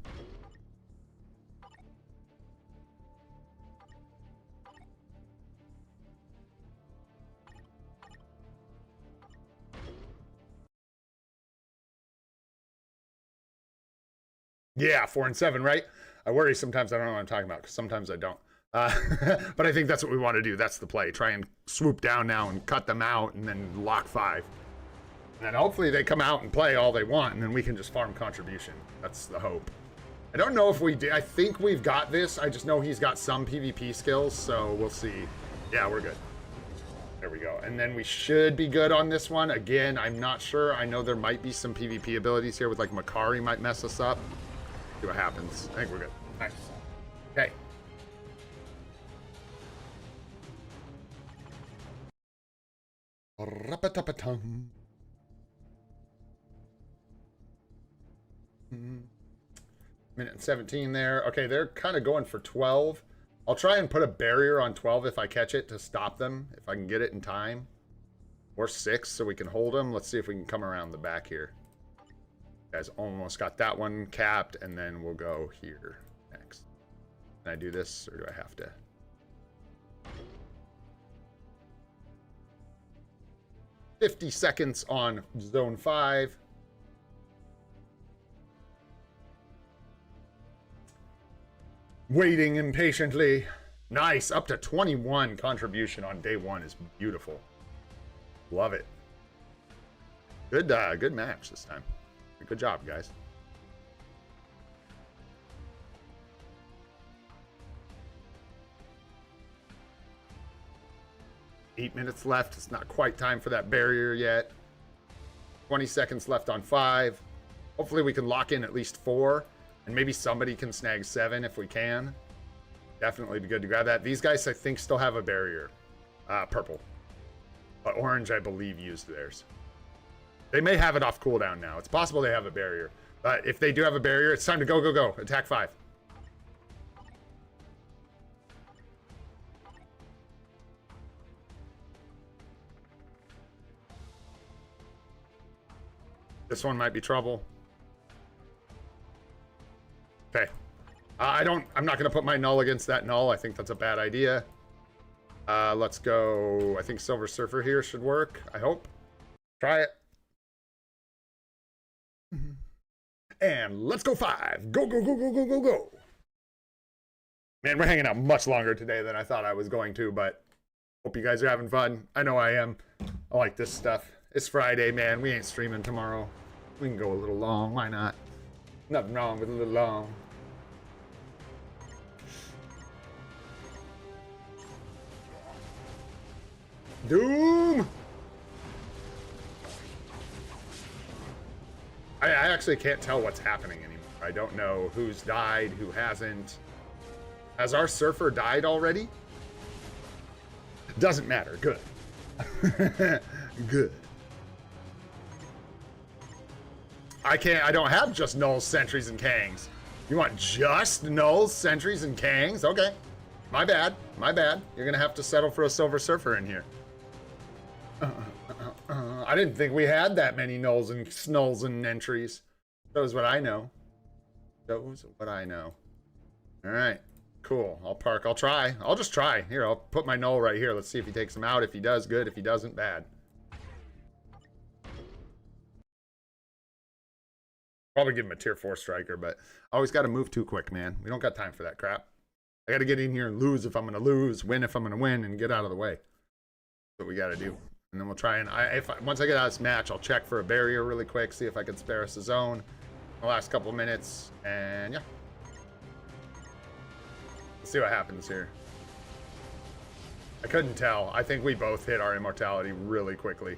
Yeah, 4 and 7, right? I worry sometimes I don't know what I'm talking about because sometimes I don't. But I think that's what we want to do. That's the play. Try and swoop down now and cut them out and then lock 5. And then hopefully they come out and play all they want and then we can just farm contribution. That's the hope. I don't know if we did. I think we've got this. I just know he's got some PvP skills, so we'll see. Yeah, we're good. There we go. And then we should be good on this one. Again, I'm not sure. I know there might be some PvP abilities here with like Makari might mess us up. See what happens. I think we're good. Nice. Okay. Rap-a-tap-a-tum. Minute and 17 there. Okay, they're kind of going for 12. I'll try and put a barrier on 12 if I catch it to stop them, if I can get it in time. Or 6 so we can hold them. Let's see if we can come around the back here. Guys, almost got that one capped, and then we'll go here next. Can I do this, or do I have to? "50 seconds on zone 5. waiting impatiently. Nice, up to 21 contribution on day one is beautiful. Love it. Good, good match this time. Good job, guys. Eight minutes left. It's not quite time for that barrier yet. 20 seconds left on 5. Hopefully we can lock in at least 4. And maybe somebody can snag 7 if we can. Definitely be good to grab that. These guys, I think, still have a barrier. Purple. But orange, I believe, used theirs. They may have it off cooldown now. It's possible they have a barrier. But if they do have a barrier, it's time to go, go, go. Attack 5. This one might be trouble. Okay. I'm not going to put my null against that null. I think that's a bad idea. Let's go. I think Silver Surfer here should work. I hope. Try it. And let's go 5. Go, go, go, go, go, go, go. Man, we're hanging out much longer today than I thought I was going to, but hope you guys are having fun. I know I am. I like this stuff. It's Friday, man. We ain't streaming tomorrow. We can go a little long. Why not? Nothing wrong with a little long. Doom! I actually can't tell what's happening anymore. I don't know who's died, who hasn't. Has our surfer died already? Doesn't matter. Good. Good. I don't have just nulls, sentries, and kangs. You want just nulls, sentries, and kangs? Okay. My bad. My bad. You're gonna have to settle for a Silver Surfer in here. I didn't think we had that many nulls and snulls and entries. Shows what I know. Shows what I know. Alright. Cool. I'll park. I'll try. I'll just try. Here, I'll put my null right here. Let's see if he takes him out. If he does, good. If he doesn't, bad. Probably give him a tier 4 striker, but I always got to move too quick, man. We don't got time for that crap. I got to get in here and lose if I'm going to lose, win if I'm going to win, and get out of the way. That's what we got to do. And then we'll try and, once I get out of this match, I'll check for a barrier really quick, see if I can spare us a zone in the last couple of minutes, and yeah. Let's see what happens here. I couldn't tell. I think we both hit our immortality really quickly.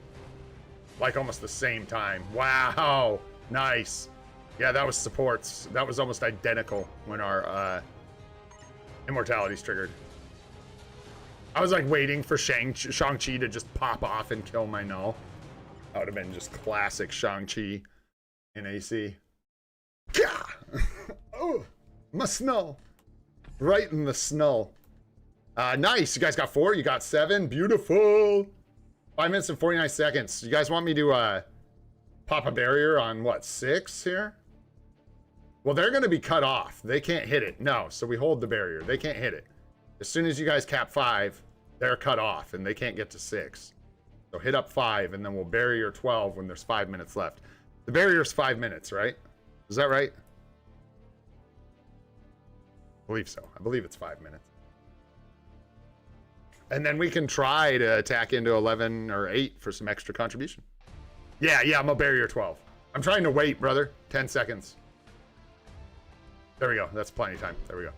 Like almost the same time. Wow. Nice. Yeah, that was supports. That was almost identical when our immortality's triggered. I was like waiting for Shang-Chi to just pop off and kill my null. That would have been just classic Shang-Chi in AC. Gah! Oh, my snull. Right in the snull. Nice. You guys got 4. You got 7. Beautiful. 5 minutes and 49 seconds. You guys want me to pop a barrier on what, 6 here? Well, they're going to be cut off. They can't hit it. No, so we hold the barrier. They can't hit it. As soon as you guys cap 5, they're cut off and they can't get to 6. So hit up 5 and then we'll barrier 12 when there's 5 minutes left. The barrier's 5 minutes, right? Is that right? I believe so. I believe it's 5 minutes. And then we can try to attack into 11 or 8 for some extra contribution. Yeah, I'm a barrier 12. I'm trying to wait, brother. 10 seconds. There we go. That's plenty of time. There we go.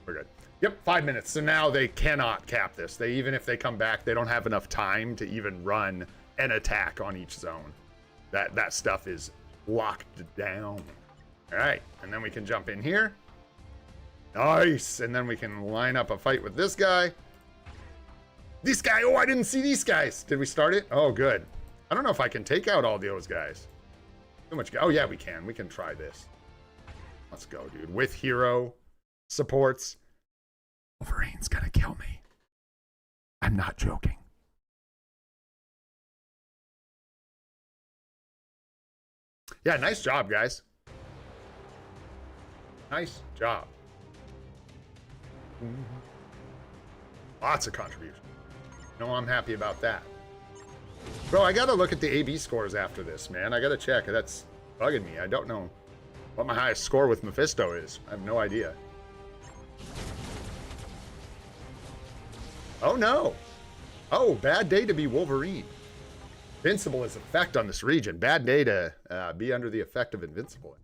We're good. Yep, 5 minutes. So now they cannot cap this. Even if they come back, they don't have enough time to even run an attack on each zone. That stuff is locked down. All right, and then we can jump in here. Nice, and then we can line up a fight with this guy. This guy, oh, I didn't see these guys. Did we start it? Oh, good. I don't know if I can take out all those guys. Too much, oh yeah, we can. We can try this. Let's go, dude. With hero supports. Wolverine's gonna kill me. I'm not joking. Yeah, nice job, guys. Nice job. Lots of contribution. No, I'm happy about that. Bro, I gotta look at the AB scores after this, man. I gotta check. That's bugging me. I don't know what my highest score with Mephisto is. I have no idea. Oh no. Oh, bad day to be Wolverine. Invincible is effect on this region. Bad day to be under the effect of Invincible.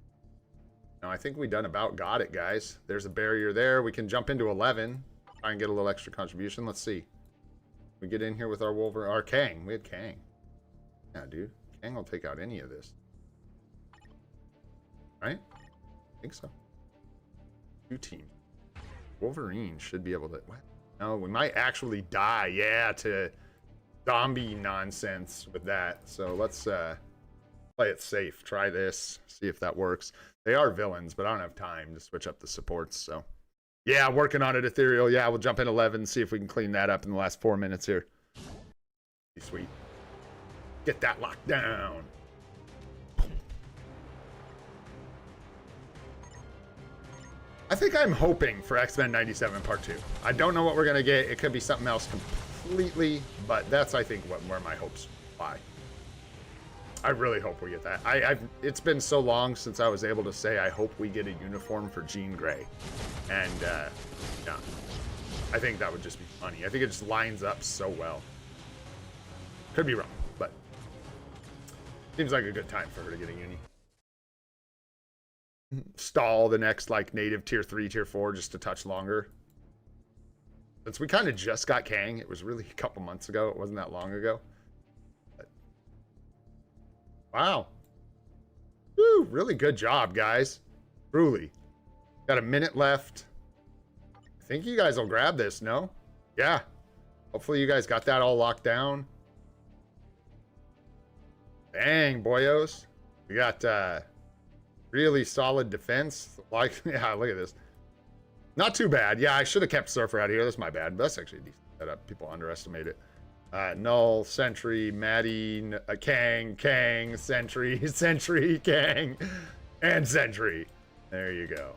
Now, I think we done about got it, guys. There's a barrier there. We can jump into 11. Try and get a little extra contribution. Let's see. We get in here with our Wolverine. Our Kang. We had Kang. Yeah, dude. Kang will take out any of this. Right? I think so. 2 teams. Wolverine should be able to... What? No, we might actually die. Yeah, to zombie nonsense with that. So let's play it safe. Try this. See if that works. They are villains, but I don't have time to switch up the supports. So yeah, working on it, Ethereal. Yeah, we'll jump in 11, see if we can clean that up in the last 4 minutes here. Be sweet. Get that locked down. I think I'm hoping for X-Men 97 Part 2. I don't know what we're going to get. It could be something else completely, but that's, I think, where my hopes lie. I really hope we get that. It's been so long since I was able to say I hope we get a uniform for Jean Grey. And, yeah. I think that would just be funny. I think it just lines up so well. Could be wrong, but seems like a good time for her to get a uni. Stall the next like native tier 3 tier 4 just a touch longer, since we kind of just got Kang. It was really a couple months ago. It wasn't that long ago, but... Wow. Woo, really good job, guys. Truly. Got a minute left. I think you guys will grab this. No? Yeah, hopefully you guys got that all locked down. Dang, boyos. We got really solid defense. Like, yeah, look at this. Not too bad. Yeah, I should have kept Surfer out here. That's my bad. But that's actually a decent setup. People underestimate it. Null, Sentry, Maddie, Kang, Sentry, Sentry, Kang, and Sentry. There you go.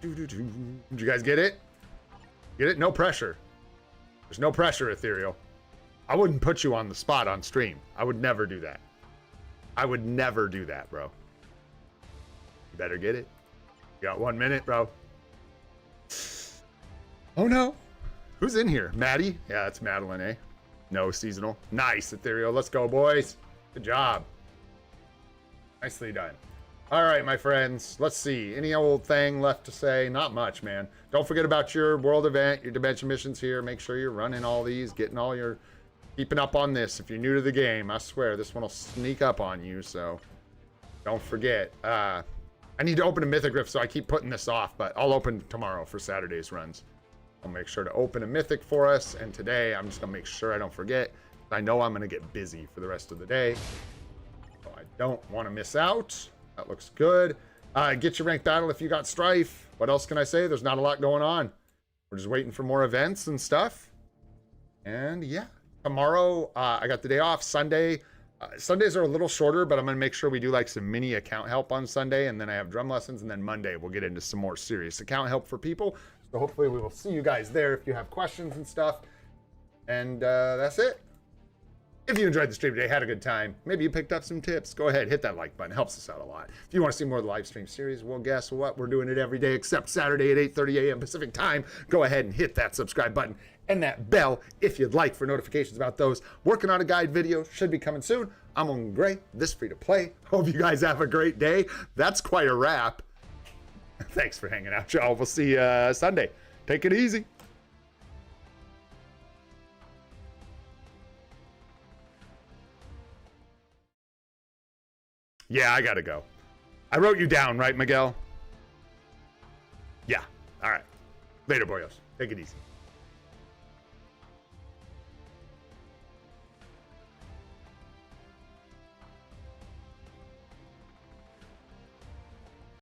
Did you guys get it? Get it? No pressure. There's no pressure, Ethereal. I wouldn't put you on the spot on stream. I would never do that. I would never do that, bro. You better get it. You got 1 minute, bro. Oh, no. Who's in here? Maddie? Yeah, that's Madeline, eh? No, seasonal. Nice, Ethereal. Let's go, boys. Good job. Nicely done. All right, my friends. Let's see. Any old thing left to say? Not much, man. Don't forget about your world event, your dimension missions here. Make sure you're running all these, getting all your... Keeping up on this. If you're new to the game, I swear this one will sneak up on you, so don't forget. I need to open a Mythic Rift, so I keep putting this off, but I'll open tomorrow for Saturday's runs. I'll make sure to open a Mythic for us, and today I'm just going to make sure I don't forget. I know I'm going to get busy for the rest of the day, so I don't want to miss out. That looks good. Get your ranked battle if you got Strife. What else can I say? There's not a lot going on. We're just waiting for more events and stuff. And yeah. Tomorrow, I got the day off. Sunday, Sundays are a little shorter, but I'm going to make sure we do like some mini account help on Sunday. And then I have drum lessons. And then Monday, we'll get into some more serious account help for people. So hopefully we will see you guys there if you have questions and stuff. And that's it. If you enjoyed the stream today, had a good time, maybe you picked up some tips, go ahead, hit that like button. It helps us out a lot. If you want to see more of the live stream series, well, guess what? We're doing it every day except Saturday at 8:30 a.m. Pacific time. Go ahead and hit that subscribe button and that bell if you'd like for notifications about those. Working on a guide video, should be coming soon. I'm on Gray, this free to play. Hope you guys have a great day. That's quite a wrap. Thanks for hanging out, y'all. We'll see you Sunday. Take it easy. Yeah, I gotta go. I wrote you down, right, Miguel? Yeah. All right. Later, boyos. Take it easy.